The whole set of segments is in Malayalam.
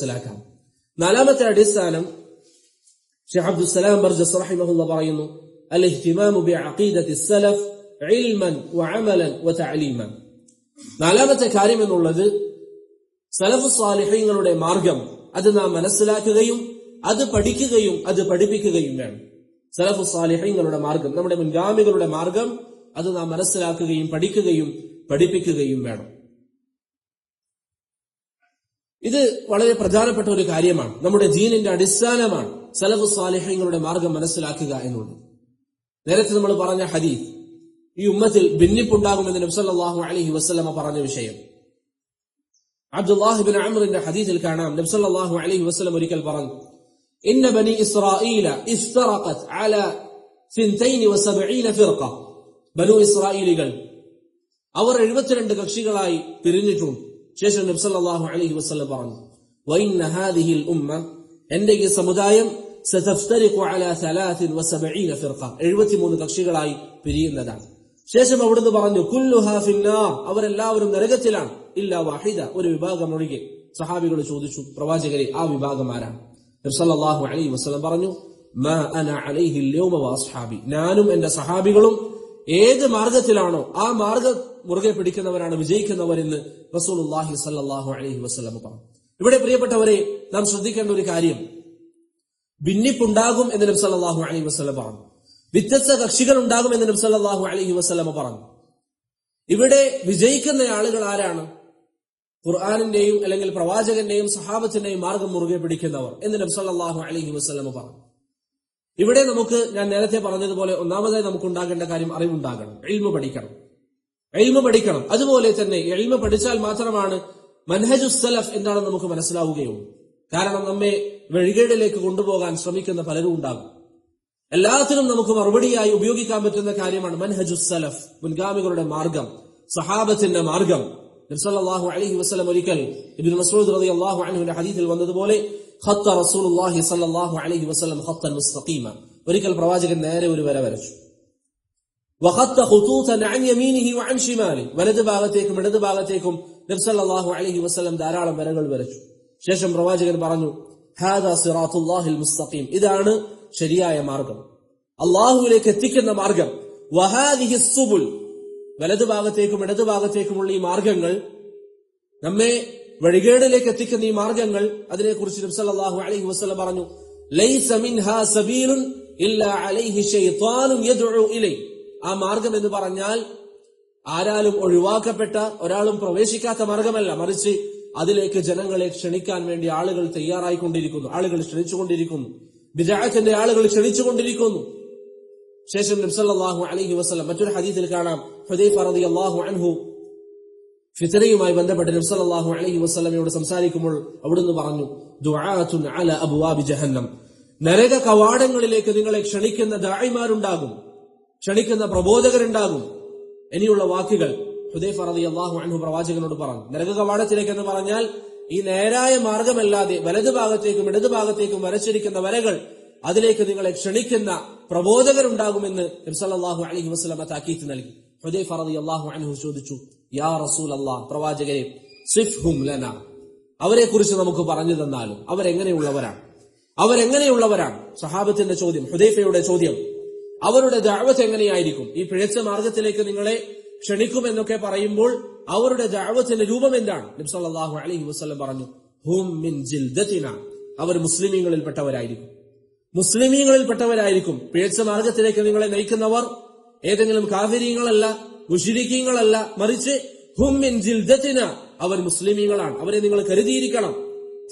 മനസ്സിലാക്കാം. നാലാമത്തെ അടിസ്ഥാനം ഷെയ്ഖ് അബ്ദുസ്സലാം ബർജസ് റഹിമഹുല്ലാഹ് പറയുന്നു, അൽ-ഇഹ്തിമാമു ബിഅഖീദത്തി സലഫ് ഇൽമൻ വഅമലൻ വതഅലീമൻ. നാലാമത്തെ കാര്യം എന്നുള്ളത് സലഫ് സ്വാലിഹീങ്ങളുടെ മാർഗം അത് നാം മനസ്സിലാക്കുകയും അത് പഠിക്കുകയും അത് പഠിപ്പിക്കുകയും വേണം. സലഫ് സ്വാലിഹീങ്ങളുടെ മാർഗം, നമ്മുടെ മുൻഗാമികളുടെ മാർഗം അത് നാം മനസ്സിലാക്കുകയും പഠിക്കുകയും പഠിപ്പിക്കുകയും വേണം. ഇത് വളരെ പ്രധാനപ്പെട്ട ഒരു കാര്യമാണ്. നമ്മുടെ ദീനിന്റെ അടിസ്ഥാനമാണ് സലഫ് സ്വാലിഹീങ്ങളുടെ മാർഗം മനസ്സിലാക്കുക എന്നുള്ളത്. നേരത്തെ നമ്മൾ പറഞ്ഞ ഹദീസ്, ഈ ഉമ്മത്തിൽ ഭിന്നിപ്പുണ്ടാകുമെന്ന് നബി സല്ലല്ലാഹു അലൈഹി വസല്ലമ പറഞ്ഞ വിഷയം. അബ്ദുല്ലാഹ് ഇബ്നു അംറിന്റെ ഹദീസിൽ കാണാം, നബി സല്ലല്ലാഹു അലൈഹി വസല്ലം ഒരിക്കൽ പറഞ്ഞു, ഇന്ന ബനി ഇസ്രായീല ഇഫ്തറഖത് അലാ 72 ഫിർഖ. ബനു ഇസ്രായേലികൾ അവർ 72 കക്ഷികളായി പിരിഞ്ഞിട്ടുണ്ട്. ശേഷം നബി സല്ലല്ലാഹു അലൈഹി വസല്ലം പറഞ്ഞു, വഇന്ന ഹാദിഹിൽ ഉമ്മ, എന്റെ ഈ സമുദായം സതഫ്തരിഖു അലാ 73 ഫിർഖ, 73 കക്ഷികളായി പിരിയുന്നതാണ്. ശേഷം അവിടുന്ന് പറഞ്ഞു, കുല്ലുഹാ ഫിന്നാർ, അവരെല്ലാവരും നരകത്തിലാണ്, ഇല്ലാ വാഹിദ, ഒരു വിഭാഗം ഒഴികെ. സഹാബികൾ ചോദിച്ചു, പ്രവാചകരെ ആ വിഭാഗം ആരാണ്? നബി സല്ലല്ലാഹു അലൈഹി വസല്ലം പറഞ്ഞു, മാ അന അലൈഹി അൽയൗമ വഅസ്ഹാബി, ഞാനും എന്റെ സഹാബികളും ഏത് മാർഗത്തിലാണോ ആ മാർഗം മുറുകെ പിടിക്കുന്നവരാണ് വിജയിക്കുന്നവർ എന്ന് റസൂലുള്ളാഹി സ്വല്ലല്ലാഹു അലൈഹി വസല്ലം പറഞ്ഞു. ഇവിടെ പ്രിയപ്പെട്ടവരെ, നാം ശ്രദ്ധിക്കേണ്ട ഒരു കാര്യം, ഭിന്നിപ്പുണ്ടാകും എന്ന് നബി സല്ലല്ലാഹു അലൈഹി വസല്ലം പറഞ്ഞു. വ്യത്യസ്ത കക്ഷികൾ ഉണ്ടാകും എന്ന് നബി സല്ലല്ലാഹു അലൈഹി വസല്ലം പറഞ്ഞു. ഇവിടെ വിജയിക്കുന്ന ആളുകൾ ആരാണ്? ഖുർആനിന്റെയും അല്ലെങ്കിൽ പ്രവാചകന്റെയും സഹാബത്തിന്റെയും മാർഗം മുറുകെ പിടിക്കുന്നവർ എന്ന് നബി സല്ലല്ലാഹു അലൈഹി വസല്ലം പറഞ്ഞു. ഇവിടെ നമുക്ക്, ഞാൻ നേരത്തെ പറഞ്ഞതുപോലെ, ഒന്നാമതായി നമുക്ക് ഉണ്ടാകേണ്ട കാര്യം അറിവുണ്ടാകണം, ഇൽമു പഠിക്കണം. അതുപോലെ തന്നെ ഇൽമു പഠിച്ചാൽ മാത്രമാണ് മൻഹജുസ് സലഫ് എന്താണെന്ന് നമുക്ക് മനസ്സിലാവുകയുള്ളൂ. കാരണം നമ്മെ വഴികേടിലേക്ക് കൊണ്ടുപോകാൻ ശ്രമിക്കുന്ന പലരും ഉണ്ടാകും. എല്ലാത്തിനും നമുക്ക് മറുപടിയായി ഉപയോഗിക്കാൻ പറ്റുന്ന കാര്യമാണ് മൻഹജുസ് സലഫ്, മുൻഗാമികളുടെ മാർഗം, സഹാബത്തിന്റെ മാർഗം. നബി സല്ലല്ലാഹു അലൈഹി വസല്ലം ഒരിക്കൽ ഇബ്നു മസ്ഊദ് റളിയല്ലാഹു അൻഹുവിന്റെ ഹദീസിൽ വന്നതുപോലെ, ഖത്ത റസൂലുള്ളാഹി സല്ലല്ലാഹു അലൈഹി വസല്ലം ഖത്തൻ മുസ്തഖീമ, ഒരിക്കൽ പ്രവാചകൻ നേരെ ഒരു വര വരച്ചു. വഖത്ത ഖുതൂതൻ അൻ യമീനിഹി വഅൻ ശിമാലി, വലതു ഭാഗത്തേക്കും ഇടതു ഭാഗത്തേക്കും നബി സല്ലല്ലാഹു അലൈഹി വസല്ലം ധാരാളം വരകൾ വരച്ചു. ശേഷം പ്രവാചകൻ പറഞ്ഞു, ഹാദാ സിറാത്തുല്ലാഹിൽ മുസ്തഖീം, ഇതാണ് ശരിയായ മാർഗം, അല്ലാഹുവിലേക്ക് എത്തിക്കുന്ന മാർഗം. വഹാദിഹി സുബുൽ, വലതു ഭാഗത്തേക്കും ഇടതു ഭാഗത്തേക്കുമുള്ള ഈ മാർഗങ്ങൾ, നമ്മെ വഴികേടിലേക്ക് എത്തിക്കുന്ന ഈ മാർഗങ്ങൾ, അതിനെക്കുറിച്ച് നബി സല്ലല്ലാഹു അലൈഹി വസല്ലം പറഞ്ഞു, ലൈസ മിൻഹാ സബീലുൻ ഇല്ലാ അലൈഹി ശൈത്വാനുൻ യദ്ഉ ഇലൈഹി. ആ മാർഗം എന്ന് പറഞ്ഞാൽ ആരാലും ഒഴിവാക്കപ്പെട്ട, ഒരാളും പ്രവേശിക്കാത്ത മാർഗമല്ല, മറിച്ച് അതിലേക്ക് ജനങ്ങളെ ക്ഷണിക്കാൻ വേണ്ടി ആളുകൾ തയ്യാറായിക്കൊണ്ടിരിക്കുന്നു, ആളുകൾ ക്ഷണിച്ചുകൊണ്ടിരിക്കുന്നു, ബിദ്അത്തിന്റെ ആളുകൾ ക്ഷണിച്ചുകൊണ്ടിരിക്കുന്നു. ശേഷം നബി സല്ലല്ലാഹു അലൈഹി വസല്ലം മറ്റൊരു ഹദീസിൽ കാണാം, ഹുദൈഫ റളിയല്ലാഹു അൻഹു ഫിത്നയുമായി ബന്ധപ്പെട്ട് നബി സല്ലല്ലാഹു അലൈഹി വസല്ലമയോട് സംസാരിക്കുമ്പോൾ അവിടുന്ന് പറഞ്ഞു, ദുആത്തുൻ അലാ അബ്വാബി ജഹന്നം, നരക കവാടങ്ങളിലേക്ക് നിങ്ങളെ ക്ഷണിക്കുന്ന ദാഇമാരുണ്ടാകും, ക്ഷണിക്കുന്ന പ്രബോധകരുണ്ടാകും. ഇനിയുള്ള വാക്കുകൾ ഹുദൈഫ റളിയല്ലാഹു അൻഹു പ്രവാചകനോട് പറഞ്ഞു. നരക കവാടത്തിലേക്ക് എന്ന് പറഞ്ഞാൽ ഈ നേരായ മാർഗമല്ലാതെ വലതു ഭാഗത്തേക്കും ഇടതു ഭാഗത്തേക്കും വരച്ചിരിക്കുന്ന വരകൾ, അതിലേക്ക് നിങ്ങളെ ക്ഷണിക്കുന്ന പ്രബോധകരുണ്ടാകുമെന്ന് നബി സല്ലല്ലാഹു അലൈഹി വസല്ലം താക്കീത് നൽകി. ഹുദൈഫ റളിയല്ലാഹു അൻഹു ചോദിച്ചു, യാ റസൂലല്ലാഹ്, പ്രവാചകരെ, സിഫ്ഹും ലനാ, അവരെ കുറിച്ച് നമുക്ക് പറഞ്ഞു തന്നാലും, അവരെങ്ങനെയുള്ളവരാണ്? സഹാബത്തിന്റെ ചോദ്യം, ഹുദൈഫയുടെ ചോദ്യം, അവരുടെ ദഅവത്ത് എങ്ങനെയായിരിക്കും? ഈ പിഴച്ച മാർഗത്തിലേക്ക് നിങ്ങളെ ക്ഷണിക്കുമെന്നൊക്കെ പറയുമ്പോൾ അവരുടെ ദഅവത്തിന്റെ രൂപം എന്താണ്? നബി സല്ലല്ലാഹു അലൈഹി വസല്ലം പറഞ്ഞു, ഹും മിൻ ജിൽദതിനാ, അവർ മുസ്ലിമീങ്ങളിൽപ്പെട്ടവരായിരിക്കും. പിഴച്ച മാർഗത്തിലേക്ക് നിങ്ങളെ നയിക്കുന്നവർ ഏതെങ്കിലും കാഫിരീങ്ങളല്ല, മുശ്രിക്കീങ്ങളല്ല, മറിച്ച് ഹും മിൻ ജിൽദതിനാ, അവർ മുസ്ലിമീങ്ങളാണ്, അവരെ നിങ്ങൾ കരുതിയിരിക്കണം.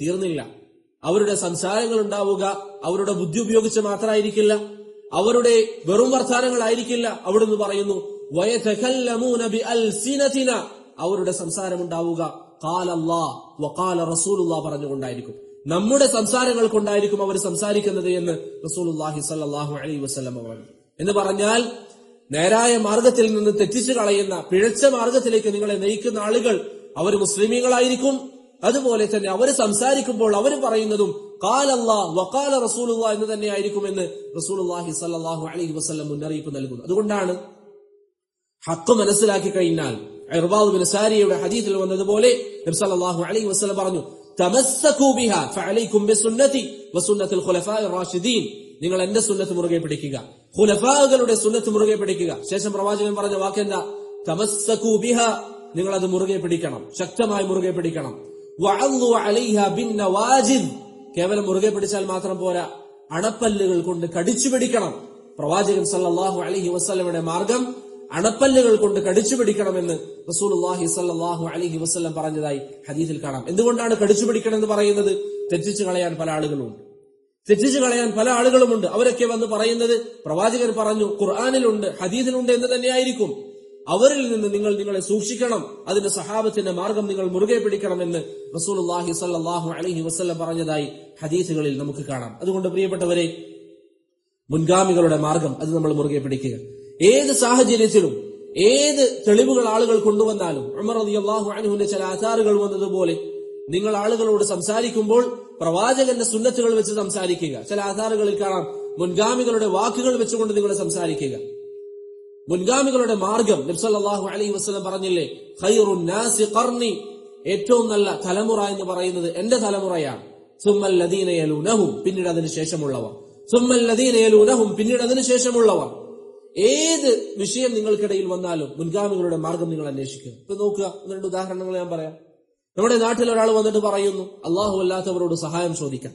തീർന്നില്ല, അവരുടെ സംസാരങ്ങൾ ഉണ്ടാവുക അവരുടെ ബുദ്ധി ഉപയോഗിച്ച് മാത്രമായിരിക്കില്ല, അവരുടെ വെറും വർത്താനങ്ങളായിരിക്കില്ല. അവിടുന്ന് പറയുന്നു, വയതകല്ലമൂന ബിഅൽസിനതിനാ, അവരുടെ സംസാരം ഉണ്ടാവുക ഖാല അല്ലാഹ് വഖാല റസൂലുള്ളാഹ് പറഞ്ഞുകൊണ്ടായിരിക്കും, നമ്മുടെ സംസാരങ്ങൾ കൊണ്ടായിരിക്കും അവർ സംസാരിക്കുന്നത് എന്ന് റസൂലുള്ളാഹി സ്വല്ലല്ലാഹു അലൈഹി വസല്ലം പറഞ്ഞു. എന്ന് പറഞ്ഞാൽ നേരായ മാർഗത്തിൽ നിന്ന് തെറ്റിച്ചു കളയുന്ന, പിഴച്ച മാർഗത്തിലേക്ക് നിങ്ങളെ നയിക്കുന്ന ആളുകൾ അവർ മുസ്ലിമീങ്ങളായിരിക്കും. അതുപോലെ തന്നെ അവർ സംസാരിക്കുമ്പോൾ അവർ പറയുന്നതും ഖാല അല്ലാഹ് വഖാല റസൂലുള്ളാഹ് എന്ന് തന്നെയായിരിക്കുമെന്ന് റസൂലുള്ളാഹി സ്വല്ലല്ലാഹു അലൈഹി വസല്ലം മുന്നറിയിപ്പ് നൽകുന്നു. അതുകൊണ്ടാണ് ഹഖ് മനസ്സിലാക്കി കഴിഞ്ഞാൽ, ഇർബാദ് ബിൻ സാരിയയുടെ ഹദീസിൽ വന്നതുപോലെ നബി സല്ലല്ലാഹു അലൈഹി വസല്ലം പറഞ്ഞു, തമസ്സകൂ ബിഹാ ഫഅലൈകും ബിസുന്നതി വസുന്നത്തിൽ ഖുലഫാഇർ റാഷിദീൻ. നിങ്ങൾ എന്റെ സുന്നത്ത് മുറുകെ പിടിക്കുക, ഖുലഫാകളുടെ സുന്നത്ത് മുറുകെ പിടിക്കുക. ശേഷം പ്രവാചകൻ പറഞ്ഞ വാക്കെന്താ? തമസ്സകൂ ബിഹാ, നിങ്ങൾ അത് മുറുകെ പിടിക്കണം, ശക്തമായി മുറുകെ പിടിക്കണം. വഅല്ലു അലൈഹാ ബിന്നവാജിദ്, കേവലം മുറുകെ പിടിച്ചാൽ മാത്രം പോരാ, അണപ്പല്ലുകൾ കൊണ്ട് കടിച്ചു പിടിക്കണം. പ്രവാചകൻ സല്ലല്ലാഹു അലൈഹി വസല്ലമയുടെ മാർഗം അണപ്പല്ലുകൾ കൊണ്ട് കടിച്ചു പിടിക്കണമെന്ന് റസൂലുള്ളാഹി സല്ലല്ലാഹു അലൈഹി വസല്ലം പറഞ്ഞതായി ഹദീസിൽ കാണാം. എന്തുകൊണ്ടാണ് കടിച്ചു പിടിക്കണം എന്ന് പറയുന്നത്? തെറ്റിച്ചു കളയാൻ പല ആളുകളുമുണ്ട്. അവരൊക്കെ വന്ന് പറയുന്നത് പ്രവാചകൻ പറഞ്ഞു, ഖുർആനിലുണ്ട്, ഹദീസിലുണ്ട് എന്ന് തന്നെയായിരിക്കും. അവരിൽ നിന്ന് നിങ്ങൾ നിങ്ങളെ സൂക്ഷിക്കണം, അതിന്റെ സഹാബത്തിന്റെ മാർഗം നിങ്ങൾ മുറുകെ പിടിക്കണമെന്ന് റസൂലുള്ളാഹി സല്ലല്ലാഹു അലൈഹി വസല്ലം പറഞ്ഞതായി ഹദീസുകളിൽ നമുക്ക് കാണാം. അതുകൊണ്ട് പ്രിയപ്പെട്ടവരെ, മുൻഗാമികളുടെ മാർഗം അത് നമ്മൾ മുറുകെ പിടിക്കുക. ഏത് സാഹചര്യത്തിലും ഏത് തെളിവുകൾ ആളുകൾ കൊണ്ടുവന്നാലും, ഉമർ റളിയല്ലാഹു അൻഹുവിന്റെ ചില ആചാറുകൾ വന്നതുപോലെ നിങ്ങൾ ആളുകളോട് സംസാരിക്കുമ്പോൾ പ്രവാചകന്റെ സുന്നത്തുകൾ വെച്ച് സംസാരിക്കുക. ചില ആധാറുകളിൽ കാണാം, മുൻഗാമികളുടെ വാക്കുകൾ വെച്ചുകൊണ്ട് നിങ്ങൾ സംസാരിക്കുക. മുൻഗാമികളുടെ മാർഗം നബി സല്ലല്ലാഹു അലൈഹി വസല്ലം പറഞ്ഞില്ലേ, ഖൈറുൻ നാസി ഖർനി, ഏറ്റവും നല്ല തലമുറ എന്ന് പറയുന്നത് എന്റെ തലമുറയാണ്. സുമ്മൽ ലദീന യലൂനഹും, പിന്നീട് അതിന് ശേഷമുള്ളവർ. സുമ്മൽ ലദീന യലൂനഹും, പിന്നീട് അതിന് ശേഷമുള്ളവർ. ഏത് വിഷയം നിങ്ങൾക്കിടയിൽ വന്നാലും മുൻഗാമികളുടെ മാർഗം നിങ്ങൾ അന്വേഷിക്കുക. ഇപ്പൊ നോക്കുക, ഒന്ന് രണ്ട് ഉദാഹരണങ്ങൾ ഞാൻ പറയാം. നമ്മുടെ നാട്ടിൽ ഒരാൾ വന്നിട്ട് പറയുന്നു, അള്ളാഹു അല്ലാത്തവരോട് സഹായം ചോദിക്കാം.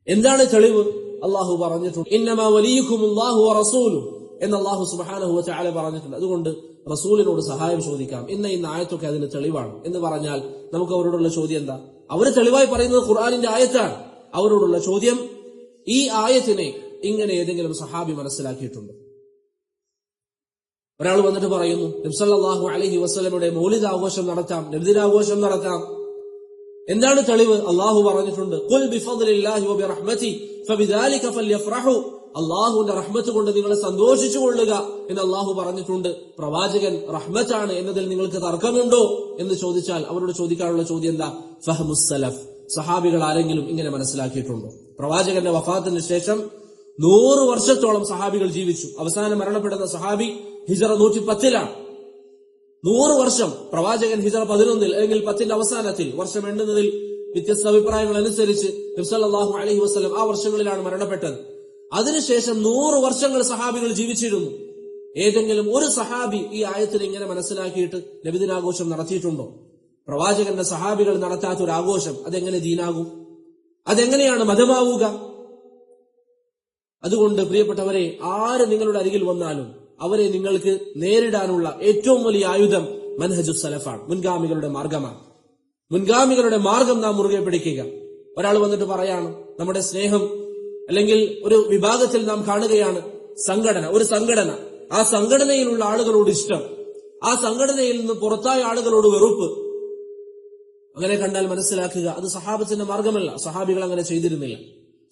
എന്താണ് തെളിവ്? അള്ളാഹു പറഞ്ഞിട്ടുണ്ട്, ഇന്നമാ വലിയുക്കുമുല്ലാഹു വറസൂലുഹു എന്ന് അള്ളാഹു സുബ്ഹാനഹു വ തആല പറഞ്ഞിട്ടുണ്ട്. അതുകൊണ്ട് റസൂലിനോട് സഹായം ചോദിക്കാം. ഇന്ന ആയത്തൊക്കെ അതിന് തെളിവാണ് എന്ന് പറഞ്ഞാൽ നമുക്ക് അവരോടുള്ള ചോദ്യം എന്താ? അവര് തെളിവായി പറയുന്നത് ഖുർആനിന്റെ ആയത്താണ്. അവരോടുള്ള ചോദ്യം, ഈ ആയത്തിനെ ഇങ്ങനെ ഏതെങ്കിലും സഹാബി മനസ്സിലാക്കിയിട്ടുണ്ടോ? ഒരാൾ വന്നിട്ട് പറയുന്നു, നബി സല്ലല്ലാഹു അലൈഹി വസല്ലമയുടെ മൗലിദ് ആഘോഷം നടത്താം, നബിദിനാഘോഷം നടത്താം. എന്താണ് തെളിവ്? അള്ളാഹു പറഞ്ഞിട്ടുണ്ട്, ഖുൽ ബിഫദ്ലില്ലാഹി വബിറഹ്മതി ഫബിദാലിക ഫൽയഫ്റഹു, അള്ളാഹുവിന്റെ റഹ്മത്ത് കൊണ്ട് നിങ്ങൾ സന്തോഷിച്ചു കൊള്ളുക എന്ന് അള്ളാഹു പറഞ്ഞിട്ടുണ്ട്. പ്രവാചകൻ റഹ്മത്താണ് എന്നതിൽ നിങ്ങൾക്ക് തർക്കമുണ്ടോ എന്ന് ചോദിച്ചാൽ അവരോട് ചോദിക്കാനുള്ള ചോദ്യം എന്താ? ഫഹ്മുസ് സലഫ്, സഹാബികൾ ആരെങ്കിലും ഇങ്ങനെ മനസ്സിലാക്കിയിട്ടുണ്ടോ? പ്രവാചകന്റെ വഫാത്തിന് ശേഷം 100 വർഷത്തോളം സഹാബികൾ ജീവിച്ചു. അവസാനം മരണപ്പെടുന്ന സഹാബി ഹിജറ 110-ലാണ്. 100 വർഷം. പ്രവാചകൻ ഹിജറ 11 അല്ലെങ്കിൽ 10 അവസാനത്തിൽ. വർഷം എണ്ണുന്നതിൽ വ്യത്യസ്ത അഭിപ്രായങ്ങൾ അനുസരിച്ച് നബി സല്ലല്ലാഹു അലൈഹി വസല്ലം ആ വർഷങ്ങളിലാണ് മരണപ്പെട്ടത്. അതിനുശേഷം 100 വർഷങ്ങൾ സഹാബികൾ ജീവിച്ചിരുന്നു. ഏതെങ്കിലും ഒരു സഹാബി ഈ ആയത്തിന് ഇങ്ങനെ മനസ്സിലാക്കിയിട്ട് നബിദിനാഘോഷം നടത്തിയിട്ടുണ്ടോ? പ്രവാചകന്റെ സഹാബികൾ നടത്താത്ത ഒരു ആഘോഷം അതെങ്ങനെ ദീനാകും? അതെങ്ങനെയാണ് മതമാവുക? അതുകൊണ്ട് പ്രിയപ്പെട്ടവരെ, ആര് നിങ്ങളുടെ അരികിൽ വന്നാലും അവരെ നിങ്ങൾക്ക് നേരിടാനുള്ള ഏറ്റവും വലിയ ആയുധം മൻഹജുസ് സലഫാണ്, മുൻഗാമികളുടെ മാർഗമാണ്. മുൻഗാമികളുടെ മാർഗം നാം മുറുകെ പിടിക്കുക. ഒരാൾ വന്നിട്ട് പറയാണ്, നമ്മുടെ സ്നേഹം അല്ലെങ്കിൽ ഒരു വിഭാഗത്തിൽ നാം കാണുകയാണ് ഒരു സംഘടന, ആ സംഘടനയിലുള്ള ആളുകളോട് ഇഷ്ടം, ആ സംഘടനയിൽ നിന്ന് പുറത്തായ ആളുകളോട് വെറുപ്പ്. അങ്ങനെ കണ്ടാൽ മനസ്സിലാക്കുക അത് സഹാബത്തിന്റെ മാർഗമല്ല. സഹാബികൾ അങ്ങനെ ചെയ്തിരുന്നില്ല.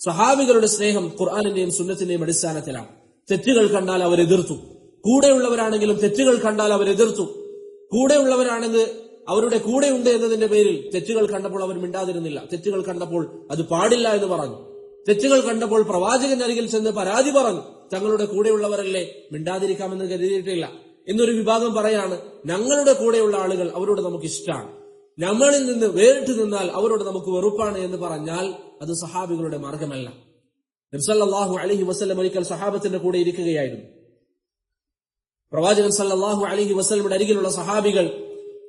സഹാബികളുടെ സ്നേഹം ഖുർആനിന്റെയും സുന്നത്തിന്റെയും അടിസ്ഥാനത്തിലാണ്. തെറ്റുകൾ കണ്ടാൽ അവരെതിർത്തു. കൂടെയുള്ളവരാണെങ്കിലും തെറ്റുകൾ കണ്ടാൽ അവരെതിർത്തു. കൂടെയുള്ളവരാണെന്ന് അവരുടെ കൂടെയുണ്ട് എന്നതിന്റെ പേരിൽ തെറ്റുകൾ കണ്ടപ്പോൾ അവർ മിണ്ടാതിരുന്നില്ല. തെറ്റുകൾ കണ്ടപ്പോൾ അത് പാടില്ല എന്ന് പറഞ്ഞു. തെറ്റുകൾ കണ്ടപ്പോൾ പ്രവാചകന്റെ അരികിൽ ചെന്ന് പരാതി പറഞ്ഞു. തങ്ങളുടെ കൂടെയുള്ളവരല്ലേ, മിണ്ടാതിരിക്കാമെന്ന് കരുതിയിട്ടില്ല. എന്നൊരു വിഭാഗം പറയാണ്, ഞങ്ങളുടെ കൂടെയുള്ള ആളുകൾ അവരോട് നമുക്ക് ഇഷ്ടമാണ്, നമ്മളിൽ നിന്ന് വേറിട്ട് നിന്നാൽ അവരോട് നമുക്ക് വെറുപ്പാണ് എന്ന് പറഞ്ഞാൽ അത് സഹാബികളുടെ മാർഗമല്ല. നബി സല്ലല്ലാഹു അലൈഹി വസല്ലം ഒരിക്കൽ സഹാബത്തിന്റെ കൂടെ ഇരിക്കുകയായിരുന്നു. പ്രവാചകൻ സല്ലല്ലാഹു അലൈഹി വസല്ലമയുടെ അരികിലുള്ള സഹാബികൾ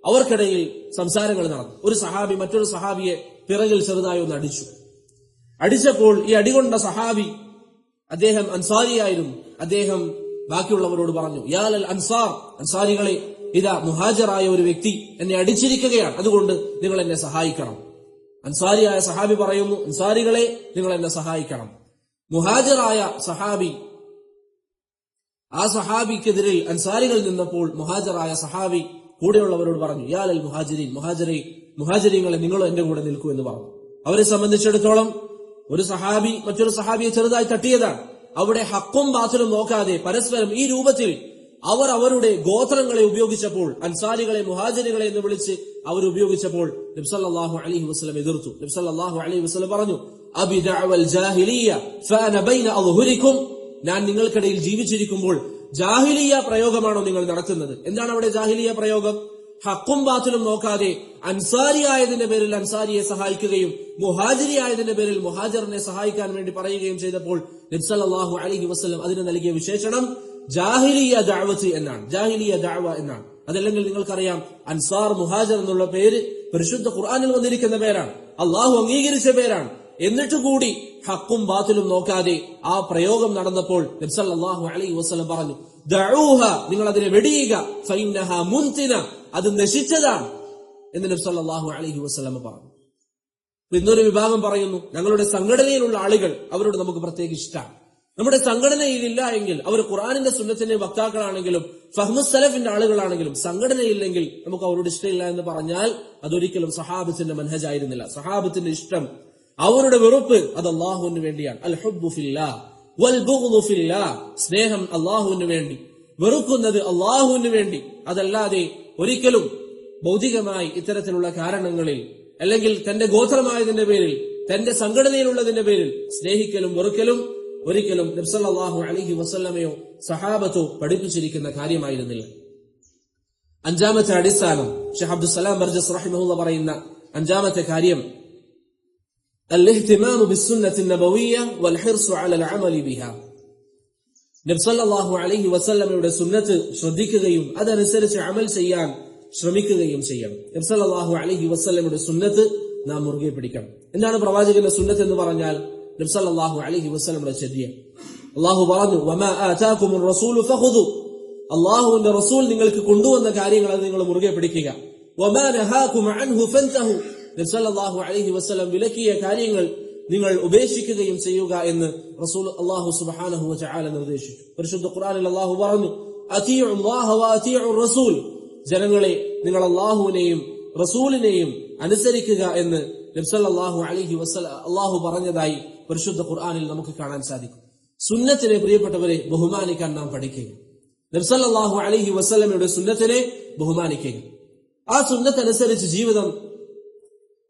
അവർക്കിടയിൽ സംസാരങ്ങൾ നടന്നു. ഒരു സഹാബി മറ്റൊരു സഹാബിയെ പിറകിൽ ചെറുതായി ഒന്ന് അടിച്ചപ്പോൾ ഈ അടികൊണ്ട സഹാബി, അദ്ദേഹം അൻസാരിയായിരുന്നു, അദ്ദേഹം ബാക്കിയുള്ളവരോട് പറഞ്ഞു, യാലൽ അൻസാർ, അൻസാരികളെ, ഇതാ മുഹാജിറായ ഒരു വ്യക്തി എന്നെ അടിച്ചിരിക്കുകയാണ്, അതുകൊണ്ട് നിങ്ങൾ എന്നെ സഹായിക്കണം. അൻസാരിയായ സഹാബി പറയുന്നു, അൻസാരികളെ നിങ്ങൾ എന്നെ സഹായിക്കണം. മുഹാജിറായ സഹാബി, ആ സഹാബിക്കെതിരിൽ അൻസാരികൾ നിന്നപ്പോൾ മുഹാജിറായ സഹാബി കൂടെയുള്ളവരോട് പറഞ്ഞു, യാലൽ മുഹാജിരീൻ, മുഹാജിരീങ്ങളെ നിങ്ങളും എന്റെ കൂടെ നിൽക്കൂ എന്ന് പറഞ്ഞു. അവരെ സംബന്ധിച്ചിടത്തോളം ഒരു സഹാബി മറ്റൊരു സഹാബിയെ ചെറുതായി തട്ടിയതാണ്. അവിടെ ഹക്കും ബാത്തിലും നോക്കാതെ പരസ്പരം ഈ രൂപത്തിൽ അവർ അവരുടെ ഗോത്രങ്ങളെ ഉപയോഗിച്ചപ്പോൾ, അൻസാരികളെ മുഹാജിരികളെ എന്ന് വിളിച്ച് അവർ ഉപയോഗിച്ചപ്പോൾ നബി സല്ലല്ലാഹു അലൈഹി വസല്ലം എതിർത്തു. നബി സല്ലല്ലാഹു അലൈഹി വസല്ലം പറഞ്ഞു, അബി ദഅവൽ ജാഹിലിയ്യ ഫഅന ബൈന അദ്ഹുരിക്കും, ഞാൻ നിങ്ങൾക്കിടയിൽ ജീവിച്ചിരിക്കുമ്പോൾ ജാഹിലിയ പ്രയോഗമാണോ നിങ്ങൾ നടത്തുന്നത്? എന്താണ് അവിടെ ജാഹിലിയ പ്രയോഗം? ഹക്കും ബാത്തിലും നോക്കാതെ അൻസാരിയായതിന്റെ പേരിൽ അൻസാരിയെ സഹായിക്കുകയും മുഹാജിരിയായതിന്റെ പേരിൽ മുഹാജിറിനെ സഹായിക്കാൻ വേണ്ടി പറയുകയും ചെയ്തപ്പോൾ നബി സല്ലല്ലാഹു അലൈഹി വസല്ലം അതിന് നൽകിയ വിശേഷണം ജാഹിലിയ ദഅവത്ത് എന്നാണ്, ജാഹിലിയ ദഅവ എന്നാണ്. അതല്ലെങ്കിൽ നിങ്ങൾക്കറിയാം, അൻസാർ മുഹാജിർ എന്നുള്ള പേര് പരിശുദ്ധ ഖുർആനിൽ വന്നിരിക്കുന്ന പേരാണ്, അള്ളാഹു അംഗീകരിച്ച പേരാണ്. എന്നിട്ട് കൂടി ഹക്കും ബാത്തിലും നോക്കാതെ ആ പ്രയോഗം നടന്നപ്പോൾ നബി സല്ലല്ലാഹു അലൈഹി വസല്ലം പറഞ്ഞു, ദഊഹ, നിങ്ങൾ അതിനെ വെടിയുക, ഫഇന്നഹാ മുൻതിന, അത് നശിച്ചതാണ് എന്ന് നബി സല്ലല്ലാഹു അലൈഹി വസല്ലം പറഞ്ഞു. ഇന്നൊരു വിഭാഗം പറയുന്നു, ഞങ്ങളുടെ സംഘടനയിലുള്ള ആളുകൾ, അവരോട് നമുക്ക് പ്രത്യേക ഇഷ്ടമാണ്. നമ്മുടെ സംഘടനയിലില്ല എങ്കിൽ അവർ ഖുർആനിന്റെ സുന്നത്തിന്റെ വക്താക്കളാണെങ്കിലും ഫഹ്മുസ് സലഫിന്റെ ആളുകളാണെങ്കിലും സംഘടനയില്ലെങ്കിൽ നമുക്ക് അവരോട് ഇഷ്ടമില്ല എന്ന് പറഞ്ഞാൽ അതൊരിക്കലും സഹാബത്തിന്റെ മനഹജായിരുന്നില്ല. സഹാബത്തിന്റെ ഇഷ്ടം, അവരുടെ വെറുപ്പ്, അത് അല്ലാഹുവിന് വേണ്ടിയാണ്. അൽ ഹുബ്ബു ഫില്ലാഹ് വൽ ബുഗ്ദു ഫില്ലാഹ്, സ്നേഹം അല്ലാഹുവിന് വേണ്ടി, വെറുക്കുന്നത് അല്ലാഹുവിന് വേണ്ടി. അതല്ലാതെ ഒരിക്കലും ഭൗതികമായി ഇത്തരത്തിലുള്ള കാരണങ്ങളിൽ അല്ലെങ്കിൽ തന്റെ ഗോത്രമായതിന്റെ പേരിൽ, തന്റെ സംഘടനയിലുള്ളതിന്റെ പേരിൽ സ്നേഹിക്കലും വെറുക്കലും ഒരിക്കലും നബി സല്ലല്ലാഹു അലൈഹി വസല്ലമയോ സഹാബത്തോ പഠിപ്പിച്ചിരിക്കുന്ന കാര്യമായിരുന്നില്ല. അഞ്ചാമത്തെ അടിസ്ഥാനം, ഷെയ്ഖ് അബ്ദുസ്സലാം ബർജസ് റഹിമഹുല്ലാഹ് പറയുന്ന അഞ്ചാമത്തെ കാര്യം, അൽ-ഇഹ്തിമാമു ബിസ്സുന്നത്തി നബവിയ്യ വൽ ഹിർസു അലൽ അമലി ബിഹാ. നബി സല്ലല്ലാഹു അലൈഹി വസല്ലമയുടെ സുന്നത്ത് ശ്രദ്ധിക്കുകയും അതനുസരിച്ച് അമൽ ചെയ്യാൻ ശ്രമിക്കുകയും ചെയ്യണം. നബി സല്ലല്ലാഹു അലൈഹി വസല്ലമയുടെ സുന്നത്ത് നാം മുറുകെ പിടിക്കണം. എന്താണ് പ്രവാചകന്റെ സുന്നത്ത് എന്ന് പറഞ്ഞാൽ? നബി സല്ലല്ലാഹു അലൈഹി വസല്ലമയുടെ ചര്യ. അല്ലാഹു പറഞ്ഞു, വമാ ആതാകുമുർ റസൂലു ഫഖുദു, അല്ലാഹുവിന്റെ റസൂൽ നിങ്ങൾക്ക് കൊണ്ടുവന്ന കാര്യങ്ങൾ അത് നിങ്ങൾ മുറുകെ പിടിക്കുക. വമാ നഹാകും അൻഹു ഫൻതഹു, നബി സല്ലല്ലാഹു അലൈഹി വസല്ലം വിലക്കിയ കാര്യങ്ങൾ നിങ്ങൾ ഉപേക്ഷിക്കുകയും ചെയ്യുക എന്ന് റസൂൽ അല്ലാഹു സുബ്ഹാനഹു വ തആല നിർദ്ദേശിച്ചു. പരിശുദ്ധ ഖുർആനിൽ അല്ലാഹു പറഞ്ഞു, അതീഉ അല്ലാഹ വ അതീഉ റസൂൽ, ജനങ്ങളെ നിങ്ങൾ അല്ലാഹുവിനെയും റസൂലിനെയും അനുസരിക്കുക എന്ന് നബി സല്ലല്ലാഹു അലൈഹി വസല്ലം അല്ലാഹു പറഞ്ഞതായി പരിശുദ്ധ ഖുർആനിൽ നമുക്ക് കാണാൻ സാധിക്കും. സുന്നത്തിനെ പ്രിയപ്പെട്ടവരെ ബഹുമാനിക്കാൻ നാം പഠിക്കുക. നബി സല്ലല്ലാഹു അലൈഹി വസല്ലമയുടെ സുന്നത്തിനെ ബഹുമാനിക്കുക, ആ സുന്നത്തനുസരിച്ച് ജീവിതം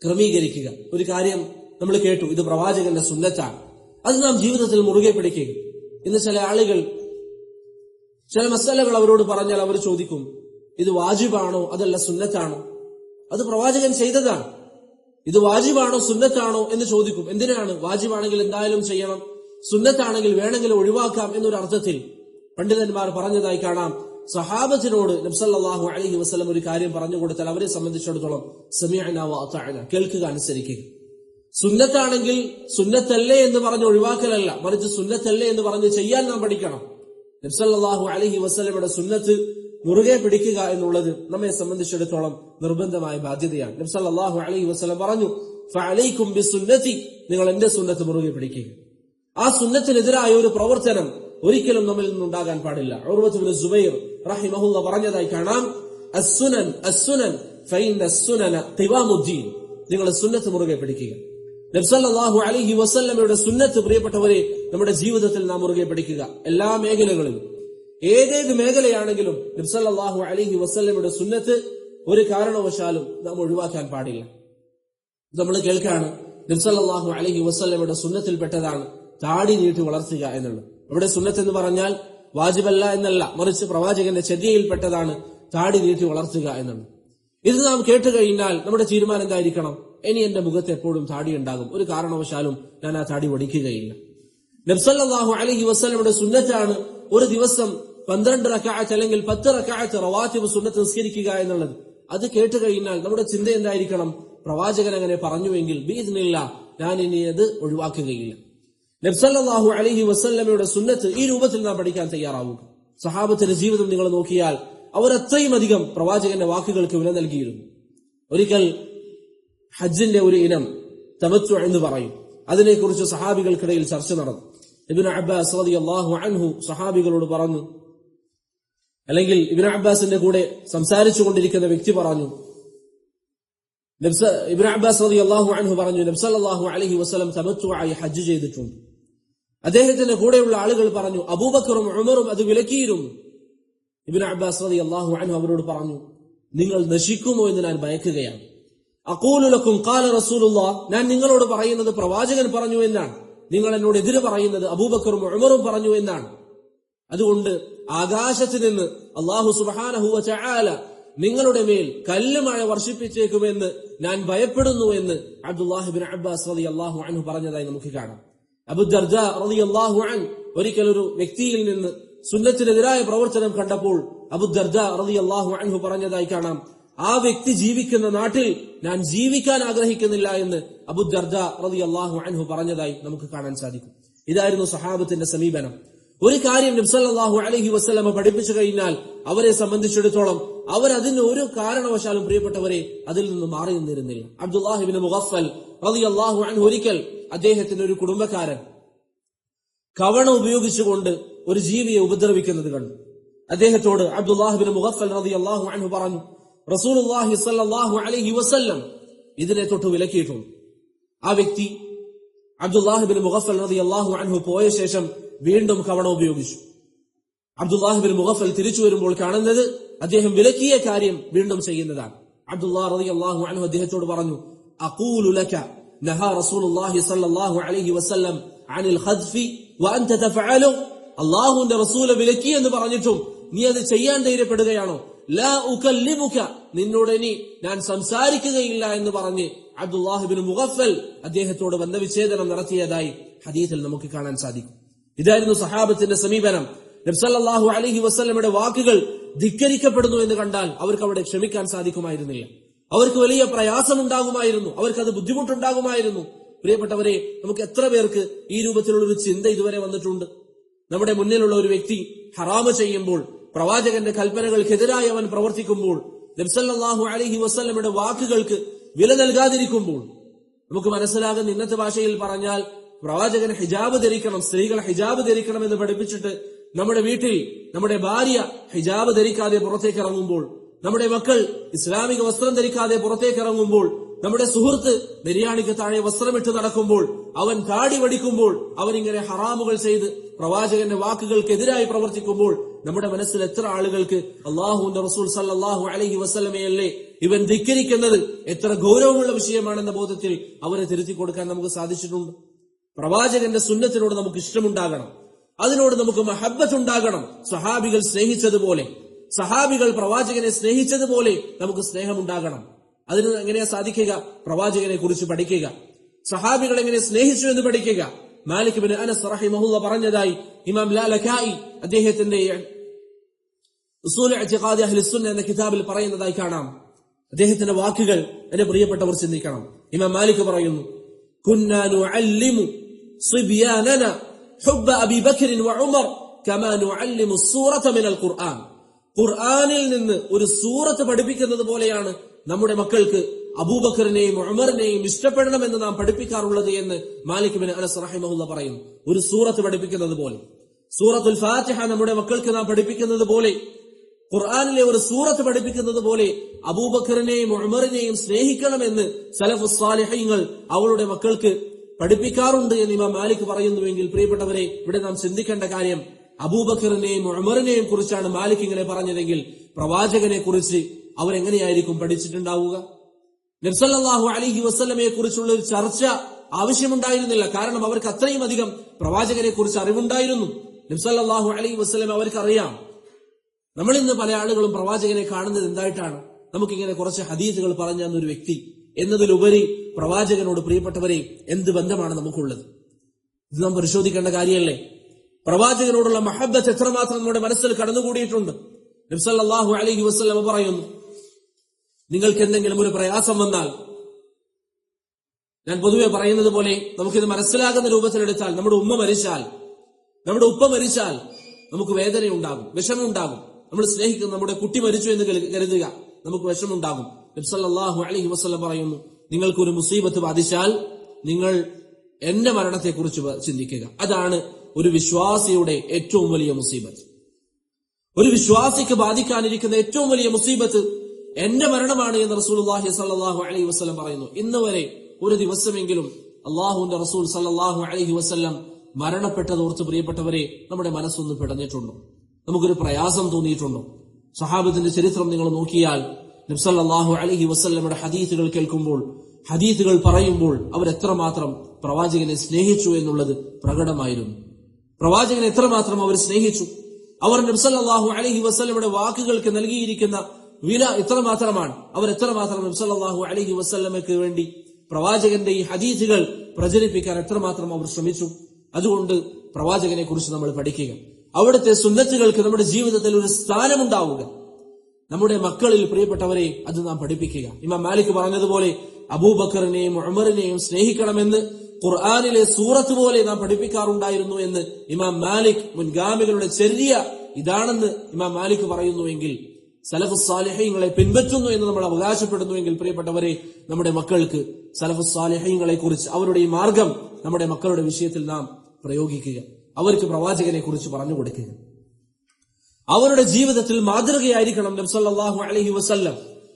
ക്രമീകരിക്കുക. ഒരു കാര്യം നമ്മൾ കേട്ടു, ഇത് പ്രവാചകന്റെ സുന്നത്താണ്, അത് നാം ജീവിതത്തിൽ മുറുകെ പിടിക്കുക. ഇന്ന് ചില ആളുകൾ ചില മസലകൾ അവരോട് പറഞ്ഞാൽ അവർ ചോദിക്കും, ഇത് വാജിബാണോ അതല്ല സുന്നത്താണോ? അത് പ്രവാചകൻ ചെയ്തതാണ്, ഇത് വാജിബാണോ സുന്നത്താണോ എന്ന് ചോദിക്കും. എന്തിനാണ്? വാജിബാണെങ്കിൽ എന്തായാലും ചെയ്യണം, സുന്നത്താണെങ്കിൽ വേണമെങ്കിൽ ഒഴിവാക്കാം എന്നൊരു അർത്ഥത്തിൽ പണ്ഡിതന്മാർ പറഞ്ഞതായി കാണാം. സഹാബത്തിനോട് നബി സല്ലല്ലാഹു അലൈഹി വസല്ലം ഒരു കാര്യം പറഞ്ഞു കൊടുത്താൽ അവരെ സംബന്ധിച്ചിടത്തോളം സമിഅനാ വ അതഅനാ, കേൾക്കുക, അനുസരിക്കുക. സുന്നത്താണെങ്കിൽ സുന്നത്തല്ലേ എന്ന് പറഞ്ഞ് ഒഴിവാക്കലല്ല, മറിച്ച് സുന്നത്തല്ലേ എന്ന് പറഞ്ഞ് ചെയ്യാൻ നാം പഠിക്കണം. നബി സല്ലല്ലാഹു അലൈഹി വസല്ലമയുടെ സുന്നത്ത് മുറുകെ പിടിക്കുക എന്നുള്ളത് നമ്മെ സംബന്ധിച്ചിടത്തോളം നിർബന്ധമായ ബാധ്യതയാണ്. നബി സല്ലല്ലാഹു അലൈഹി വസല്ലം പറഞ്ഞു, ഫഅലൈക്കും ബിസുന്നതി, നിങ്ങൾ എന്റെ സുന്നത്ത് മുറുകെ പിടിക്കുക. ആ സുന്നത്തിനെതിരായ ഒരു പ്രവർത്തനം ഒരിക്കലും നമ്മിൽ നിന്നുണ്ടാകാൻ പാടില്ല. ഉർവത്ത് ഇബ്നു സുബൈർ റഹിമഹുല്ലാഹ് പറഞ്ഞതായി കാണാം, അസ്സുനൻ അസ്സുനൻ ഫഇന്ന അസ്സുനന ഖിവാമുദ്ദീൻ, നിങ്ങൾ സുന്നത്ത് മുറുകെ പിടിക്കുക. നബി സല്ലല്ലാഹു അലൈഹി വസല്ലമയുടെ സുന്നത്ത് പ്രിയപ്പെട്ടവരെ നമ്മുടെ ജീവിതത്തിൽ നാം മുറുകെ പിടിക്കുക. എല്ലാ മേഖലകളിലും, ഏതേത് മേഖലയാണെങ്കിലും നബി സല്ലല്ലാഹു അലൈഹി വസല്ലമയുടെ സുന്നത്ത് ഒരു കാരണവശാലും നാം ഒഴിവാക്കാൻ പാടില്ല. നമ്മൾ കേൾക്കാണ്, നബി സല്ലല്ലാഹു അലൈഹി വസല്ലമയുടെ സുന്നത്തിൽപ്പെട്ടതാണ് താടി നീട്ടി വളർത്തുക എന്നുള്ളത്. ഇവിടെ സുന്നത്ത് എന്ന് പറഞ്ഞാൽ വാജിബല്ല എന്നല്ല, മറിച്ച് പ്രവാചകന്റെ ചര്യയിൽപ്പെട്ടതാണ് താടി നീട്ടി വളർത്തുക എന്നുള്ളത്. ഇത് നാം കേട്ട് കഴിഞ്ഞാൽ നമ്മുടെ തീരുമാനം എന്തായിരിക്കണം? ഇനി എന്റെ മുഖത്ത് എപ്പോഴും താടി ഉണ്ടാകും, ഒരു കാരണവശാലും ഞാൻ ആ താടി ഒടിക്കുകയില്ല. നബി സല്ലല്ലാഹു അലൈഹി വസല്ലമയുടെ സുന്നത്താണ് ഒരു ദിവസം 12 റക്അത്ത് അല്ലെങ്കിൽ 10 റക്അത്ത് റവാത്തിബ് സുന്നത്ത് നിസ്കരിക്കുക എന്നുള്ളത്. അത് കേട്ട് കഴിഞ്ഞാൽ നമ്മുടെ ചിന്ത എന്തായിരിക്കണം? പ്രവാചകൻ അങ്ങനെ പറഞ്ഞുവെങ്കിൽ ബിഇദ്നില്ലാഹ് ഞാൻ ഇനി അത് ഒഴിവാക്കുകയില്ല. നബി സല്ലല്ലാഹു അലൈഹി വസല്ലമയുടെ സുന്നത്ത് ഈ രൂപത്തിൽ നാം പഠിക്കാൻ തയ്യാറാവുക. സഹാബത്തിന്റെ ജീവിതം നിങ്ങൾ നോക്കിയാൽ അവർ അത്രയും അധികം പ്രവാചകന്റെ വാക്കുകൾക്ക് വില നൽകിയിരുന്നു. ഒരിക്കൽ ഹജ്ജിന്റെ ഒരു ഇനം തമത്തു എന്ന് പറയും, അതിനെക്കുറിച്ച് സഹാബികൾക്കിടയിൽ ചർച്ച നടന്നു. ഇബ്നു അബ്ബാസ് റളിയല്ലാഹു അൻഹു സഹാബികളോട് പറഞ്ഞു, അല്ലെങ്കിൽ ഇബ്നു അബ്ബാസിന്റെ കൂടെ സംസാരിച്ചു കൊണ്ടിരിക്കുന്ന വ്യക്തി പറഞ്ഞു, ഇബ്നു അബ്ബാസ് റളിയല്ലാഹു അൻഹു പറഞ്ഞു, നബി സല്ലല്ലാഹു അലൈഹി വസല്ലം തമത്തുആയി ഹജ്ജ് ചെയ്തിട്ടുണ്ട്. അദ്ദേഹത്തിന്റെ കൂടെയുള്ള ആളുകൾ പറഞ്ഞു, അബൂബക്കറും ഉമറും അത് വിലക്കിയിരുന്നു. ഇബ്നു അബ്ബാസ് റളിയല്ലാഹു അൻഹു അവരോട് പറഞ്ഞു, നിങ്ങൾ നശിക്കുമോ എന്ന് ഞാൻ ഭയക്കുകയാണ്. അഖൂലു ലക്കും ഖാല റസൂലുള്ളാഹ്, ഞാൻ നിങ്ങളോട് പറയുന്നത് പ്രവാചകൻ പറഞ്ഞു എന്നാണ്, നിങ്ങൾ എന്നോട് എതിര് പറയുന്നത് അബൂബക്കറും ഉമറും പറഞ്ഞു എന്നാണ്. അതുകൊണ്ട് ആകാശത്ത് നിന്ന് അല്ലാഹു സുബ്ഹാനഹു വ തആല നിങ്ങളുടെ മേൽ കല്ലുമഴ വർഷിപ്പിച്ചേക്കുമെന്ന് ഞാൻ ഭയപ്പെടുന്നു എന്ന് അബ്ദുല്ലാഹി ഇബ്നു അബ്ബാസ് റളിയല്ലാഹു അൻഹു പറഞ്ഞതായി നമുക്ക് കാണാം. അബൂ ദർദാ റളിയല്ലാഹു അൻഹു ഒരിക്കൽ ഒരു വ്യക്തിയിൽ നിന്ന് സുന്നത്തിനെതിരായ പ്രവർത്തനം കണ്ടപ്പോൾ അബൂ ദർദാ റളിയല്ലാഹു അൻഹു പറഞ്ഞതായി കാണാം, ആ വ്യക്തി ജീവിക്കുന്ന നാട്ടിൽ ഞാൻ ജീവിക്കാൻ ആഗ്രഹിക്കുന്നില്ല എന്ന് അബൂ ദർദാ റളിയല്ലാഹു അൻഹു പറഞ്ഞതായി നമുക്ക് കാണാൻ സാധിക്കും. ഇതായിരുന്നു സഹാബത്തിന്റെ സമീപനം. ഒരു കാര്യം നബി സല്ലല്ലാഹു അലൈഹി വസല്ലമ പഠിപ്പിച്ചു കഴിഞ്ഞാൽ അവരെ സംബന്ധിച്ചിടത്തോളം അവർ അതിന് ഒരു കാരണവശാലും പ്രിയപ്പെട്ടവരെ അതിൽ നിന്ന് മാറി നിന്നിരുന്നില്ല. അബ്ദുല്ലാഹി ഇബ്നു മുഗഫൽ റളിയല്ലാഹു അൻഹു ഒരിക്കൽ അദ്ദേഹത്തിന്റെ ഒരു കുടുംബക്കാരൻ കവണ ഉപയോഗിച്ചുകൊണ്ട് ഒരു ജീവിയെ ഉപദ്രവിക്കുന്നത് കണ്ടു. അദ്ദേഹത്തോട് അബ്ദുല്ലാഹി ഇബ്നു മുഗഫൽ റളിയല്ലാഹു അൻഹു പറഞ്ഞു, റസൂലുള്ളാഹി സ്വല്ലല്ലാഹു അലൈഹി വസല്ലം ഇതിനെ തൊട്ട് വിലക്കിയിട്ടുണ്ട്. ആ വ്യക്തി അബ്ദുല്ലാഹി ഇബ്നു മുഗഫൽ റളിയല്ലാഹു അൻഹു പോയ ശേഷം വീണ്ടും കവണ ഉപയോഗിച്ചു. അബ്ദുല്ലാഹി ഇബ്നു മുഗഫൽ തിരിച്ചു വരുമ്പോൾ കാണുന്നത് അദ്ദേഹം വിലക്കിയ കാര്യം വീണ്ടും ചെയ്യുന്നതാണ്. അബ്ദുല്ലാഹി റളിയല്ലാഹു അൻഹു അദ്ദേഹത്തോട് പറഞ്ഞു, അഖൂലു ലക നഹാ റസൂലുള്ളാഹി സ്വല്ലല്ലാഹു അലൈഹി വസല്ലം അനിൽ ഖദ്ഫി വഅൻത തഫഅലു. അല്ലാഹുവിന്റെ റസൂൽ വിലക്കി എന്ന് പറഞ്ഞിട്ടും നീ അത് ചെയ്യാൻ ധൈര്യപ്പെടുകയാണോ? ലാ ഉകല്ലിമുക, നിന്നോട് ഇനി ഞാൻ സംസാരിക്കുകയില്ല എന്ന് പറഞ്ഞ് അബ്ദുല്ലാഹി ഇബ്നു മുഗഫൽ അദ്ദേഹത്തോട് ബന്ധവിച്ഛേദനം നടത്തിയതായി ഹദീസിൽ നമുക്ക് കാണാൻ സാധിക്കും. ഇതായിരുന്നു സഹാബത്തിന്റെ സമീപനം. നബി സല്ലല്ലാഹു അലൈഹി വസല്ലമയുടെ വാക്കുകൾ ധിക്കരിക്കപ്പെടുന്നു എന്ന് കണ്ടാൽ അവർക്ക് അവിടെ ക്ഷമിക്കാൻ സാധിക്കുമായിരുന്നില്ല. അവർക്ക് വലിയ പ്രയാസമുണ്ടാകുമായിരുന്നു, അവർക്കത് ബുദ്ധിമുട്ടുണ്ടാകുമായിരുന്നു. പ്രിയപ്പെട്ടവരെ, നമുക്ക് എത്ര പേർക്ക് ഈ രൂപത്തിലുള്ള ഒരു ചിന്ത ഇതുവരെ വന്നിട്ടുണ്ട്? നമ്മുടെ മുന്നിലുള്ള ഒരു വ്യക്തി ഹറാമ് ചെയ്യുമ്പോൾ, പ്രവാചകന്റെ കൽപ്പനകൾക്കെതിരായി അവൻ പ്രവർത്തിക്കുമ്പോൾ, നബി സല്ലല്ലാഹു അലൈഹി വസല്ലമയുടെ വാക്കുകൾക്ക് വില നൽകാതിരിക്കുമ്പോൾ, നമുക്ക് മനസ്സിലാകുന്ന ഇന്നത്തെ ഭാഷയിൽ പറഞ്ഞാൽ പ്രവാചകൻ ഹിജാബ് ധരിക്കണം, സ്ത്രീകൾ ഹിജാബ് ധരിക്കണം എന്ന് പഠിപ്പിച്ചിട്ട് നമ്മുടെ വീട്ടിൽ നമ്മുടെ ഭാര്യ ഹിജാബ് ധരിക്കാതെ പുറത്തേക്ക് ഇറങ്ങുമ്പോൾ, നമ്മുടെ മക്കൾ ഇസ്ലാമിക വസ്ത്രം ധരിക്കാതെ പുറത്തേക്ക് ഇറങ്ങുമ്പോൾ, നമ്മുടെ സുഹൃത്ത് ബിരിയാണിക്ക് താഴെ വസ്ത്രമിട്ട് നടക്കുമ്പോൾ, അവൻ താടി വടിക്കുമ്പോൾ, അവനിങ്ങനെ ഹറാമുകൾ ചെയ്ത് പ്രവാചകന്റെ വാക്കുകൾക്കെതിരായി പ്രവർത്തിക്കുമ്പോൾ നമ്മുടെ മനസ്സിൽ എത്ര ആളുകൾക്ക് അല്ലാഹുവിന്റെ റസൂൽ സല്ലല്ലാഹു അലൈഹി വസല്ലമയല്ലേ ഇവൻ ധിക്കരിക്കുന്നത് എത്ര ഗൗരവമുള്ള വിഷയമാണെന്ന ബോധത്തിൽ അവരെ തിരുത്തി കൊടുക്കാൻ നമുക്ക് സാധിച്ചിട്ടുണ്ട്. പ്രവാചകന്റെ സുന്നത്തിനോട് നമുക്ക് ഇഷ്ടമുണ്ടാകണം, അതിനോട് നമുക്ക് മഹബ്ബത്ത് ഉണ്ടാകണം. സഹാബികൾ സ്നേഹിച്ചതുപോലെ, സഹാബികൾ പ്രവാചകനെ സ്നേഹിച്ചതുപോലെ നമുക്ക് സ്നേഹമുണ്ടാകണം. അതിന് എങ്ങനെയാ സാധിക്കുക? പ്രവാചകനെ കുറിച്ച് പഠിക്കുക, സഹാബികൾ എങ്ങനെ സ്നേഹിച്ചു എന്ന് പഠിക്കുക. മാലിക് ഇബ്നു അനസ് റഹിമഹുല്ലാഹ് പറഞ്ഞതായി ഇമാം ലാലകായി അദ്ദേഹത്തിന്റെ ഉസൂൽ ഇഅ്തിഖാദി അഹ്ലി സുന്ന എന്ന കിതാബിൽ പറയുന്നതായി കാണാം. അദ്ദേഹത്തിന്റെ വാക്കുകൾ എന്റെ പ്രിയപ്പെട്ടവർ ചിന്തിക്കണം. ഇമാം മാലിക് പറയുന്നു, കുന്നാ നുഅല്ലിമു സിബ്യാനന ഹുബ്ബ അബീ ബക്കർ വഉമർ കമാ നുഅല്ലിമു സൂറത മിനൽ ഖുർആൻ. ഖുർആനിൽ നിന്ന് ഒരു സൂറത്ത് പഠിപ്പിക്കുന്നത് പോലെയാണ് നമ്മുടെ മക്കൾക്ക് അബൂബക്കറിനെയും ഉമറിനെയും ഇഷ്ടപ്പെടണമെന്ന് നാം പഠിപ്പിക്കാറുള്ളത് എന്ന് മാലിക് ഇബ്നു അനസ് റഹിമഹുല്ലാഹ് പറയുന്നു. ഒരു സൂറത്ത് പഠിപ്പിക്കുന്നത് പോലെ, സൂറത്തുൽ ഫാത്തിഹ നമ്മുടെ മക്കൾക്ക് നാം പഠിപ്പിക്കുന്നത് പോലെ, ഖുർആനിലെ ഒരു സൂറത്ത് പഠിപ്പിക്കുന്നത് പോലെ അബൂബക്കറിനെയും ഉമറിനെയും സ്നേഹിക്കണമെന്ന് സലഫുസ് സാലിഹീങ്ങൾ അവളുടെ മക്കൾക്ക് പഠിപ്പിക്കാറുണ്ട് എന്ന് ഇമാം മാലിക് പറയുന്നുവെങ്കിൽ, പ്രിയപ്പെട്ടവരെ, ഇവിടെ നാം ചിന്തിക്കേണ്ട കാര്യം അബൂബക്കറിനെയും ഉമറിനെയും കുറിച്ചാണ് മാലിക് ഇങ്ങനെ പറഞ്ഞതെങ്കിൽ പ്രവാചകനെ കുറിച്ച് അവരെങ്ങനെയായിരിക്കും പഠിച്ചിട്ടുണ്ടാവുക? നബി സല്ലല്ലാഹു അലൈഹി വസല്ലമയെ കുറിച്ചുള്ള ഒരു ചർച്ച ആവശ്യമുണ്ടായിരുന്നില്ല. കാരണം അവർക്ക് അത്രയും അധികം പ്രവാചകനെ കുറിച്ച് അറിവുണ്ടായിരുന്നു. നബി സല്ലല്ലാഹു അലൈഹി വസല്ലം അവർക്കറിയാം. നമ്മൾ ഇന്ന് പല ആളുകളും പ്രവാചകനെ കാണുന്നത് എന്തായിട്ടാണ്? നമുക്കിങ്ങനെ കുറച്ച് ഹദീസുകൾ പറഞ്ഞു തന്നൊരു വ്യക്തി എന്നതിലുപരി പ്രവാചകനോട്, പ്രിയപ്പെട്ടവരെ, എന്ത് ബന്ധമാണ് നമുക്കുള്ളത്? ഇത് നാം പരിശോധിക്കേണ്ട കാര്യമല്ലേ? പ്രവാചകനോടുള്ള മഹബ്ബത്ത് എത്രമാത്രം നമ്മുടെ മനസ്സിൽ കടന്നുകൂടിയിട്ടുണ്ട്. നബി സല്ലല്ലാഹു അലൈഹി വസല്ലം പറയുന്നു, നിങ്ങൾക്ക് എന്തെങ്കിലും ഒരു പ്രയാസം വന്നാൽ, ഞാൻ പൊതുവെ പറയുന്നത് പോലെ നമുക്കിത് മനസ്സിലാകുന്ന രൂപത്തിലെടുത്താൽ, നമ്മുടെ ഉമ്മ മരിച്ചാൽ, നമ്മുടെ ഉപ്പ മരിച്ചാൽ നമുക്ക് വേദനയുണ്ടാകും, വിഷമമുണ്ടാകും. നമ്മൾ സ്നേഹിക്കുന്ന നമ്മുടെ കുട്ടി മരിച്ചു എന്ന് കരുതുക, നമുക്ക് വിഷമമുണ്ടാകും. നബി സല്ലല്ലാഹു അലൈഹി വസല്ലം പറയുന്നു, നിങ്ങൾക്കൊരു മുസീബത്ത് ബാധിച്ചാൽ നിങ്ങൾ എന്റെ മരണത്തെക്കുറിച്ച് ചിന്തിക്കുക. അതാണ് ഒരു വിശ്വാസിയുടെ ഏറ്റവും വലിയ മുസീബത്ത്. ഒരു വിശ്വാസിക്ക് ബാധിക്കാനിരിക്കുന്ന ഏറ്റവും വലിയ മുസീബത്ത് എന്റെ മരണമാണ് എന്ന് റസൂലുള്ളാഹി സ്വല്ലല്ലാഹു അലൈഹി വസല്ലം പറയുന്നു. ഇന്ന് വരെ ഒരു ദിവസമെങ്കിലും അല്ലാഹുവിന്റെ റസൂൽ സ്വല്ലല്ലാഹു അലൈഹി വസല്ലം മരണപ്പെട്ടതോർത്ത്, പ്രിയപ്പെട്ടവരെ, നമ്മുടെ മനസ്സൊന്ന് പിടഞ്ഞിട്ടുണ്ടോ? നമുക്കൊരു പ്രയാസം തോന്നിയിട്ടുണ്ടോ? സഹാബത്തിന്റെ ചരിത്രം നിങ്ങൾ നോക്കിയാൽ നബി സല്ലല്ലാഹു അലൈഹി വസല്ലമയുടെ ഹദീസുകൾ കേൾക്കുമ്പോൾ, ഹദീസുകൾ പറയുമ്പോൾ അവരെത്രമാത്രം പ്രവാചകനെ സ്നേഹിച്ചു എന്നുള്ളത് പ്രകടമായിരുന്നു. പ്രവാചകനെ എത്രമാത്രം അവർ സ്നേഹിച്ചു. അവർ നബി സല്ലല്ലാഹു അലൈഹി വസല്ലമയുടെ വാക്കുകൾക്ക് നൽകിയിരിക്കുന്ന വില എത്രമാത്രമാണ്. അവർ എത്രമാത്രം നബി സല്ലല്ലാഹു അലൈഹി വസല്ലമയ്ക്ക് വേണ്ടി പ്രവാചകന്റെ ഈ ഹദീസുകൾ പ്രചരിപ്പിക്കാൻ എത്രമാത്രം അവർ ശ്രമിച്ചു. അതുകൊണ്ട് പ്രവാചകനെ കുറിച്ച് നമ്മൾ പഠിക്കുക, അവിടുത്തെ സുന്നത്തുകൾക്ക് നമ്മുടെ ജീവിതത്തിൽ ഒരു സ്ഥാനമുണ്ടാവുക, നമ്മുടെ മക്കളിൽ പ്രിയപ്പെട്ടവരെ അത് നാം പഠിപ്പിക്കുക. ഇമാം മാലിക് പറഞ്ഞതുപോലെ അബൂബക്കറിനെയും ഉമറിനെയും സ്നേഹിക്കണമെന്ന് ഖുർആനിലെ സൂറത്ത് പോലെ നാം പഠിപ്പിക്കാറുണ്ടായിരുന്നു എന്ന് ഇമാം മാലിക് മുൻഗാമികളുടെ ചര്യ ഇതാണെന്ന് ഇമാം മാലിക് പറയുന്നുവെങ്കിൽ, സലഫുസ് സാലിഹീങ്ങളെ പിൻപറ്റുന്നു എന്ന് നമ്മൾ അവകാശപ്പെടുന്നുവെങ്കിൽ, പ്രിയപ്പെട്ടവരെ നമ്മുടെ മക്കൾക്ക് സലഫുസ് സാലിഹീങ്ങളെ കുറിച്ച് അവരുടെ ഈ മാർഗം നമ്മുടെ മക്കളുടെ വിഷയത്തിൽ നാം പ്രയോഗിക്കുക. അവർക്ക് പ്രവാചകനെ കുറിച്ച് പറഞ്ഞു കൊടുക്കുക. അവരുടെ ജീവിതത്തിൽ മാതൃകയായിരിക്കണം നബി സല്ലല്ലാഹു അലൈഹി വസല്ലം.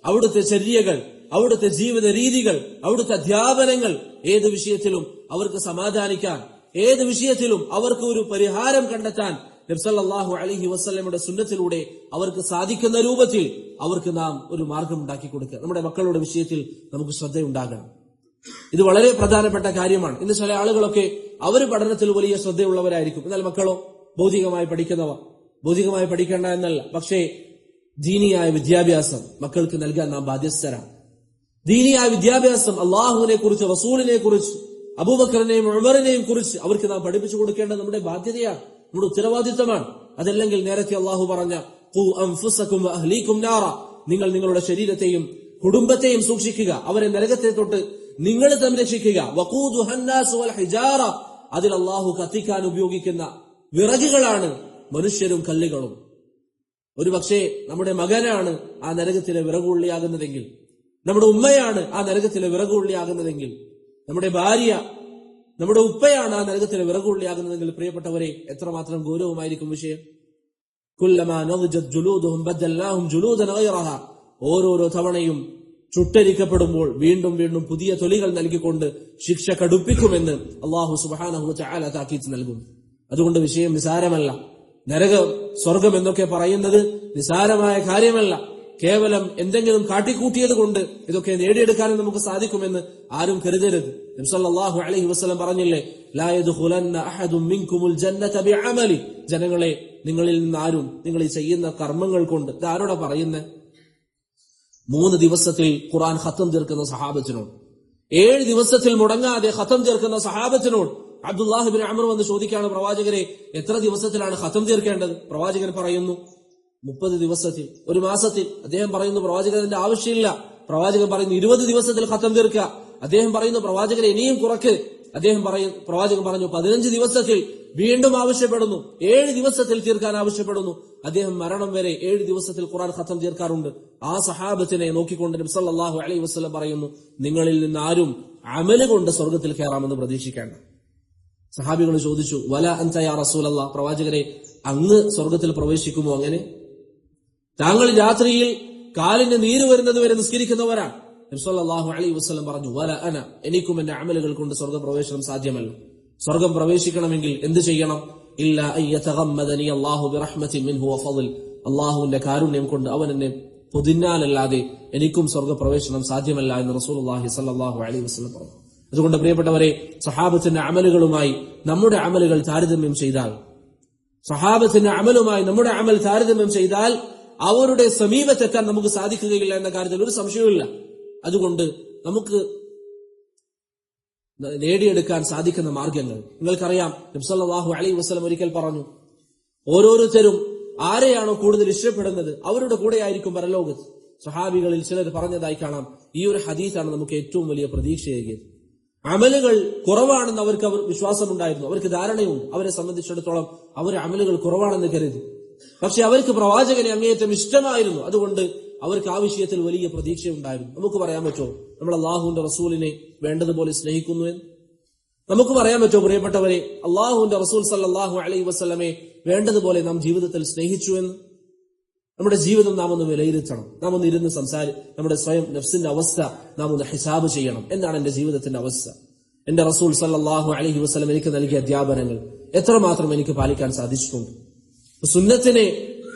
അവിടുത്തെ ചര്യകൾ, അവിടുത്തെ ജീവിത രീതികൾ, അവിടുത്തെ അധ്യാപനങ്ങൾ ഏത് വിഷയത്തിലും അവർക്ക് സമാധാനിക്കാൻ, ഏത് വിഷയത്തിലും അവർക്ക് ഒരു പരിഹാരം കണ്ടെത്താൻ നബി സല്ലല്ലാഹു അലൈഹി വസല്ലമയുടെ സുന്നത്തിലൂടെ അവർക്ക് സാധിക്കുന്ന രൂപത്തിൽ അവർക്ക് നാം ഒരു മാർഗം ഉണ്ടാക്കി കൊടുക്കുക. നമ്മുടെ മക്കളുടെ വിഷയത്തിൽ നമുക്ക് ശ്രദ്ധയുണ്ടാകണം. ഇത് വളരെ പ്രധാനപ്പെട്ട കാര്യമാണ്. ഇന്ന് ചില ആളുകളൊക്കെ അവർ പഠനത്തിൽ വലിയ ശ്രദ്ധയുള്ളവരായിരിക്കും, എന്നാൽ മക്കളോ ഭൗതികമായി പഠിക്കുന്നവ. ഭൗതികമായി പഠിക്കേണ്ട എന്നല്ല, പക്ഷേ ദീനിയായ വിദ്യാഭ്യാസം മക്കൾക്ക് നൽകാൻ നാം ബാധ്യസ്ഥരാണ്. ദീനിയായ വിദ്യാഭ്യാസം അള്ളാഹുവിനെ കുറിച്ച്, റസൂലിനെ കുറിച്ച്, അബൂബക്കറിനെയും ഉമറിനെയും കുറിച്ച് അവർക്ക് നാം പഠിപ്പിച്ചു കൊടുക്കേണ്ടത് നമ്മുടെ ബാധ്യതയാണ്, നമ്മുടെ ഉത്തരവാദിത്തമാണ്. അതല്ലെങ്കിൽ നേരത്തെ അള്ളാഹു പറഞ്ഞ ഖൂ അൻഫുസകും വഅഹ്ലീകും നാറ, നിങ്ങൾ നിങ്ങളുടെ ശരീരത്തെയും കുടുംബത്തെയും സൂക്ഷിക്കുക, അവരെ നരകത്തെ തൊട്ട് നിങ്ങൾ സംരക്ഷിക്കുക. വഖൂദുഹന്നാസു വൽ ഹിജാറ, അതിൽ അള്ളാഹു കത്തിക്കാൻ ഉപയോഗിക്കുന്ന വിറകുകളാണ് മനുഷ്യരും കല്ലുകളും. ഒരുപക്ഷെ നമ്മുടെ മകനാണ് ആ നരകത്തിലെ വിറകുള്ളിയാകുന്നതെങ്കിൽ, നമ്മുടെ ഉമ്മയാണ് ആ നരകത്തിലെ വിറകുള്ളിയാകുന്നതെങ്കിൽ, നമ്മുടെ ഭാര്യ, നമ്മുടെ ഉപ്പയാണ് ആ നരകത്തിലെ വിറകുള്ളിയാകുന്നതെങ്കിൽ, പ്രിയപ്പെട്ടവരെ എത്രമാത്രം ഗൗരവമായിരിക്കും വിഷയം. കുല്ലമാ നضجت ജുലൂദുഹും ബദൽനാഹും ജുലൂദൻ ഗൈറഹ, ഓരോരോ തവണയും ചുട്ടരിക്കപ്പെടുമ്പോൾ വീണ്ടും വീണ്ടും പുതിയ തൊലികൾ നൽകിക്കൊണ്ട് ശിക്ഷ കടുപ്പിക്കുമെന്ന് അല്ലാഹു സുബ്ഹാനഹു വ തആല താക്കീത് നൽകും. അതുകൊണ്ട് വിഷയം നിസാരമല്ല. നരകം, സ്വർഗം എന്നൊക്കെ പറയുന്നത് നിസാരമായ കാര്യമല്ല. കേവലം എന്തെങ്കിലും കാട്ടിക്കൂട്ടിയത് കൊണ്ട് ഇതൊക്കെ നേടിയെടുക്കാനും നമുക്ക് സാധിക്കുമെന്ന് ആരും കരുതരുത്. നബി സല്ലല്ലാഹു അലൈഹി വസല്ലം പറഞ്ഞില്ലേ, ലാ യദ്ഖുലന്ന അഹദും മിൻകുമുൽ ജന്നത ബിഅമലി, ജനങ്ങളെ നിങ്ങളിൽ നിന്ന് ആരും നിങ്ങൾ ഈ ചെയ്യുന്ന കർമ്മങ്ങൾ കൊണ്ട്, ഇത് ആരോടാ പറയുന്നത്? 3 ദിവസത്തിൽ ഖുർആൻ ഖത്തം തീർക്കുന്ന സഹാബത്തിനോട്, 7 ദിവസത്തിൽ മുടങ്ങാതെ ഖത്തം തീർക്കുന്ന സഹാബത്തിനോട് അബ്ദുല്ലാഹ് ഇബ്നു അംർ വന്ന് ചോദിക്കുകയാണ്, പ്രവാചകരെ എത്ര ദിവസത്തിലാണ് ഖത്തം തീർക്കേണ്ടത്? പ്രവാചകൻ പറയുന്നു 30 ദിവസത്തിൽ, 1 മാസത്തിൽ. അദ്ദേഹം പറയുന്നു പ്രവാചകന്റെ ആവശ്യമില്ല. പ്രവാചകൻ പറയുന്നു 20 ദിവസത്തിൽ ഖത്തം തീർക്കുക. അദ്ദേഹം പറയുന്നു പ്രവാചകരെ ഇനിയും കുറക്ക്. പ്രവാചകൻ പറഞ്ഞു 15 ദിവസത്തിൽ. വീണ്ടും ആവശ്യപ്പെടുന്നു, 7 ദിവസത്തിൽ തീർക്കാൻ ആവശ്യപ്പെടുന്നു. അദ്ദേഹം മരണം വരെ 7 ദിവസത്തിൽ ഖുർആൻ ഖത്തം തീർക്കാറുണ്ട്. ആ സഹാബത്തിനെ നോക്കിക്കൊണ്ട് നബി സല്ലല്ലാഹു അലൈഹി വസല്ലം പറയുന്നു, നിങ്ങളിൽ നിന്ന് ആരും അമല് കൊണ്ട് സ്വർഗത്തിൽ കയറാമെന്ന് പ്രതീക്ഷിക്കേണ്ട. സഹാബികൾ ചോദിച്ചു, വല അൻത യാ റസൂലല്ലാഹ്, പ്രവാചകരെ അങ്ങ് സ്വർഗത്തിൽ പ്രവേശിക്കുമോ? അങ്ങനെ താങ്കൾ രാത്രിയിൽ കാലിന് നീര് വരുന്നത് വരെ നിസ്കരിക്കുന്നവരാണ്. നബി സല്ലല്ലാഹു അലൈഹി വസല്ലം പറഞ്ഞു, വല അന, എനിക്കും എന്റെ അമലുകൾ കൊണ്ട് സ്വർഗ്ഗപ്രവേശനം സാധ്യമല്ല. സ്വർഗം പ്രവേശിക്കണമെങ്കിൽ എന്ത് ചെയ്യണം? ഇല്ലാ അൻ യതഗമ്മദനി അല്ലാഹു ബിറഹ്മത്തിൻ മിൻഹു വഫളൽ, അല്ലാഹുവിന്റെ കാരുണ്യം കൊണ്ട് അവൻ എന്നെ പൊതിഞ്ഞാലല്ലാതെ എനിക്കും സ്വർഗ്ഗപ്രവേശനം സാധ്യമല്ല എന്ന് റസൂലുള്ളാഹി സ്വല്ലല്ലാഹു അലൈഹി വസല്ലം പറഞ്ഞു. അതുകൊണ്ട് പ്രിയപ്പെട്ടവരെ, സഹാബത്തിന്റെ അമലുകളുമായി നമ്മുടെ അമലുകൾ താരതമ്യം ചെയ്താൽ, സഹാബത്തിന്റെ അമലുമായി നമ്മുടെ അമൽ താരതമ്യം ചെയ്താൽ അവരുടെ സമീപത്തെത്താൻ നമുക്ക് സാധിക്കുകയില്ല എന്ന കാര്യത്തിൽ ഒരു സംശയവുമില്ല. അതുകൊണ്ട് നമുക്ക് നേടിയെടുക്കാൻ സാധിക്കുന്ന മാർഗങ്ങൾ നിങ്ങൾക്കറിയാം. നബി സല്ലല്ലാഹു അലൈഹി വസല്ലം ഒരിക്കൽ പറഞ്ഞു, ഓരോരുത്തരും ആരെയാണോ കൂടുതൽ ഇഷ്ടപ്പെടുന്നത് അവരുടെ കൂടെയായിരിക്കും പരലോകത്ത്. സഹാബികളിൽ ചിലർ പറഞ്ഞതായി കാണാം. ഈ ഒരു ഹദീസാണ് നമുക്ക് ഏറ്റവും വലിയ പ്രതീക്ഷയേകിയത്. അമലുകൾ കുറവാണെന്ന് അവർക്ക് വിശ്വാസമുണ്ടായിരുന്നു, അവർക്ക് ധാരണയുണ്ട്. അവരെ സംബന്ധിച്ചിടത്തോളം അവർ അമലുകൾ കുറവാണെന്ന് കരുതി. പക്ഷെ അവർക്ക് പ്രവാചകനെ അങ്ങേയറ്റം ഇഷ്ടമായിരുന്നു. അതുകൊണ്ട് അവർക്ക് ആ വിഷയത്തിൽ വലിയ പ്രതീക്ഷയുണ്ടായിരുന്നു. നമുക്ക് പറയാൻ പറ്റുമോ നമ്മൾ അള്ളാഹുവിന്റെ റസൂലിനെ വേണ്ടതുപോലെ സ്നേഹിക്കുന്നു എന്ന്? നമുക്ക് പറയാൻ പറ്റുമോ പ്രിയപ്പെട്ടവരെ, അള്ളാഹുവിന്റെ റസൂൽ സല്ലല്ലാഹു അലൈഹി വസല്ലമെ വേണ്ടതുപോലെ നാം ജീവിതത്തിൽ സ്നേഹിച്ചു എന്ന്? നമ്മുടെ ജീവിതം നാം ഒന്ന് വിലയിരുത്തണം. നാം ഒന്ന് ഇരുന്ന് നമ്മുടെ സ്വയം നഫ്സിന്റെ അവസ്ഥ നാം ഒന്ന് ഹിസാബ് ചെയ്യണം. എന്താണ് എന്റെ ജീവിതത്തിന്റെ അവസ്ഥ? എന്റെ റസൂൽ സല്ലല്ലാഹു അലൈഹി വസല്ലം എനിക്ക് നൽകിയ അധ്യാപനങ്ങൾ എത്രമാത്രം എനിക്ക് പാലിക്കാൻ സാധിച്ചിട്ടുണ്ട്? സുന്നത്തിനെ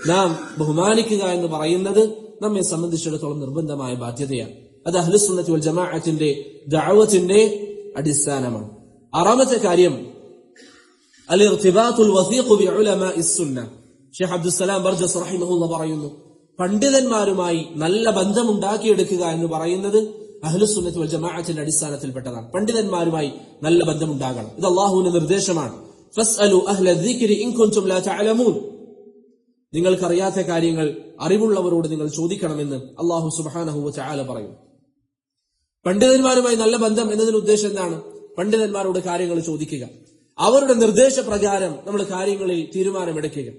നാം ബഹുമാനിക്കുക എന്ന് പറയുന്നത് നമ്മെ സംബന്ധിച്ചിടത്തോളം നിർബന്ധമായ ബാധ്യതയാണ്. അത് അഹ്ലുസുന്നത്തി വൽ ജമാഅത്തിന്റെ ദഅവത്തിന്റെ അടിസ്ഥാനമാണ്. 6ാമത്തെ കാര്യം അൽ-ഇർതിബാത്തുൽ വസീഖ് ബിഉലമാഇസ് സുന്ന. ഷെയ്ഖ് അബ്ദുസ്സലാം ബർജസ് റഹിമഹുല്ലാഹ് പറയുന്നു, പണ്ഡിതന്മാരുമായി നല്ല ബന്ധമുണ്ടാക്കിയെടുക്കുക എന്ന് പറയുന്നത് അഹ്ലുസുന്നത്ത് വൽ ജമാഅത്തിന്റെ അടിസ്ഥാനത്തിൽപ്പെട്ടതാണ്. പണ്ഡിതന്മാരുമായി നല്ല ബന്ധമുണ്ടാകണം. ഇത് അല്ലാഹുവിന്റെ നിർദ്ദേശമാണ്. ഫസ്അലു അഹ്ല ദിക്രി ഇൻ കുൻതും ലാ തഅലമൂൻ. നിങ്ങൾക്കറിയാത്ത കാര്യങ്ങൾ അറിവുള്ളവരോട് നിങ്ങൾ ചോദിക്കണമെന്ന് അല്ലാഹു സുബ്ഹാനഹു വ തആല പറയുന്നു. പണ്ഡിതന്മാരുമായി നല്ല ബന്ധം എന്നതിന് ഉദ്ദേശം എന്താണ്? പണ്ഡിതന്മാരോട് കാര്യങ്ങൾ ചോദിക്കുക, അവരുടെ നിർദ്ദേശപ്രകാരം നമ്മൾ കാര്യങ്ങളിൽ തീരുമാനമെടുക്കുക.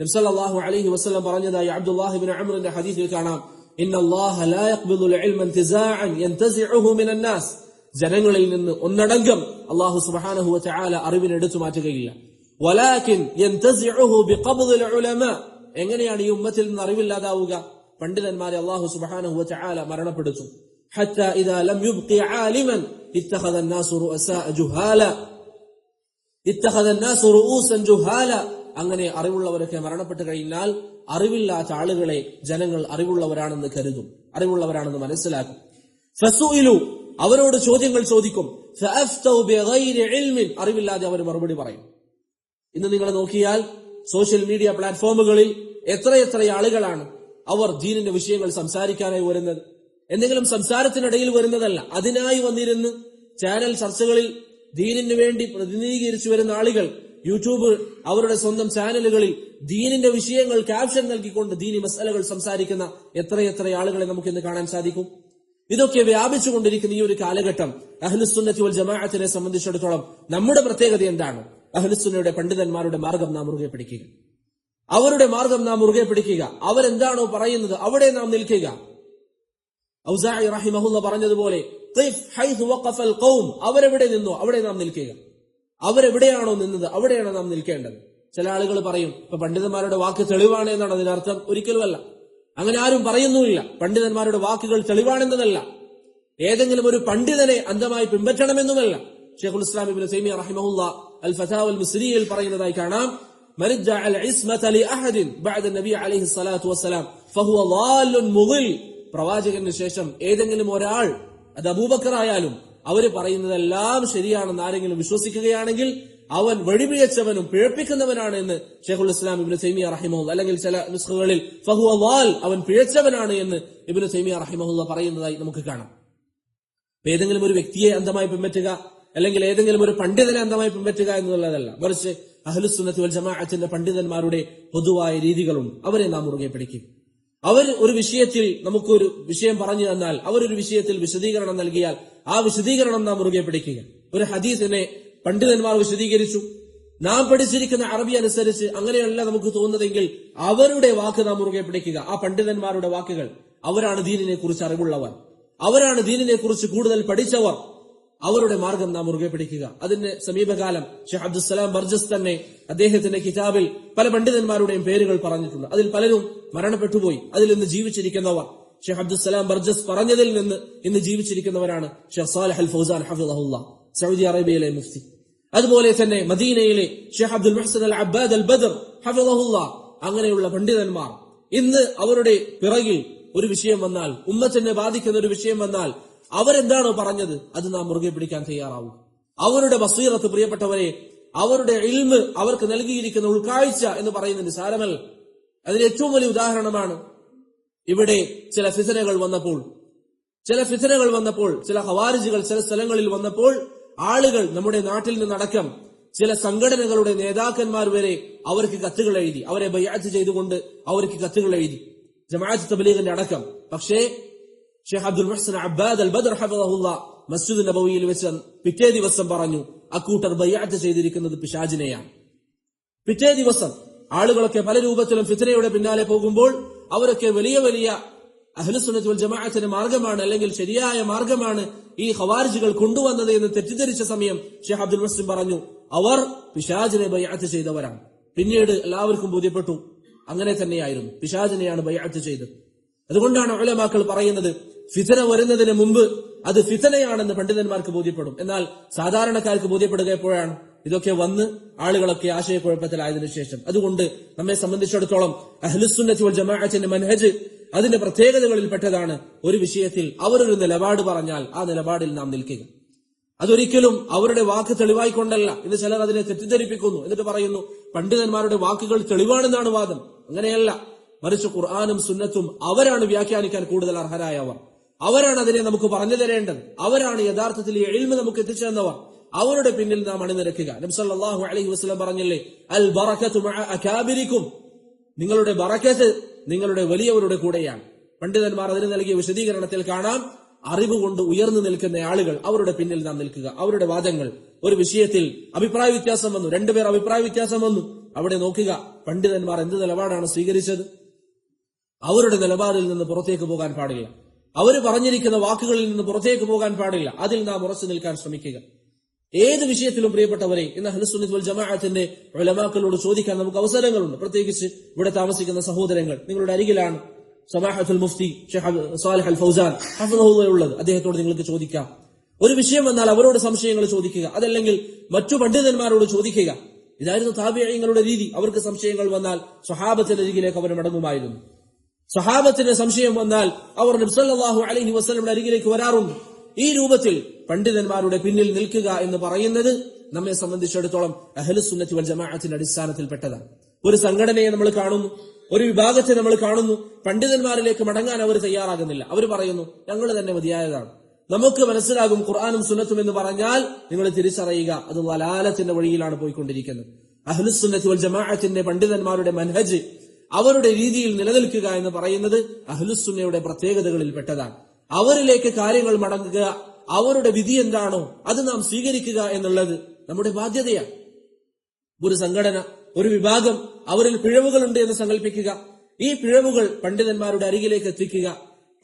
നബി സല്ലല്ലാഹു അലൈഹി വസല്ലം പറഞ്ഞതായി അബ്ദുല്ലാഹി ഇബ്നു അംറിന്റെ ഹദീസിൽ കാണാം, ഇന്നല്ലാഹ ലാ യഖ്ബിദുൽ ഇൽമ ഇന്തിസാഅൻ യൻതസിഉഹു മിനൻ നാസ്. ജനങ്ങളിൽ നിന്ന് ഒന്നടങ്കം അല്ലാഹു സുബ്ഹാനഹു വ തആല അറിവിനെ എടുത്തു മാറ്റുകയില്ല. വലാകിൻ യൻതസിഉഹു ബിഖബ്ദിൽ ഉലമാ. എങ്ങനെയാണ് ഈ ഉമ്മത്തിൽ നിന്ന് അറിവില്ലാതാവുക? പണ്ഡിതന്മാരെ അല്ലാഹു സുബ്ഹാനഹു വ തആല മരണപ്പെടുത്തും. ഹത്താ ഇദാ ലം യുബ്ഖി ആലിമൻ ഇത്തഖദ അന്നാസു റുഅസാഅ ജുഹാല ഇത്തഖദ അന്നാസു റൂസൻ ജുഹാല. അങ്ങനെ അറിവുള്ളവരൊക്കെ മരണപ്പെട്ടു കഴിഞ്ഞാൽ അറിവില്ലാത്ത ആളുകളെ ജനങ്ങൾ അറിവുള്ളവരാണെന്ന് കരുതും, അറിവുള്ളവരാണെന്ന് മനസ്സിലാക്കും. ഫസുഇലു, അവരോട് ചോദ്യങ്ങൾ ചോദിക്കും. ഫഅഫ്തൗ ബിഗൈരി ഇൽമിൻ, അറിവില്ലാതെ അവർ മറുപടി പറയും. ഇന്ന് നിങ്ങൾ നോക്കിയാൽ സോഷ്യൽ മീഡിയ പ്ലാറ്റ്ഫോമുകളിൽ എത്രയെത്ര ആളുകളാണ് അവർ ദീനിന്റെ വിഷയങ്ങൾ സംസാരിക്കാനായി വരുന്നത്. എന്തെങ്കിലും സംസാരത്തിനിടയിൽ വരുന്നതല്ല, അതിനായി വന്നിരുന്ന് ചാനൽ ചർച്ചകളിൽ ദീനിന് വേണ്ടി പ്രതിനിധീകരിച്ചു വരുന്ന ആളുകൾ യൂട്യൂബ് അവരുടെ സ്വന്തം ചാനലുകളിൽ ദീനിന്റെ വിഷയങ്ങൾ ക്യാപ്ഷൻ നൽകിക്കൊണ്ട് ദീനി മസലകൾ സംസാരിക്കുന്ന എത്രയെത്ര ആളുകളെ നമുക്ക് ഇന്ന് കാണാൻ സാധിക്കും. ഇതൊക്കെ വ്യാപിച്ചുകൊണ്ടിരിക്കുന്ന ഈ ഒരു കാലഘട്ടം അഹ്ലുസുന്നത്തി വൽ ജമാഅത്തിനെ സംബന്ധിച്ചിടത്തോളം നമ്മുടെ പ്രത്യേകത എന്താണ്? അഹ്ലുസുന്നയുടെ പണ്ഡിതന്മാരുടെ മാർഗം നാം മുറുകെ പിടിക്കുക, അവരുടെ മാർഗം നാം മുറുകെ പിടിക്കുക. അവരെന്താണോ പറയുന്നത് അവിടെ നാം നിൽക്കുക. ഔസാഇ റഹിമഹുല്ല പറഞ്ഞതുപോലെ ഖിഫ് ഹൈഥു വഖഫൽ ഖൗം, അവരെവിടെ നിന്നോ അവിടെ നാം നിൽക്കുക. അവരെവിടെയാണോ നിന്നത് അവിടെയാണ് നാം നിൽക്കേണ്ടത്. ചില ആളുകൾ പറയും, ഇപ്പൊ പണ്ഡിതന്മാരുടെ വാക്ക് തെളിവാണ് എന്നാണ് അതിനർത്ഥം. ഒരിക്കലുമല്ല, അങ്ങനെ ആരും പറയുന്നുമില്ല. പണ്ഡിതന്മാരുടെ വാക്കുകൾ തെളിവാണെന്നതല്ല, ഏതെങ്കിലും ഒരു പണ്ഡിതനെ അന്ധമായി പിൻപറ്റണമെന്നുമല്ല. ശൈഖുൽ ഇസ്ലാം ഇബ്നു തൈമിയ്യ റഹിമഹുല്ല അൽ ഫതാവൽ മുസ്രിയിൽ പറയുന്നതായി കാണാം, മൻ ഇദ്ദഅ അൽ ഇസ്മത ലി അഹദിൻ ബഅദ നബി അലൈഹി സ്വലാത്തു വസ്സലാം ഫഹുവ ളാലുൻ മുദിൽ. പ്രവാചകന് ശേഷം ഏതെങ്കിലും ഒരാൾ, അത് അബൂബക്കർ ആയാലും, അവര് പറയുന്നതെല്ലാം ശരിയാണെന്ന് ആരെങ്കിലും വിശ്വസിക്കുകയാണെങ്കിൽ അവൻ വഴിപിഴച്ചവനും പിഴപ്പിക്കുന്നവനാണ് എന്ന് ശൈഖുൽ ഇസ്ലാം ഇബ്നു തൈമിയ്യ റഹിമഹുല്ല, അല്ലെങ്കിൽ ചില നുസ്ഖകളിൽ ഫഹുവ ളാൽ, അവൻ പിഴച്ചവനാണ് എന്ന് ഇബ്നു തൈമിയ്യ റഹിമഹുല്ല പറയുന്നതായി നമുക്ക് കാണാം. ഏതെങ്കിലും ഒരു വ്യക്തിയെ അന്ധമായി പിൻപറ്റുക, അല്ലെങ്കിൽ ഏതെങ്കിലും ഒരു പണ്ഡിതനെ അന്ധമായി പിൻപറ്റുക എന്നുള്ളതല്ല, മറിച്ച് അഹ്ലുസുന്നത്തി വൽ ജമാഅത്തിന്റെ പണ്ഡിതന്മാരുടെ പൊതുവായ രീതികളുണ്ട്. അവരെ നാം മുറുകെ പിടിക്കും. അവർ ഒരു വിഷയത്തിൽ നമുക്കൊരു വിഷയം പറഞ്ഞു തന്നാൽ, അവരൊരു വിഷയത്തിൽ വിശദീകരണം നൽകിയാൽ ആ വിശദീകരണം നാം മുറുകെ പിടിക്കുക. ഒരു ഹദീസിനെ പണ്ഡിതന്മാർ വിശദീകരിച്ചു, നാം പഠിച്ചിരിക്കുന്ന അറബി അനുസരിച്ച് അങ്ങനെയല്ല നമുക്ക് തോന്നുന്നതെങ്കിൽ അവരുടെ വാക്ക് നാം മുറുകെ പിടിക്കുക. ആ പണ്ഡിതന്മാരുടെ വാക്കുകൾ, അവരാണ് ദീനിനെ കുറിച്ച് അറിവുള്ളവർ, അവരാണ് ദീനിനെ കുറിച്ച് കൂടുതൽ പഠിച്ചവർ. അവരുടെ മാർഗം നാം മുറുകെ പിടിക്കുക. അതിന് സമീപകാലം ഷെയ്ഖ് അബ്ദുസ്സലാം ബർജസ് തന്നെ അദ്ദേഹത്തിന്റെ കിതാബിൽ പല പണ്ഡിതന്മാരുടെയും പേരുകൾ പറഞ്ഞിട്ടുണ്ട്. അതിൽ പലരും മരണപ്പെട്ടുപോയി. അതിൽ നിന്ന് ജീവിച്ചിരിക്കുന്നവർ ഷെയ്ഖ് അബ്ദുസ്സലാം ബർജസ് പറഞ്ഞതിൽ നിന്ന് ഇന്ന് ജീവിച്ചിരിക്കുന്നവരാണ് ഷെയ്ഖ് സാലിഹ് അൽ ഫൗസാൻ ഹഫിളഹുല്ലാ, സൗദി അറേബ്യയിലെ മുഫ്തി. അതുപോലെ തന്നെ മദീനയിലെ ഷെയ്ഖ് അബ്ദുൽ മുഹ്സിൻ അൽ അബ്ബാദ് അൽ ബദർ ഹഫിളഹുല്ലാ. അങ്ങനെയുള്ള പണ്ഡിതന്മാർ ഇന്ന് അവരുടെ പിറകിൽ ഒരു വിഷയം വന്നാൽ, ഉമ്മത്തിനെ ബാധിക്കുന്ന ഒരു വിഷയം വന്നാൽ, അവരെന്താണോ പറഞ്ഞത് അത് നാം മുറുകെ പിടിക്കാൻ തയ്യാറാവും. അവരുടെ ബസീറത്ത്, പ്രിയപ്പെട്ടവരെ, അവരുടെ ഇൽമ്, അവർക്ക് നൽകിയിരിക്കുന്ന ഉൾക്കാഴ്ച എന്ന് പറയുന്നത് നിസാരമല്ല. അതിന് ഏറ്റവും വലിയ ഉദാഹരണമാണ് ഇവിടെ ചില ഫിത്നകൾ വന്നപ്പോൾ, ചില ഖവാരിജുകൾ ചില സ്ഥലങ്ങളിൽ വന്നപ്പോൾ ആളുകൾ, നമ്മുടെ നാട്ടിൽ നിന്നടക്കം ചില സംഘടനകളുടെ നേതാക്കന്മാർ വരെ അവർക്ക് കത്തുകൾ എഴുതി, അവരെ ബൈഅത്ത് ചെയ്തുകൊണ്ട് അവർക്ക് കത്തുകൾ എഴുതി, ജമാഅത്ത് തബ്ലീഗിന്റെ അടക്കം. പക്ഷേ ഷെയ്ഖ് അബ്ദുൽ മുഹ്സിൻ അബ്ബാദ് അൽ ബദർ ഹഫിളഹുല്ലാ മസ്ജിദ് നബവിയിൽ വെച്ച് പിറ്റേ ദിവസം പറഞ്ഞു, അക്കൂട്ടർ ബൈഅത്ത് ചെയ്തിരിക്കുന്നത് പിശാചിനെയാണ്. പിറ്റേ ദിവസം ആളുകളൊക്കെ പല രൂപത്തിലും ഫിത്നയുടെ പിന്നാലെ പോകുമ്പോൾ അവരൊക്കെ വലിയ വലിയ അഹ്ലുസുന്നത്ത് വൽ ജമാഅത്തിന്റെ മാർഗമാണ്, അല്ലെങ്കിൽ ശരിയായ മാർഗമാണ് ഈ ഖവാരിജുകൾ കൊണ്ടുവന്നത് എന്ന് തെറ്റിദ്ധരിച്ച സമയം ഷെയ്ഖ് അബ്ദുൽ മുഹ്സിൻ പറഞ്ഞു, അവർ പിശാചിനെ ബൈഅത്ത് ചെയ്തവരാണ്. പിന്നീട് എല്ലാവർക്കും ബോധ്യപ്പെട്ടു അങ്ങനെ തന്നെയായിരുന്നു, പിശാചിനെയാണ് ബൈഅത്ത് ചെയ്തത്. അതുകൊണ്ടാണ് ഉലമാക്കൾ പറയുന്നത്, ഫിത്ന വരുന്നതിന് മുമ്പ് അത് ഫിത്നയാണെന്ന് പണ്ഡിതന്മാർക്ക് ബോധ്യപ്പെടും. എന്നാൽ സാധാരണക്കാർക്ക് ബോധ്യപ്പെടുക എപ്പോഴാണ്? ഇതൊക്കെ വന്ന് ആളുകളൊക്കെ ആശയക്കുഴപ്പത്തിലായതിനു ശേഷം. അതുകൊണ്ട് നമ്മെ സംബന്ധിച്ചിടത്തോളം അഹ്ലുസുന്നത്തി വൽ ജമാഅത്തിന്റെ മൻഹജ് അതിന്റെ പ്രത്യേകതകളിൽ പെട്ടതാണ്. ഒരു വിഷയത്തിൽ അവരൊരു നിലപാട് പറഞ്ഞാൽ ആ നിലപാടിൽ നാം നിൽക്കുക. അതൊരിക്കലും അവരുടെ വാക്ക് തെളിവായിക്കൊണ്ടല്ല. ഇന്ന് ചിലർ അതിനെ തെറ്റിദ്ധരിപ്പിക്കുന്നു. എന്നിട്ട് പറയുന്നു പണ്ഡിതന്മാരുടെ വാക്കുകൾ തെളിവാണെന്നാണ് വാദം. അങ്ങനെയല്ല. മറിച്ച് ഖുർആനും സുന്നത്തും അവരാണ് വ്യാഖ്യാനിക്കാൻ കൂടുതൽ അർഹരായവർ. അവരാണ് അതിനെ നമുക്ക് പറഞ്ഞു തരേണ്ടത്. അവരാണ് യഥാർത്ഥത്തിൽ ഈ ഇൽമ നമുക്ക് എത്തിച്ചു തന്നവർ. അവരുടെ പിന്നിൽ നാം അണിനിരക്കുക. നബി സല്ലല്ലാഹു അലൈഹി വസല്ലം പറഞ്ഞില്ലേ, അൽ ബറകതു മഅ അകാബിരിക്കും, നിങ്ങളുടെ ബറകത്ത് നിങ്ങളുടെ വലിയവരുടെ കൂടെയാണ്. പണ്ഡിതന്മാർ അതിന് നൽകിയ വിശദീകരണത്തിൽ കാണാം, അറിവ് കൊണ്ട് ഉയർന്നു നിൽക്കുന്ന ആളുകൾ, അവരുടെ പിന്നിൽ നാം നിൽക്കുക. അവരുടെ വാദങ്ങൾ, ഒരു വിഷയത്തിൽ അഭിപ്രായ വ്യത്യാസം വന്നു, രണ്ടുപേർ അഭിപ്രായ വ്യത്യാസം വന്നു, അവിടെ നോക്കുക പണ്ഡിതന്മാർ എന്ത് നിലപാടാണ് സ്വീകരിച്ചത്. അവരുടെ നിലപാടിൽ നിന്ന് പുറത്തേക്ക് പോകാൻ പാടില്ല. അവർ പറഞ്ഞിരിക്കുന്ന വാക്കുകളിൽ നിന്ന് പുറത്തേക്ക് പോകാൻ പാടില്ല. അതിൽ നാം ഉറച്ചു നിൽക്കാൻ ശ്രമിക്കുക. ഏത് വിഷയത്തിലും പ്രിയപ്പെട്ടവരെ, ഇന്ന് അഹ്ലുസുന്നത്ത് വൽ ജമാഅത്തിന്റെ ഉലമാക്കളോട് ചോദിക്കാൻ നമുക്ക് അവസരങ്ങളുണ്ട്. പ്രത്യേകിച്ച് ഇവിടെ താമസിക്കുന്ന സഹോദരങ്ങൾ, നിങ്ങളുടെ അരികിലാണ് സമാഹത്തുൽ മുഫ്തി ഷെയ്ഖ് സാലിഹ് അൽ ഫൗസാൻ ഹഫിളഹുല്ലാഹ് ഉള്ളത്. അദ്ദേഹത്തോട് നിങ്ങൾക്ക് ചോദിക്കാം. ഒരു വിഷയം വന്നാൽ അവരോട് സംശയങ്ങൾ ചോദിക്കുക, അതല്ലെങ്കിൽ മറ്റു പണ്ഡിതന്മാരോട് ചോദിക്കുക. ഇതായിരുന്നു താബിഈങ്ങളുടെ രീതി. അവർക്ക് സംശയങ്ങൾ വന്നാൽ സ്വഹാബത്തിന്റെ അരികിലേക്ക് അവർ മടങ്ങുമായിരുന്നു. സ്വഹാബത്തിന് സംശയം വന്നാൽ അവർ നബി സല്ലല്ലാഹു അലൈഹി വസല്ലമയുടെ അരികിലേക്ക് വരാറുണ്ട്. ഈ രൂപത്തിൽ പണ്ഡിതന്മാരുടെ പിന്നിൽ നിൽക്കുക എന്ന് പറയുന്നത് നമ്മെ സംബന്ധിച്ചിടത്തോളം അഹ്ലുസുന്നത്തി വൽ ജമാഅത്തിന്റെ അടിസ്ഥാനത്തിൽപ്പെട്ടതാണ്. ഒരു സംഘടനയെ നമ്മൾ കാണുന്നു, ഒരു വിഭാഗത്തെ നമ്മൾ കാണുന്നു, പണ്ഡിതന്മാരിലേക്ക് മടങ്ങാൻ അവർ തയ്യാറാകുന്നില്ല. അവർ പറയുന്നു ഞങ്ങൾ തന്നെ മതിയായതാണ്, നമുക്ക് മനസ്സിലാകും ഖുർആനും സുന്നത്തും എന്ന് പറഞ്ഞാൽ നിങ്ങൾ തിരിച്ചറിയുക അത് വലാലത്തിന്റെ വഴിയിലാണ് പോയിക്കൊണ്ടിരിക്കുന്നത്. അഹ്ലുസുന്നത്തി വൽ ജമാഅത്തിന്റെ പണ്ഡിതന്മാരുടെ മൻഹജ്, അവരുടെ രീതിയിൽ നിലനിൽക്കുക എന്ന് പറയുന്നത് അഹ്ലുസുന്നയുടെ പ്രത്യേകതകളിൽ പെട്ടതാണ്. അവരിലേക്ക് കാര്യങ്ങൾ മടങ്ങുക, അവരുടെ വിധി എന്താണോ അത് നാം സ്വീകരിക്കുക എന്നുള്ളത് നമ്മുടെ ബാധ്യതയാണ്. ഒരു സംഘടന, ഒരു വിഭാഗം, അവരിൽ പിഴവുകളുണ്ട് എന്ന് സങ്കല്പിക്കുക. ഈ പിഴവുകൾ പണ്ഡിതന്മാരുടെ അരികിലേക്ക് എത്തിക്കുക.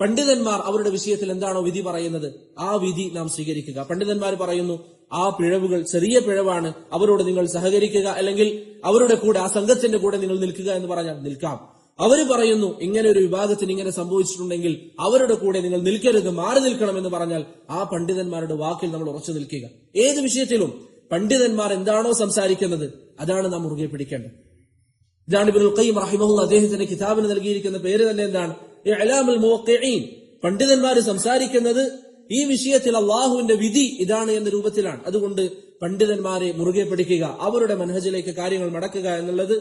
പണ്ഡിതന്മാർ അവരുടെ വിഷയത്തിൽ എന്താണോ വിധി പറയുന്നത് ആ വിധി നാം സ്വീകരിക്കുക. പണ്ഡിതന്മാർ പറയുന്നു ആ പിഴവുകൾ ചെറിയ പിഴവാണ്, അവരോട് നിങ്ങൾ സഹകരിക്കുക, അല്ലെങ്കിൽ അവരുടെ കൂടെ, ആ സംഘത്തിന്റെ കൂടെ നിങ്ങൾ നിൽക്കുക എന്ന് പറഞ്ഞാൽ നിൽക്കാം. അവർ പറയുന്നു ഇങ്ങനെ ഒരു വിഭാഗത്തിന് ഇങ്ങനെ സംഭവിച്ചിട്ടുണ്ടെങ്കിൽ അവരുടെ കൂടെ നിങ്ങൾ നിൽക്കരുത്, മാറി നിൽക്കണം എന്ന് പറഞ്ഞാൽ ആ പണ്ഡിതന്മാരുടെ വാക്കിൽ നമ്മൾ ഉറച്ചു നിൽക്കുക. ഏത് വിഷയത്തിലും പണ്ഡിതന്മാർ എന്താണോ സംസാരിക്കുന്നത് അതാണ് നാം മുറുകെ പിടിക്കേണ്ടത്. ഇതാണ് ഇബ്നുൽ ഖയ്യിം റഹിമഹുല്ലാഹ് അദ്ദേഹത്തിന്റെ കിതാബിന് നൽകിയിരിക്കുന്ന പേര് തന്നെ എന്താണ്? ഇഅ്ലാമുൽ മുവഖ്ഖിഈൻ. പണ്ഡിതന്മാർ സംസാരിക്കുന്നത് ഈ വിഷയത്തിൽ അള്ളാഹുവിന്റെ വിധി ഇതാണ് എന്ന രൂപത്തിലാണ്. അതുകൊണ്ട് പണ്ഡിതന്മാരെ മുറുകെ പിടിക്കുക, അവരുടെ മനഹജിലേക്ക് കാര്യങ്ങൾ മടക്കുക എന്നുള്ളത്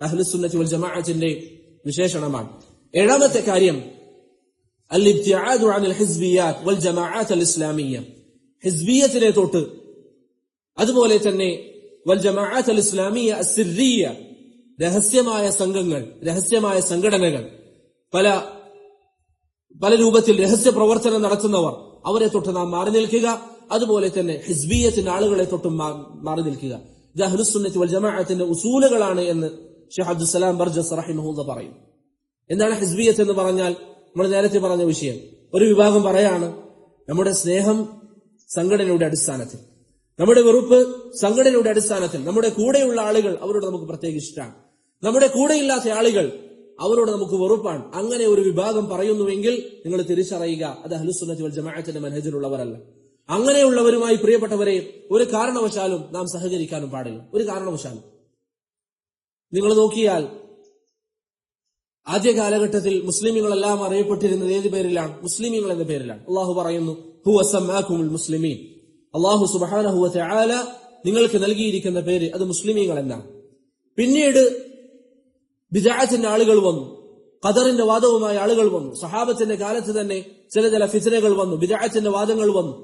അഹ്ലുസുന്നത്തി വൽ ജമാഅത്തിന്റെ വിശേഷണമാണ്. ഏഴാമത്തെ കാര്യം അൽ ഇബ്തിആദു അനിൽ ഹിസ്ബിയാത്ത് വൽ ജമാഅത്ത് അൽ ഇസ്ലാമിയ്യ. ഹിസ്ബിയത്തിനെ തൊട്ട്, അതുപോലെ തന്നെ വൽ ജമാഅത്ത് അൽ ഇസ്ലാമിയ്യ അസ്സിർരിയ്യ, രഹസ്യമായ സംഘങ്ങൾ, രഹസ്യമായ സംഘടനകൾ, പല രൂപത്തിൽ രഹസ്യ പ്രവർത്തനം നടത്തുന്നവർ, അവരെ തൊട്ട് നാം മാറി നിൽക്കുക. അതുപോലെ തന്നെ ഹിസ്ബിയത്തിന്റെ ആളുകളെ തൊട്ടും മാറി നിൽക്കുക. ഇത് അഹ്ലുസുന്നത്തി വൽ ജമാഅത്തിന്റെ ഉസൂലുകളാണ് എന്ന് ഷെയ്ഖ് അബ്ദുസ്സലാം ബർജസ് റഹിമഹുല്ലാഹ് പറയും. എന്താണ് ഹിസ്ബിയത്ത് എന്ന് പറഞ്ഞാൽ? നമ്മൾ നേരത്തെ പറഞ്ഞ വിഷയം. ഒരു വിഭാഗം പറയാണ് നമ്മുടെ സ്നേഹം സംഘടനയുടെ അടിസ്ഥാനത്തിൽ, നമ്മുടെ വെറുപ്പ് സംഘടനയുടെ അടിസ്ഥാനത്തിൽ, നമ്മുടെ കൂടെയുള്ള ആളുകൾ അവരോട് നമുക്ക് പ്രത്യേക ഇഷ്ടമാണ്, നമ്മുടെ കൂടെയില്ലാത്ത ആളുകൾ അവരോട് നമുക്ക് വെറുപ്പാണ്. അങ്ങനെ ഒരു വിഭാഗം പറയുന്നുവെങ്കിൽ നിങ്ങൾ തിരിച്ചറിയുക അത് അഹ്ലുസുന്നത്തി വൽ ജമാഅത്തിന്റെ മനഹജിലുള്ളവരല്ല. അങ്ങനെയുള്ളവരുമായി പ്രിയപ്പെട്ടവരെ ഒരു കാരണവശാലും നാം സഹകരിക്കാനും പാടില്ല. ഒരു കാരണവശാലും. നിങ്ങൾ നോക്കിയാൽ ആദ്യ കാലഘട്ടത്തിൽ മുസ്ലിമീങ്ങളെല്ലാം അറിയപ്പെട്ടിരുന്നത് ഏത് പേരിലാണ്? മുസ്ലിമീങ്ങൾ എന്ന പേരിലാണ്. അള്ളാഹു പറയുന്നു ഹുവ സമ്മാകുമുൽ മുസ്ലിമീൻ. അള്ളാഹു സുബ്ഹാനഹു വ തആല നിങ്ങൾക്ക് നൽകിയിരിക്കുന്ന പേര് അത് മുസ്ലിമീങ്ങൾ എന്നാണ്. പിന്നീട് ബിദ്അത്തിന്റെ ആളുകൾ വന്നു, ഖദറിന്റെ വാദവുമായി ആളുകൾ വന്നു. സഹാബത്തിന്റെ കാലത്ത് തന്നെ ചില ഫിത്നകൾ വന്നു, ബിദ്അത്തിന്റെ വാദങ്ങൾ വന്നു.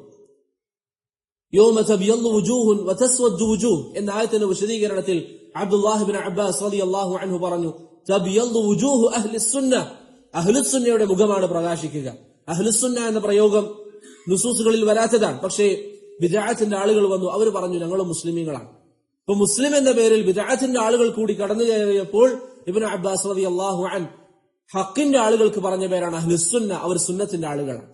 യൗമ തബിയദ്ദു വുജൂഹുൻ വതസ്വദ്ദു വുജൂഹ് എന്ന ആയത്തിന്റെ വിശദീകരണത്തിൽ അബ്ദുല്ലാഹ് ഇബ്നു അബ്ബാസ് റളിയല്ലാഹു അൻഹു പറഞ്ഞു തബിയദ്ദു വുജൂഹു അഹ്ലിസ്സുന്ന, അഹ്ലുസ്സുന്നയുടെ മുഖമാണ് പ്രകാശിക്കുക. അഹ്ലുസ്സുന്ന എന്ന പ്രയോഗം നുസൂസുകളിൽ വരാത്തതാണ്. പക്ഷേ ബിദ്അത്തിന്റെ ആളുകൾ വന്നു, അവർ പറഞ്ഞു ഞങ്ങൾ മുസ്ലിമീങ്ങളാണ്. ഇപ്പൊ മുസ്ലിം എന്ന പേരിൽ ബിദ്അത്തിന്റെ ആളുകൾ കൂടി കടന്നു കയറിയപ്പോൾ ഇബ്നു അബ്ബാസ് റളിയല്ലാഹു അൻഹു ഹക്കിന്റെ ആളുകൾക്ക് പറഞ്ഞ പേരാണ് അഹ്ലുസ്സുന്ന, അവർ സുന്നത്തിന്റെ ആളുകളാണ്.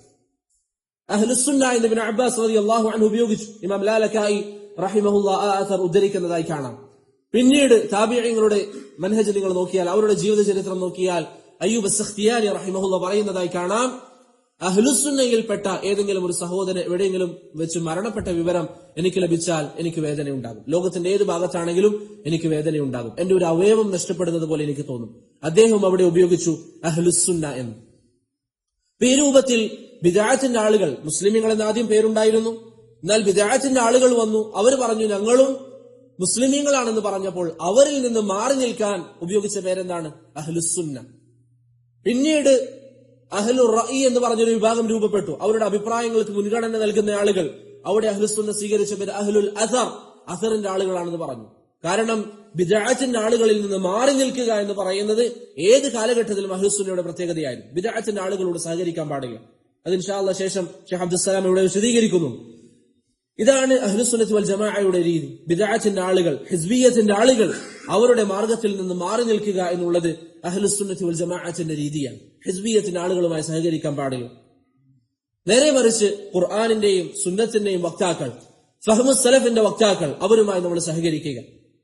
അഹ്ലുസ്സുന്ന എന്ന് ഇബ്നു അബ്ബാസ് റളിയല്ലാഹു അൻഹു ഉപയോഗിച്ചു. ഇമാം ലാലകായി റഹിമഹുല്ലാഹ് ആ അഥർ ഉദ്ധരിക്കുന്നതായി കാണാം. പിന്നീട് താബിഈങ്ങളുടെ മനഹജ് നിങ്ങൾ നോക്കിയാൽ, അവരുടെ ജീവിത ചരിത്രം നോക്കിയാൽ അയ്യൂബ് അസ്സഖ്തിയാനി റഹിമഹുല്ലാഹ് പറയുന്നതായി കാണാം, അഹ്ലുസുന്നയിൽപ്പെട്ട ഏതെങ്കിലും ഒരു സഹോദരൻ എവിടെയെങ്കിലും വെച്ച് മരണപ്പെട്ട വിവരം എനിക്ക് ലഭിച്ചാൽ എനിക്ക് വേദനയുണ്ടാകും. ലോകത്തിന്റെ ഏത് ഭാഗത്താണെങ്കിലും എനിക്ക് വേദനയുണ്ടാകും. എന്റെ ഒരു അവയവം നഷ്ടപ്പെടുന്നത് പോലെ എനിക്ക് തോന്നും. അദ്ദേഹം അവിടെ ഉപയോഗിച്ചു അഹ്ലുസുന്ന എന്ന്. ഈ രൂപത്തിൽ ബിദ്അത്തിന്റെ ആളുകൾ, മുസ്ലിമീങ്ങൾ എന്ന ആദ്യം പേരുണ്ടായിരുന്നു, എന്നാൽ ബിദ്അത്തിന്റെ ആളുകൾ വന്നു, അവർ പറഞ്ഞു ഞങ്ങളും മുസ്ലിമീങ്ങളാണെന്ന് പറഞ്ഞപ്പോൾ അവരിൽ നിന്ന് മാറി നിൽക്കാൻ ഉപയോഗിച്ച പേരെന്താണ്? അഹ്ലുസുന്ന. പിന്നീട് അഹ്ലുർ റഅയ് എന്ന് പറഞ്ഞൊരു വിഭാഗം രൂപപ്പെട്ടു. അവരുടെ അഭിപ്രായങ്ങൾക്ക് മുൻഗണന നൽകുന്ന ആളുകൾ. അവിടെ അഹ്ലുസുന്ന സ്വീകരിച്ച പേര് അഹ്ലുൽ അസറിന്റെ ആളുകളാണെന്ന് പറഞ്ഞു. കാരണം ബിദ്അത്തിന്റെ ആളുകളിൽ നിന്ന് മാറി നിൽക്കുക എന്ന് പറയുന്നത് ഏത് കാലഘട്ടത്തിലും അഹ്ലുസുന്നയുടെ പ്രത്യേകതയായിരുന്നു. ബിദ്അത്തിന്റെ ആളുകളോട് സഹകരിക്കാൻ പാടില്ല. അത് ഇൻഷാ അല്ലാഹ് ശേഷം ഷെയ്ഖ് അബ്ദുസ്സലാം ഇവിടെ വിശദീകരിക്കുന്നു. ഇതാണ് അഹ്ലുസുന്നത്ത് വൽ ജമാഅയുടെ രീതി. ബിദ്അത്തിന്റെ ആളുകൾ, ഹിസ്ബിയ്യത്തിന്റെ ആളുകൾ അവരുടെ മാർഗത്തിൽ നിന്ന് മാറി നിൽക്കുക എന്നുള്ളത് അഹ്ലുസുന്നത്ത് വൽ ജമാഅത്തിന്റെ രീതിയാണ്. ഹിസ്ബിയ്യത്തിന്റെ ആളുകളുമായി സഹകരിക്കാൻ പാടില്ല. നേരെ മറിച്ച് ഖുർആനിന്റെയും സുന്നത്തിന്റെയും വക്താക്കൾ, ഫഹ്മുസ് സലഫിന്റെ വക്താക്കൾ, അവരുമായി നമ്മൾ സഹകരിക്കുക.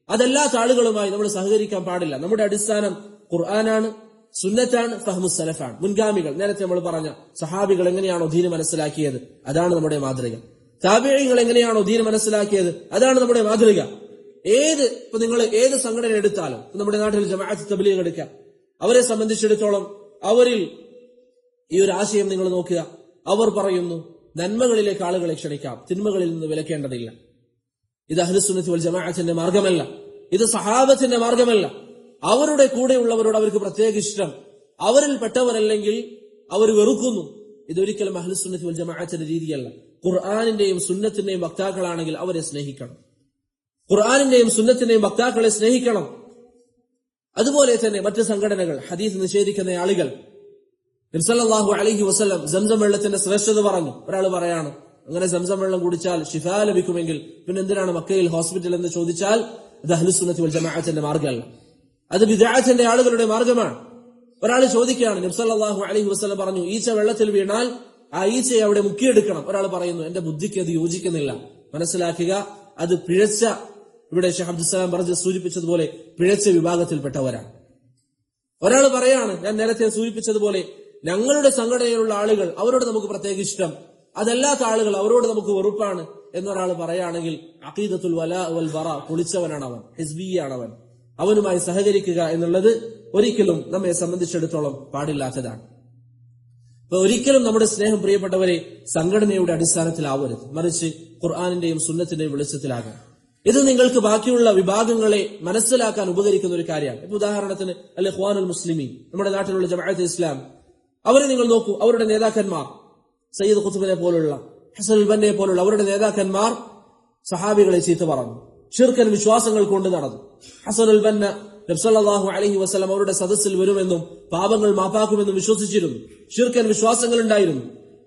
അതല്ലാത്ത ആളുകളുമായി നമ്മൾ സഹകരിക്കാൻ പാടില്ല. നമ്മുടെ അടിസ്ഥാനം ഖുർആനാണ്, സുന്നത്താണ്, ഫഹ്മുസ് സലഫാണ്. മുൻഗാമികൾ, നേരത്തെ നമ്മൾ പറഞ്ഞ സഹാബികൾ എങ്ങനെയാണോ ദീൻ മനസ്സിലാക്കിയത് അതാണ് നമ്മുടെ മാതൃക. താബിഈങ്ങൾ എങ്ങനെയാണോ ദീൻ മനസ്സിലാക്കിയത് അതാണ് നമ്മുടെ മാതൃക. ഇപ്പൊ നിങ്ങൾ ഏത് സംഘടന എടുത്താലും, നമ്മുടെ നാട്ടിൽ ജമാഅത്ത് തബ്ലീഗ് എടുക്കാം, അവരെ സംബന്ധിച്ചിടത്തോളം അവരിൽ ഈ ഒരു ആശയം നിങ്ങൾ നോക്കുക. അവർ പറയുന്നു നന്മകളിലേക്ക് ആളുകളെ ക്ഷണിക്കാം, തിന്മകളിൽ നിന്ന് വിലക്കേണ്ടതില്ല. ഇത് അഹ്ലുസുന്നത്ത് വൽ ജമാഅത്തിന്റെ മാർഗമല്ല, ഇത് സഹാബത്തിന്റെ മാർഗമല്ല. അവരുടെ കൂടെയുള്ളവരോട് അവർക്ക് പ്രത്യേക ഇഷ്ടം, അവരിൽ പെട്ടവരല്ലെങ്കിൽ അവർ വെറുക്കുന്നു. ഇതൊരിക്കലും അഹ്ലുസുന്നത്ത് വൽ ജമാഅത്തിന്റെ രീതിയല്ല. ഖുർആനിന്റെയും സുന്നത്തിന്റെയും വക്താക്കളാണെങ്കിൽ അവരെ സ്നേഹിക്കണം. ഖുർആനിന്റെയും സുന്നത്തിന്റെയും വക്താക്കളെ സ്നേഹിക്കണം. അതുപോലെ തന്നെ മറ്റ് സംഘടനകൾ, ഹദീസ് നിഷേധിക്കുന്ന ആളുകൾ, നബി സല്ലല്ലാഹു അലൈഹി വസല്ലം സംസം വെള്ളത്തിന്റെ ശ്രേഷ്ഠത പറഞ്ഞു. ഒരാൾ പറയാണ് അങ്ങനെ സംസം വെള്ളം കുടിച്ചാൽ ശിഫാ ലഭിക്കുമെങ്കിൽ പിന്നെ എന്തിനാണ് മക്കയിൽ ഹോസ്പിറ്റൽ എന്ന് ചോദിച്ചാൽ അത് അഹ്ലുസുന്നത്ത് വൽ ജമാഅത്തിന്റെ മാർഗമല്ല, അത് ബിദ്അത്തിന്റെ ആളുകളുടെ മാർഗമാണ്. ഒരാൾ ചോദിക്കുകയാണ്, നബി സല്ലല്ലാഹു അലൈഹി വസല്ലം പറഞ്ഞു ഈച്ച വെള്ളത്തിൽ വീണാൽ ആ ഈച്ചയെ അവിടെ മുക്കിയെടുക്കണം. ഒരാൾ പറയുന്നു എന്റെ ബുദ്ധിക്ക് അത് യോജിക്കുന്നില്ല. മനസ്സിലാക്കുക, അത് പിഴച്ച, ഇവിടെ ഷെയ്ഖ് അബ്ദുസ്സലാം പറഞ്ഞ് സൂചിപ്പിച്ചതുപോലെ പിഴച്ച വിഭാഗത്തിൽപ്പെട്ടവരാണ്. ഒരാൾ പറയാണ് ഞാൻ നേരത്തെ സൂചിപ്പിച്ചതുപോലെ ഞങ്ങളുടെ സംഘടനയിലുള്ള ആളുകൾ അവരോട് നമുക്ക് പ്രത്യേക ഇഷ്ടം, അതല്ലാത്ത ആളുകൾ അവരോട് നമുക്ക് വെറുപ്പാണ് എന്നൊരാൾ പറയുകയാണെങ്കിൽ അഖീദത്തുൽ വലാ വൽ ബറാ പൊളിച്ചവനാണ് അവൻ, ഹിസ്ബിയാണവൻ. അവനുമായി സഹകരിക്കുക എന്നുള്ളത് ഒരിക്കലും നമ്മെ സംബന്ധിച്ചിടത്തോളം പാടില്ലാത്തതാണ്. അപ്പൊ ഒരിക്കലും നമ്മുടെ സ്നേഹം, പ്രിയപ്പെട്ടവരെ, സംഘടനയുടെ അടിസ്ഥാനത്തിലാവരുത്, മറിച്ച് ഖുർആനിന്റെയും സുന്നത്തിന്റെയും വെളിച്ചത്തിലാകാം. ഇത് നിങ്ങൾക്ക് ബാക്കിയുള്ള വിഭാഗങ്ങളെ മനസ്സിലാക്കാൻ ഉപകരിക്കുന്ന ഒരു കാര്യമാണ്. ഇപ്പൊ ഉദാഹരണത്തിന് അൽ ഇഖ്വാനുൽ മുസ്ലിമീൻ, നമ്മുടെ നാട്ടിലുള്ള ജമാഅത്ത് ഇസ്ലാം, അവരെ നിങ്ങൾ നോക്കൂ. അവരുടെ നേതാക്കന്മാർ സയ്യിദ് ഖുത്ബിനെ പോലുള്ള, ഹസനുൽ ബന്നയെ പോലുള്ള അവരുടെ നേതാക്കന്മാർ സഹാബികളെ ചീത്ത പറഞ്ഞു, ഷിർക്കൻ വിശ്വാസങ്ങൾ കൊണ്ട് നടന്നു. ഹസനുൽ ബന്ന നബി സല്ലല്ലാഹു അലൈഹി വസല്ലം അവരുടെ സദസ്സിൽ വരുമെന്നും പാപങ്ങൾ മാപ്പാക്കുമെന്നും വിശ്വസിച്ചിരുന്നു. ഷിർക്കൻ വിശ്വാസങ്ങൾ ഉണ്ടായിരുന്നു.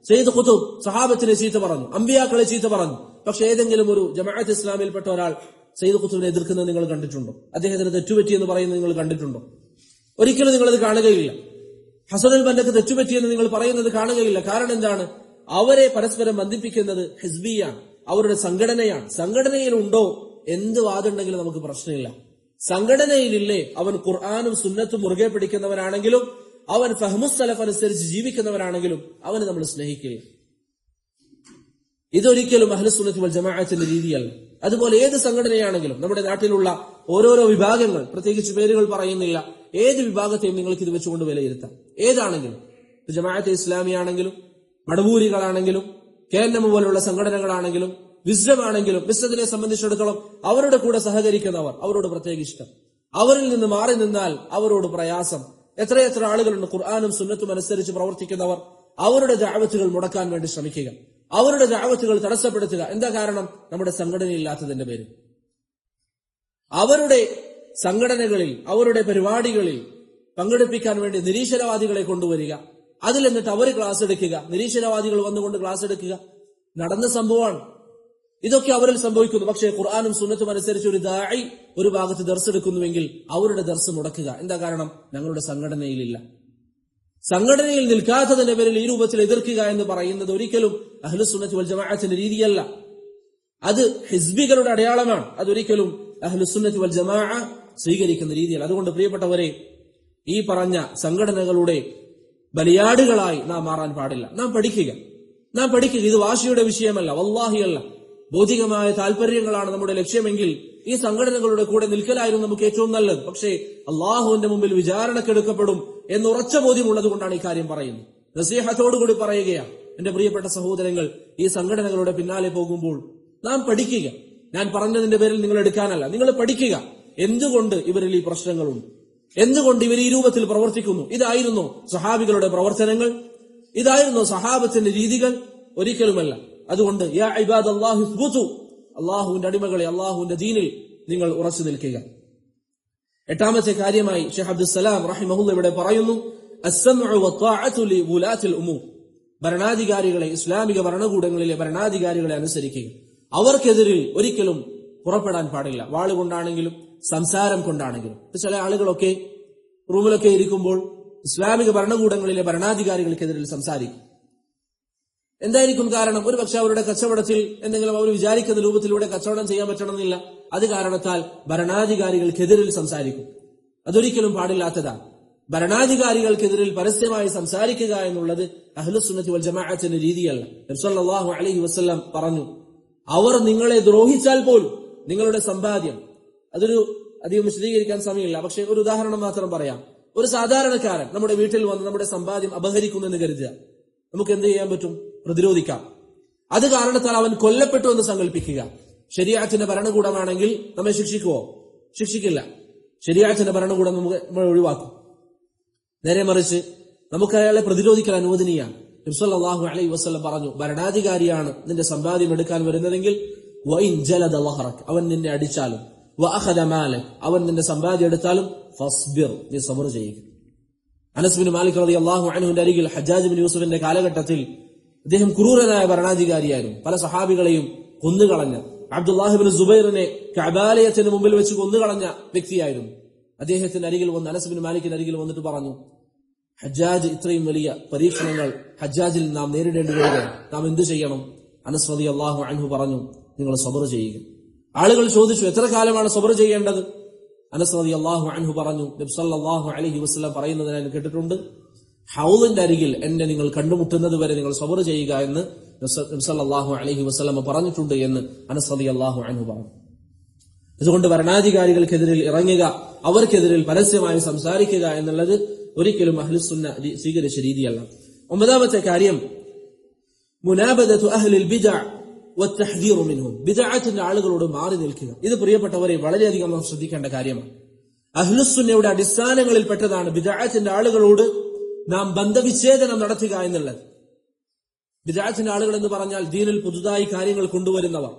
സയ്യിദ് ഖുത്ബ് സഹാബത്തിനെ ചീത്ത പറഞ്ഞു, അമ്പിയാക്കളെ ചീത്ത പറഞ്ഞു. പക്ഷെ ഏതെങ്കിലും ഒരു ജമാഅത്ത് ഇസ്ലാമിൽപ്പെട്ട ഒരാൾ സയ്യിദ് ഖുത്ബിനെ എതിർക്കുന്നത് നിങ്ങൾ കണ്ടിട്ടുണ്ടോ? അദ്ദേഹത്തിന് തെറ്റുപറ്റിയെന്ന് പറയുന്നത് നിങ്ങൾ കണ്ടിട്ടുണ്ടോ? ഒരിക്കലും നിങ്ങളത് കാണുകയില്ല. ഹസനുൽ ബന്നക്ക് തെറ്റുപറ്റിയെന്ന് നിങ്ങൾ പറയുന്നത് കാണുകയില്ല. കാരണം എന്താണ്? അവരെ പരസ്പരം ബന്ധിപ്പിക്കുന്നത് ഹിസ്ബിയാണ്, അവരുടെ സംഘടനയാണ്. സംഘടനയിലുണ്ടോ എന്ത് വാദമുണ്ടെങ്കിലും നമുക്ക് പ്രശ്നമില്ല. സംഘടനയിലില്ലേ അവൻ ഖുർആനും സുന്നത്തും മുറുകെ പിടിക്കുന്നവനാണെങ്കിലും അവൻ ഫഹ്മുസ് സലഫ് അനുസരിച്ച് ജീവിക്കുന്നവനാണെങ്കിലും അവന് നമ്മൾ സ്നേഹിക്കില്ല. ഇതൊരിക്കലും അഹ്ലുസുന്നത്ത് വൽ ജമാഅത്തിന്റെ രീതിയല്ല. അതുപോലെ ഏത് സംഘടനയാണെങ്കിലും, നമ്മുടെ നാട്ടിലുള്ള ഓരോരോ വിഭാഗങ്ങൾ, പ്രത്യേകിച്ച് പേരുകൾ പറയുന്നില്ല, ഏത് വിഭാഗത്തെയും നിങ്ങൾക്ക് ഇത് വെച്ചുകൊണ്ട് വിലയിരുത്താം. ഏതാണെങ്കിലും, ജമാഅത്തെ ഇസ്ലാമിയാണെങ്കിലും, മടവൂരികളാണെങ്കിലും, KNM പോലുള്ള സംഘടനകളാണെങ്കിലും, വിസ്ഡമാണെങ്കിലും, വിസ്ഡത്തിനെ സംബന്ധിച്ചിടത്തോളം അവരുടെ കൂടെ സഹകരിക്കുന്നവർ, അവരോട് പ്രത്യേക ഇഷ്ടം. അവരിൽ നിന്ന് മാറി നിന്നാൽ അവരോട് പ്രയാസം. എത്രയെത്ര ആളുകളുണ്ട് ഖുർആനും സുന്നത്തും അനുസരിച്ച് പ്രവർത്തിക്കുന്നവർ. അവരുടെ ദഅവത്തുകൾ മുടക്കാൻ വേണ്ടി ശ്രമിക്കുക, അവരുടെ ദഅവത്തുകൾ തടസ്സപ്പെടുത്തുക. എന്താ കാരണം? നമ്മുടെ സംഘടനയില്ലാത്തതിന്റെ പേര്. അവരുടെ സംഘടനകളിൽ, അവരുടെ പരിപാടികളിൽ പങ്കെടുപ്പിക്കാൻ വേണ്ടി നിരീശ്വരവാദികളെ കൊണ്ടുവരിക, അതിൽ എന്നിട്ട് അവർ ക്ലാസ് എടുക്കുക, നിരീശ്വരവാദികൾ വന്നുകൊണ്ട് ക്ലാസ് എടുക്കുക. നടന്ന സംഭവമാണ്. ഇതൊക്കെ അവരിൽ സംഭവിക്കുന്നു. പക്ഷേ ഖുർആനും സുന്നത്തും അനുസരിച്ച് ഒരു ദാഇ ഒരു ഭാഗത്ത് ദർസ് എടുക്കുന്നുവെങ്കിൽ അവരുടെ ദർസ് മുടക്കുക. എന്താ കാരണം? ഞങ്ങളുടെ സംഘടനയിലില്ല. സംഘടനയിൽ നിൽക്കാത്തതിന്റെ പേരിൽ ഈ രൂപത്തിൽ എതിർക്കുക എന്ന് പറയുന്നത് ഒരിക്കലും അഹ്ലുസുന്നത്ത് വൽ ജമാഅത്തിന്റെ രീതിയല്ല. അത് ഹിസ്ബികളുടെ അടയാളമാണ്. അതൊരിക്കലും അഹ്ലുസുന്നത്ത് വൽ ജമാഅ സ്വീകരിക്കുന്ന രീതിയല്ല. അതുകൊണ്ട് പ്രിയപ്പെട്ടവരെ, ഈ പറഞ്ഞ സംഘടനകളുടെ ബലിയാടുകളായി നാം മാറാൻ പാടില്ല. നാം പഠിക്കുക. ഇത് വാശിയുടെ വിഷയമല്ല, വല്ലാഹി അല്ല. ഭൗതികമായ താല്പര്യങ്ങളാണ് നമ്മുടെ ലക്ഷ്യമെങ്കിൽ ഈ സംഘടനകളുടെ കൂടെ നിൽക്കലായിരുന്നു നമുക്ക് ഏറ്റവും നല്ലത്. പക്ഷേ അള്ളാഹുവിന്റെ മുമ്പിൽ വിചാരണക്കെടുക്കപ്പെടും എന്ന് ഉറച്ച ബോധ്യമുള്ളത് കൊണ്ടാണ് ഈ കാര്യം പറയുന്നത്. നസീഹത്തോടുകൂടി പറയുകയാണ്, എന്റെ പ്രിയപ്പെട്ട സഹോദരങ്ങൾ, ഈ സംഘടനകളുടെ പിന്നാലെ പോകുമ്പോൾ നാം പഠിക്കുക. ഞാൻ പറഞ്ഞതിന്റെ പേരിൽ നിങ്ങൾ എടുക്കാനല്ല, നിങ്ങൾ പഠിക്കുക. എന്തുകൊണ്ട് ഇവരിൽ ഈ പ്രശ്നങ്ങളുണ്ട്, എന്തുകൊണ്ട് ഇവർ ഈ രൂപത്തിൽ പ്രവർത്തിക്കുന്നു? ഇതായിരുന്നു സഹാബികളുടെ പ്രവർത്തനങ്ങൾ, ഇതായിരുന്നു സഹാബത്തിന്റെ രീതികൾ? ഒരിക്കലുമല്ല. അതുകൊണ്ട് യാ ഇബാദല്ലാഹി ഇസ്ബുതു, അള്ളാഹുവിന്റെ അടിമകളെ, അള്ളാഹുവിന്റെ ദീനിൽ നിങ്ങൾ ഉറച്ചു നിൽക്കുക. എട്ടാമത്തെ കാര്യമായി ഷെയ്ഖ് അബ്ദുസ്സലാം റഹിമഹുല്ലാഹ് ഇവിടെ പറയുന്നു, അസ്സമഉ വത്വാഅതു ലിവുലാത്തിൽ ഉമൂർ, ഭരണാധികാരികളെ, ഇസ്ലാമിക ഭരണകൂടങ്ങളിലെ ഭരണാധികാരികളെ അനുസരിക്കുക. അവർക്കെതിരിൽ ഒരിക്കലും പുറപ്പെടാൻ പാടില്ല. വാളുകൊണ്ടാണെങ്കിലും സംസാരം കൊണ്ടാണെങ്കിലും. ചില ആളുകളൊക്കെ റൂമിലൊക്കെ ഇരിക്കുമ്പോൾ ഇസ്ലാമിക ഭരണകൂടങ്ങളിലെ ഭരണാധികാരികൾക്കെതിരിൽ സംസാരിക്കും. എന്തായിരിക്കും കാരണം? ഒരു പക്ഷെ അവരുടെ കച്ചവടത്തിൽ എന്തെങ്കിലും അവർ വിചാരിക്കുന്ന രൂപത്തിലൂടെ കച്ചവടം ചെയ്യാൻ പറ്റണമെന്നില്ല. അത് കാരണത്താൽ ഭരണാധികാരികൾക്കെതിരിൽ സംസാരിക്കും. അതൊരിക്കലും പാടില്ലാത്തതാണ്. ഭരണാധികാരികൾക്കെതിരിൽ പരസ്യമായി സംസാരിക്കുക എന്നുള്ളത് അഹ്ലുസുന്നത്തി വൽ ജമാഅത്തിന്റെ രീതിയല്ല. നബി സല്ലല്ലാഹു അലൈഹി വസല്ലം പറഞ്ഞു, അവർ നിങ്ങളെ ദ്രോഹിച്ചാൽ പോലും നിങ്ങളുടെ സമ്പാദ്യം, അതൊരു അധികം വിശദീകരിക്കാൻ സമയമില്ല, പക്ഷെ ഒരു ഉദാഹരണം മാത്രം പറയാം. ഒരു സാധാരണക്കാരൻ നമ്മുടെ വീട്ടിൽ വന്ന് നമ്മുടെ സമ്പാദ്യം അപഹരിക്കുന്നെന്ന് കരുതുക. നമുക്ക് എന്ത് ചെയ്യാൻ പറ്റും? പ്രതിരോധിക്കാം. അത് കാരണത്താൽ അവൻ കൊല്ലപ്പെട്ടു എന്ന് സങ്കല്പിക്കുക. ശരീഅത്തിന്റെ ഭരണകൂടമാണെങ്കിൽ നമ്മെ ശിക്ഷിക്കുവോ? ശിക്ഷിക്കില്ല. ശരീഅത്തിന്റെ ഭരണകൂടം നമ്മൾ ഒഴിവാക്കും. നേരെ മറിച്ച് നമുക്ക് അയാളെ പ്രതിരോധിക്കാൻ അനുവദനീയാണ്. നബി സല്ലല്ലാഹു അലൈഹി വസല്ലം പറഞ്ഞു, ഭരണാധികാരിയാണ് നിന്റെ സമ്പാദ്യം എടുക്കാൻ വരുന്നതെങ്കിൽ വഇൻ ജലദ ലഹറക്, അവൻ നിന്നെ അടിച്ചാലും, വഅഖദ മാലക്, അവൻ നിന്റെ സമ്പാദ്യം എടുത്താലും, ഫസ്ബിർ, നീ സബർ ചെയ്യുക. അനസ് ബിൻ മാലിക് റളിയല്ലാഹു അൻഹുവിന്റെ അരികിൽ ഹജ്ജാജ് ബിൻ യൂസുഫിന്റെ കാലഘട്ടത്തിൽ അദ്ദേഹം ക്രൂരനായ ഭരണാധികാരിയായിരുന്നു. പല സഹാബികളെയും കൊന്നുകളഞ്ഞ, അബ്ദുല്ലാഹി ബിൻ സുബൈറിനെ കഅബാലയത്തിന് മുമ്പിൽ വെച്ച് കൊന്നുകളഞ്ഞ വ്യക്തിയായിരുന്നു. അദ്ദേഹത്തിന്റെ അരികിൽ വന്ന്, അനസ് ബിൻ മാലിക്കിന്റെ അരികിൽ വന്നിട്ട് പറഞ്ഞു, ഹജ്ജാജ് ഇത്രയും വലിയ പരീക്ഷണങ്ങൾ ഹജ്ജാജിൽ നാം നേരിടേണ്ടി വരികയാണ്, നാം എന്തു ചെയ്യണം? അനസ് റളിയല്ലാഹു അൻഹു പറഞ്ഞു, നിങ്ങൾ സബർ ചെയ്യുക. ആളുകൾ ചോദിച്ചു, എത്ര കാലമാണ് സബർ ചെയ്യേണ്ടത്? അനസ് റളിയല്ലാഹു അൻഹു പറഞ്ഞു, നബി സല്ലല്ലാഹു അലൈഹി വസല്ലം പറയുന്നത് ഞാൻ കേട്ടിട്ടുണ്ട്, ഹൗദിന്റെ അരികിൽ എന്നെ നിങ്ങൾ കണ്ടുമുട്ടുന്നത് വരെ നിങ്ങൾ സബർ ചെയ്യുക എന്ന് നബി സല്ലല്ലാഹു അലൈഹി വസല്ലം പറഞ്ഞിട്ടുണ്ട് എന്ന് അനസ് റളിയല്ലാഹു അൻഹു പറഞ്ഞു. അതുകൊണ്ട് ഭരണാധികാരികൾക്കെതിരിൽ ഇറങ്ങുക, അവർക്കെതിരിൽ പരസ്യമായി സംസാരിക്കുക എന്നുള്ളത് ഒരിക്കലും അഹ്ലുസുന്ന സ്വീകരിച്ച രീതിയല്ല. ഒമ്പതാമത്തെ കാര്യം, മുനാബദതു അഹ്ലിൽ ബിദ്അ വത്തഹ്ദീറു മിൻഹും, ബിദ്അത്തിന്റെ ആളുകളോട് മാറി നിൽക്കുക. ഇത് പ്രിയപ്പെട്ടവരെ വളരെയധികം നാം ശ്രദ്ധിക്കേണ്ട കാര്യമാണ്. അഹ്ലുസുന്നയുടെ അടിസ്ഥാനങ്ങളിൽ പെട്ടതാണ് ബിദ്അത്തിന്റെ ആളുകളോട് നാം ബന്ധവിച്ഛേദനം നടത്തുക എന്നുള്ളത്. ബിദ്അത്തിന്റെ ആളുകൾ എന്ന് പറഞ്ഞാൽ ദീനിൽ പുതുതായി കാര്യങ്ങൾ കൊണ്ടുവരുന്നവർ,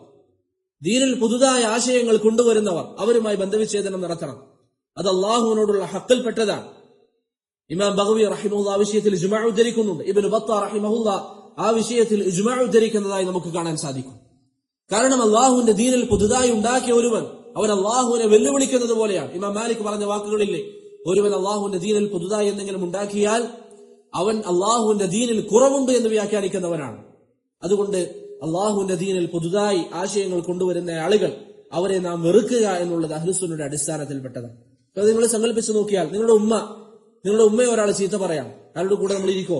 ദീനിൽ പുതുതായ ആശയങ്ങൾ കൊണ്ടുവരുന്നവർ, അവരുമായി ബന്ധവിച്ഛേദനം നടത്തണം. അത് അള്ളാഹുവിനോടുള്ള ഹക്കിൽപ്പെട്ടതാണ്. ഇമാം ബഗവി റഹിമഹുല്ലാ ആ വിഷയത്തിൽ ഇജ്മാ ഉദ്ധരിക്കുന്നുണ്ട്. ഇബ്നു ബത്താ റഹിമഹുല്ലാ ആ വിഷയത്തിൽ ഇജ്മാ ഉദ്ധരിക്കുന്നതായി നമുക്ക് കാണാൻ സാധിക്കും. കാരണം അള്ളാഹുവിന്റെ ദീനിൽ പുതുതായി ഉണ്ടാക്കിയ ഒരുവൻ അവൻ അള്ളാഹുവിനെ വെല്ലുവിളിക്കുന്നത് പോലെയാണ്. ഇമാം മാലിക് പറഞ്ഞ വാക്കുകളില്ലേ, ഒരുവൻ അള്ളാഹുവിന്റെ ദീനിൽ പുതുതായി എന്തെങ്കിലും ഉണ്ടാക്കിയാൽ അവൻ അള്ളാഹുവിന്റെ ദീനിൽ കുറവുണ്ട് എന്ന് വ്യാഖ്യാനിക്കുന്നവനാണ്. അതുകൊണ്ട് അള്ളാഹുവിന്റെ ദീനിൽ പുതുതായി ആശയങ്ങൾ കൊണ്ടുവരുന്ന ആളുകൾ, അവരെ നാം വെറുക്കുക എന്നുള്ളത് അഹ്ലുസുന്നയുടെ അടിസ്ഥാനത്തിൽപ്പെട്ടതാണ്. അത് നിങ്ങൾ സങ്കല്പിച്ചു നോക്കിയാൽ, നിങ്ങളുടെ ഉമ്മയെ ഒരാൾ ചീത്ത പറയാം, അയാളുടെ കൂടെ നമ്മൾ ഇരിക്കോ?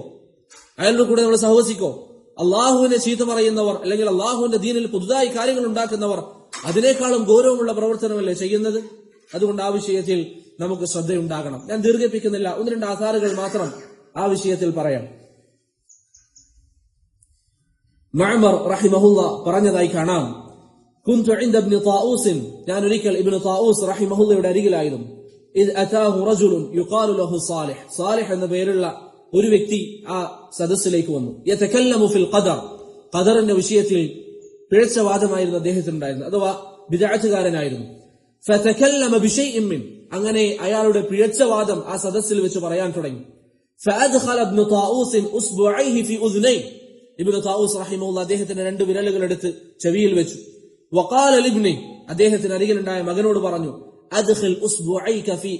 അയാളുടെ കൂടെ നമ്മൾ സഹവസിക്കോ? അള്ളാഹുവിനെ ചീത്ത പറയുന്നവർ, അല്ലെങ്കിൽ അള്ളാഹുവിന്റെ ദീനിൽ പുതുതായി കാര്യങ്ങൾ ഉണ്ടാക്കുന്നവർ അതിനേക്കാളും ഗൗരവമുള്ള പ്രവർത്തനമല്ലേ ചെയ്യുന്നത്? അതുകൊണ്ട് ആ വിഷയത്തിൽ നമുക്ക് ശ്രദ്ധയുണ്ടാകണം. ഞാൻ ദീർഘിപ്പിക്കുന്നില്ല, ഒന്ന് രണ്ട് ആധാറുകൾ മാത്രം ആ വിഷയത്തിൽ പറയാം. മഅ്മർ റഹിമഹുല്ലാ പറഞ്ഞതായി കാണാം, കുന്തു ഇൻദ ഇബ്നു താഊസ്, ഞാൻ ഒരിക്കൽ ഇബ്നു താഊസ് റഹിമഹുല്ലയുടെ അരികിലായിരുന്നു. ഇദ് അതാഹു റജുലുൻ യുഖാലു ലഹു സാലിഹ്, സാലിഹ് എന്ന പേരുള്ള ഒരു വ്യക്തി ആ സദസ്സിലേക്ക് വന്നു. യതകല്ലമു ഫിൽ ഖദർ, ഖദറിന്റെ വിഷയത്തിൽ പിഴച്ചവാദമായിരുന്നു അദ്ദേഹത്തിനുണ്ടായിരുന്നത്, അഥവാ ബിദ്അത്തുകാരനായിരുന്നു. ഫതകല്ലമ ബിശൈഇൻ മിൻ, അങ്ങനെ അയാളുടെ പിഴച്ചവാദം ആ സദസ്സിൽ വെച്ച് പറയാൻ തുടങ്ങി. ഫഅദ്ഖല ഇബ്നു താഊസ് ഉസ്ബുഅൈഹി ഫി ഉദ്നൈ, ഇബ്നു താഊസ് റഹിമഹുല്ലാ അദ്ദേഹത്തിന്റെ രണ്ട് വിരലുകൾ എടുത്ത് ചെവിയിൽ വെച്ചു. വഖാല ലിബ്നി, അദ്ദേഹത്തിന് അരികിലുണ്ടായ മകനോട് പറഞ്ഞു, അദ്ഖിൽ ഉസ്ബുഅൈക ഫി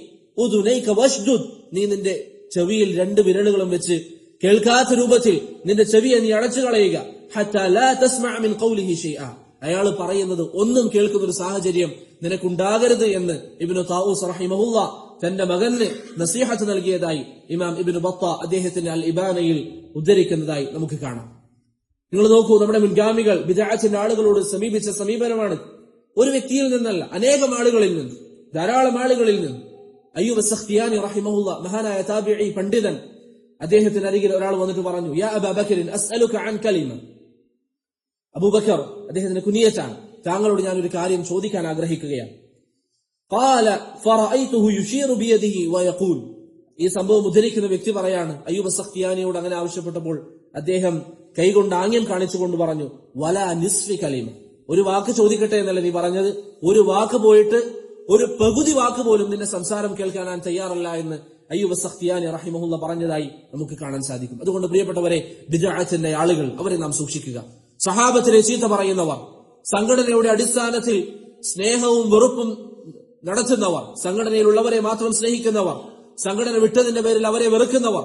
ഉദ്നൈക വഷ്ദുദ്, നീ നിന്റെ ചെവിയിൽ രണ്ട് വിരലുകളും വെച്ച് കേൾക്കാത്ത രൂപത്തിൽ നിന്റെ ചെവിയെ നീ അടച്ചു കളയുക. ഹത്താ ലാ തസ്മഅ മിൻ ഖൗലിഹി ശൈഅ, അയാൾ പറയുന്നത് ഒന്നും കേൾക്കുന്ന ഒരു സാഹചര്യം നിനക്കുണ്ടാകരുത് എന്ന് ഇബ്നു താഊസ് റഹിമഹുല്ലാ തന്റെ മകന് നസീഹത്ത് നൽകിയതായി ഇമാം ഇബ്നു ബത്താ അദ്ദേഹത്തിന്റെ അൽ ഇബാനയിൽ ഉദ്ധരിക്കുന്നതായി നമുക്ക് കാണാം. നിങ്ങൾ നോക്കൂ, നമ്മുടെ മുൻഗാമികൾ ബിദ്അത്തിന്റെ ആളുകളോട് സമീപിച്ച സമീപനമാണ്. ഒരു വ്യക്തിയിൽ നിന്നല്ല, അനേകം ആളുകളിൽ നിന്ന്, ധാരാളം ആളുകളിൽ നിന്ന്. അയ്യൂബ് അസ്സഖ്തിയാനി റഹിമഹുല്ലാ, മഹാനായ താബിഈ പണ്ഡിതൻ, അദ്ദേഹത്തിന് അരികിൽ ഒരാൾ വന്നിട്ട് പറഞ്ഞു, യാ അബാ ബക്കറിൻ അസ്അലുക അൻ കലിമ, അബൂബക്കർ അദ്ദേഹത്തിന്റെ കുനിയത്താണ്, താങ്കളോട് ഞാൻ ഒരു കാര്യം ചോദിക്കാൻ ആഗ്രഹിക്കുകയാണ്. ഖാല ഫറഅയ്തുഹു യുശീറു ബിയദിഹി വയഖൂൽ. ഈ സംഭവം ഉദ്ധരിക്കുന്ന വ്യക്തി പറയാണ്, അയ്യൂബ് സഖ്തിയാനിയോട് അങ്ങനെ ആവശ്യപ്പെട്ടപ്പോൾ അദ്ദേഹം കൈകൊണ്ട് ആംഗ്യം കാണിച്ചുകൊണ്ട് പറഞ്ഞു, വലാ നിസ്ഫി കലിമ, ഒരു വാക്ക് ചോദിക്കട്ടെ എന്നല്ല നീ പറഞ്ഞത്, ഒരു വാക്ക് പോയിട്ട് ഒരു പകുതി വാക്ക് പോലും നിന്റെ സംസാരം കേൾക്കാൻ ഞാൻ തയ്യാറല്ല എന്ന് അയ്യൂബ് സഖ്തിയാനി റഹിമഹുല്ല പറഞ്ഞതായി നമുക്ക് കാണാൻ സാധിക്കും. അതുകൊണ്ട് പ്രിയപ്പെട്ടവരെ, ബിദ്അത്തിന്റെ ആളുകൾ, അവരെ നാം സൂക്ഷിക്കുക. സഹാബത്തിനെ ചീത്ത പറയുന്നവർ, സംഘടനയുടെ അടിസ്ഥാനത്തിൽ സ്നേഹവും വെറുപ്പും നടത്തുന്നവർ, സംഘടനയിലുള്ളവരെ മാത്രം സ്നേഹിക്കുന്നവർ, സംഘടന വിട്ടതിന്റെ പേരിൽ അവരെ വെറുക്കുന്നവർ,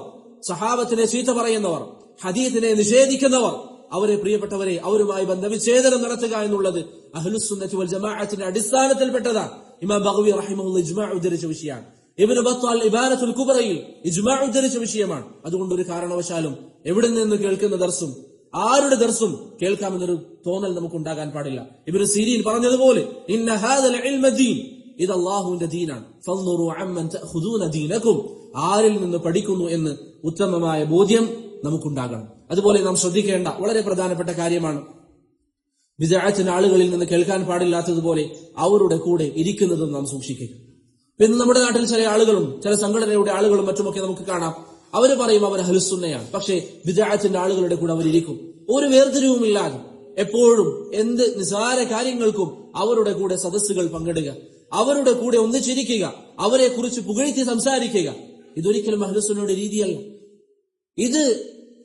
സഹാബത്തിനെ ചീത്ത പറയുന്നവർ, ഹദീസിനെ നിഷേധിക്കുന്നവർ, അവരെ പ്രിയപ്പെട്ടവരെ അവരുമായി ബന്ധവിച്ഛേദനം നടത്തുക എന്നുള്ളത് അഹ്ലുസുന്നത്തി വൽ ജമാഅത്തിന്റെ അടിസ്ഥാനത്തിൽപ്പെട്ടതാണ്. ഇമാം ബഗവി റഹിമഹുല്ലാഹ് ഇജ്മാ ഉദ്ധരിച്ച വിഷയമാണ്. ഇബ്നു ബത്വാൽ ഇബാനത്തുൽ കുബ്രയിൽ ഇജ്മാ ഉദ്ധരിച്ച വിഷയമാണ്. അതുകൊണ്ട് ഒരു കാരണവശാലും എവിടെ നിന്ന് കേൾക്കുന്ന ദർസും ആരുടെ ദർസും കേൾക്കാമെന്നൊരു തോന്നൽ നമുക്കുണ്ടാകാൻ പാടില്ല. ഇബ്നു സിരീൻ പറഞ്ഞതുപോലെ, ഇന്ന ഹാദൽ ഇൽമ ദീൻ, ഇത് അല്ലാഹുവിന്റെ ദീനാണ്. ഫൻദുറു അമ്മൻ തഅഖുദൂന ദീനകും, ആരിൽ നിന്ന് പഠിക്കുന്നു എന്ന് ഉത്തമമായ ബോധ്യം നമുക്കുണ്ടാകണം. അതുപോലെ നാം ശ്രദ്ധിക്കേണ്ട വളരെ പ്രധാനപ്പെട്ട കാര്യമാണ്, ബിദ്അത്തിന്റെ ആളുകളിൽ നിന്ന് കേൾക്കാൻ പാടില്ലാത്തതുപോലെ അവരുടെ കൂടെ ഇരിക്കുന്നതും നാം സൂക്ഷിക്കുക. പിന്നെ നമ്മുടെ നാട്ടിൽ ചില ആളുകളും ചില സംഘടനയുടെ ആളുകളും മറ്റുമൊക്കെ നമുക്ക് കാണാം, അവര് പറയും അവർ അഹ്ലുസുന്നയാണ്, പക്ഷേ ബിദ്അത്തിന്റെ ആളുകളുടെ കൂടെ അവരിയ്ക്കും. ഒരു വേർതിരിവുമില്ലാതെ എപ്പോഴും എന്ത് നിസാര കാര്യങ്ങൾക്കും അവരുടെ കൂടെ സദസ്സുകൾ പങ്കിടുക, അവരുടെ കൂടെ ഒന്നിച്ചിരിക്കുക, അവരെ കുറിച്ച് പുകഴ്ത്തി സംസാരിക്കുക. ഇതൊരിക്കലും അഹ്ലുസുന്നയുടെ രീതിയല്ല. ഇത്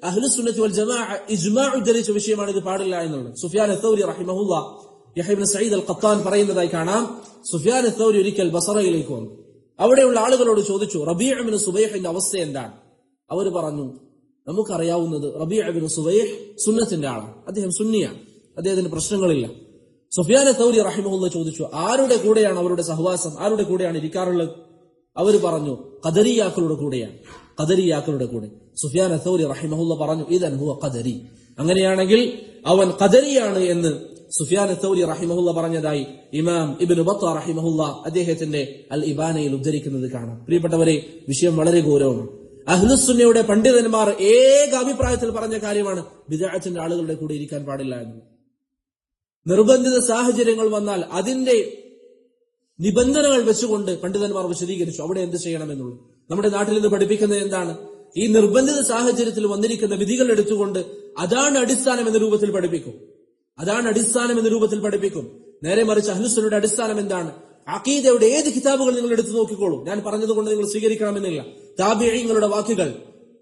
അഹ്ലുസുന്നത്തി വൽ ജമാഅ ഇജ്മാ ഉദ്ധരിച്ച വിഷയമാണ്. ഇത് പാടില്ല എന്നുള്ളത്. സുഫിയാൻ അസ്സൗരി റഹിമഹുല്ലാഹ് യഹ്യ ഇബ്നു സഈദ് അൽ ഖത്താൻ പറയുന്നതായി കാണാം. സുഫിയാൻ അസ്സൗരി ഒരിക്കൽ ബസറയിലേക്ക് വന്നു. അവിടെയുള്ള ആളുകളോട് ചോദിച്ചു, റബീഅ ഇബ്നു സുബൈഹിന്റെ അവസ്ഥ എന്താണ്? അവർ പറഞ്ഞു, നമുക്കറിയാവുന്നത് റബീഅ ഇബ്നു സുബൈഹ് സുന്നത്തിന്റെ ആളാണ്, അദ്ദേഹം സുന്നിയാണ്, അദ്ദേഹത്തിന് പ്രശ്നങ്ങളില്ല. സുഫിയാൻ അസ്സൗരി റഹിമഹുല്ലാഹ് ചോദിച്ചു, ആരുടെ കൂടെയാണ് അവരുടെ സഹവാസം, ആരുടെ കൂടെയാണ് ഇരിക്കാറുള്ളത്? അവർ പറഞ്ഞു, ഖദരിയാക്കളുടെ കൂടെയാണ്, ഖദരിയാക്കളുടെ കൂടെ. സുഫിയാൻ അസ്സൗരി റഹിമഹുല്ലാഹ് പറഞ്ഞു, ഇദൻ ഹുവ ഖദരി, അങ്ങനെയാണെങ്കിൽ അവൻ ഖദരിയാണ് എന്ന് സുഫിയാൻ അസ്സൗരി റഹിമഹുല്ലാഹ് പറഞ്ഞതായി ഇമാം ഇബ്നു ബത്വ റഹിമഹുല്ലാഹ് അദ്ദേഹത്തിന്റെ അൽ ഇബാനയിൽ ഉദ്ധരിക്കുന്നത് കാണാം. പ്രിയപ്പെട്ടവരെ, വിഷയം വളരെ ഗൗരവമാണ്. അഹ്ലുസുന്നയുടെ പണ്ഡിതന്മാർ ഏക അഭിപ്രായത്തിൽ പറഞ്ഞ കാര്യമാണ് ബിദ്അത്തിന്റെ ആളുകളുടെ കൂടെ ഇരിക്കാൻ പാടില്ല എന്ന്. നിർബന്ധിത സാഹചര്യങ്ങൾ വന്നാൽ അതിന്റെ നിബന്ധനകൾ വെച്ചുകൊണ്ട് പണ്ഡിതന്മാർ വിശദീകരിച്ചു അവിടെ എന്ത് ചെയ്യണമെന്നുള്ളത്. നമ്മുടെ നാട്ടിൽ നിന്ന് പഠിപ്പിക്കുന്നത് എന്താണ്? ഈ നിർബന്ധിത സാഹചര്യത്തിൽ വന്നിരിക്കുന്ന വിധികൾ എടുത്തുകൊണ്ട് അതാണ് അടിസ്ഥാനം എന്ന രൂപത്തിൽ പഠിപ്പിക്കും, അതാണ് അടിസ്ഥാനം എന്ന രൂപത്തിൽ പഠിപ്പിക്കും. നേരെ മറിച്ച് അഹ്ലുസുന്നയുടെ അടിസ്ഥാനം എന്താണ്? അഖീദയുടെ ഏത് കിതാബുകൾ നിങ്ങൾ എടുത്തു നോക്കിക്കോളൂ, ഞാൻ പറഞ്ഞതുകൊണ്ട് നിങ്ങൾ സ്വീകരിക്കണമെന്നില്ല. താബിഈങ്ങളുടെ വാക്കുകൾ,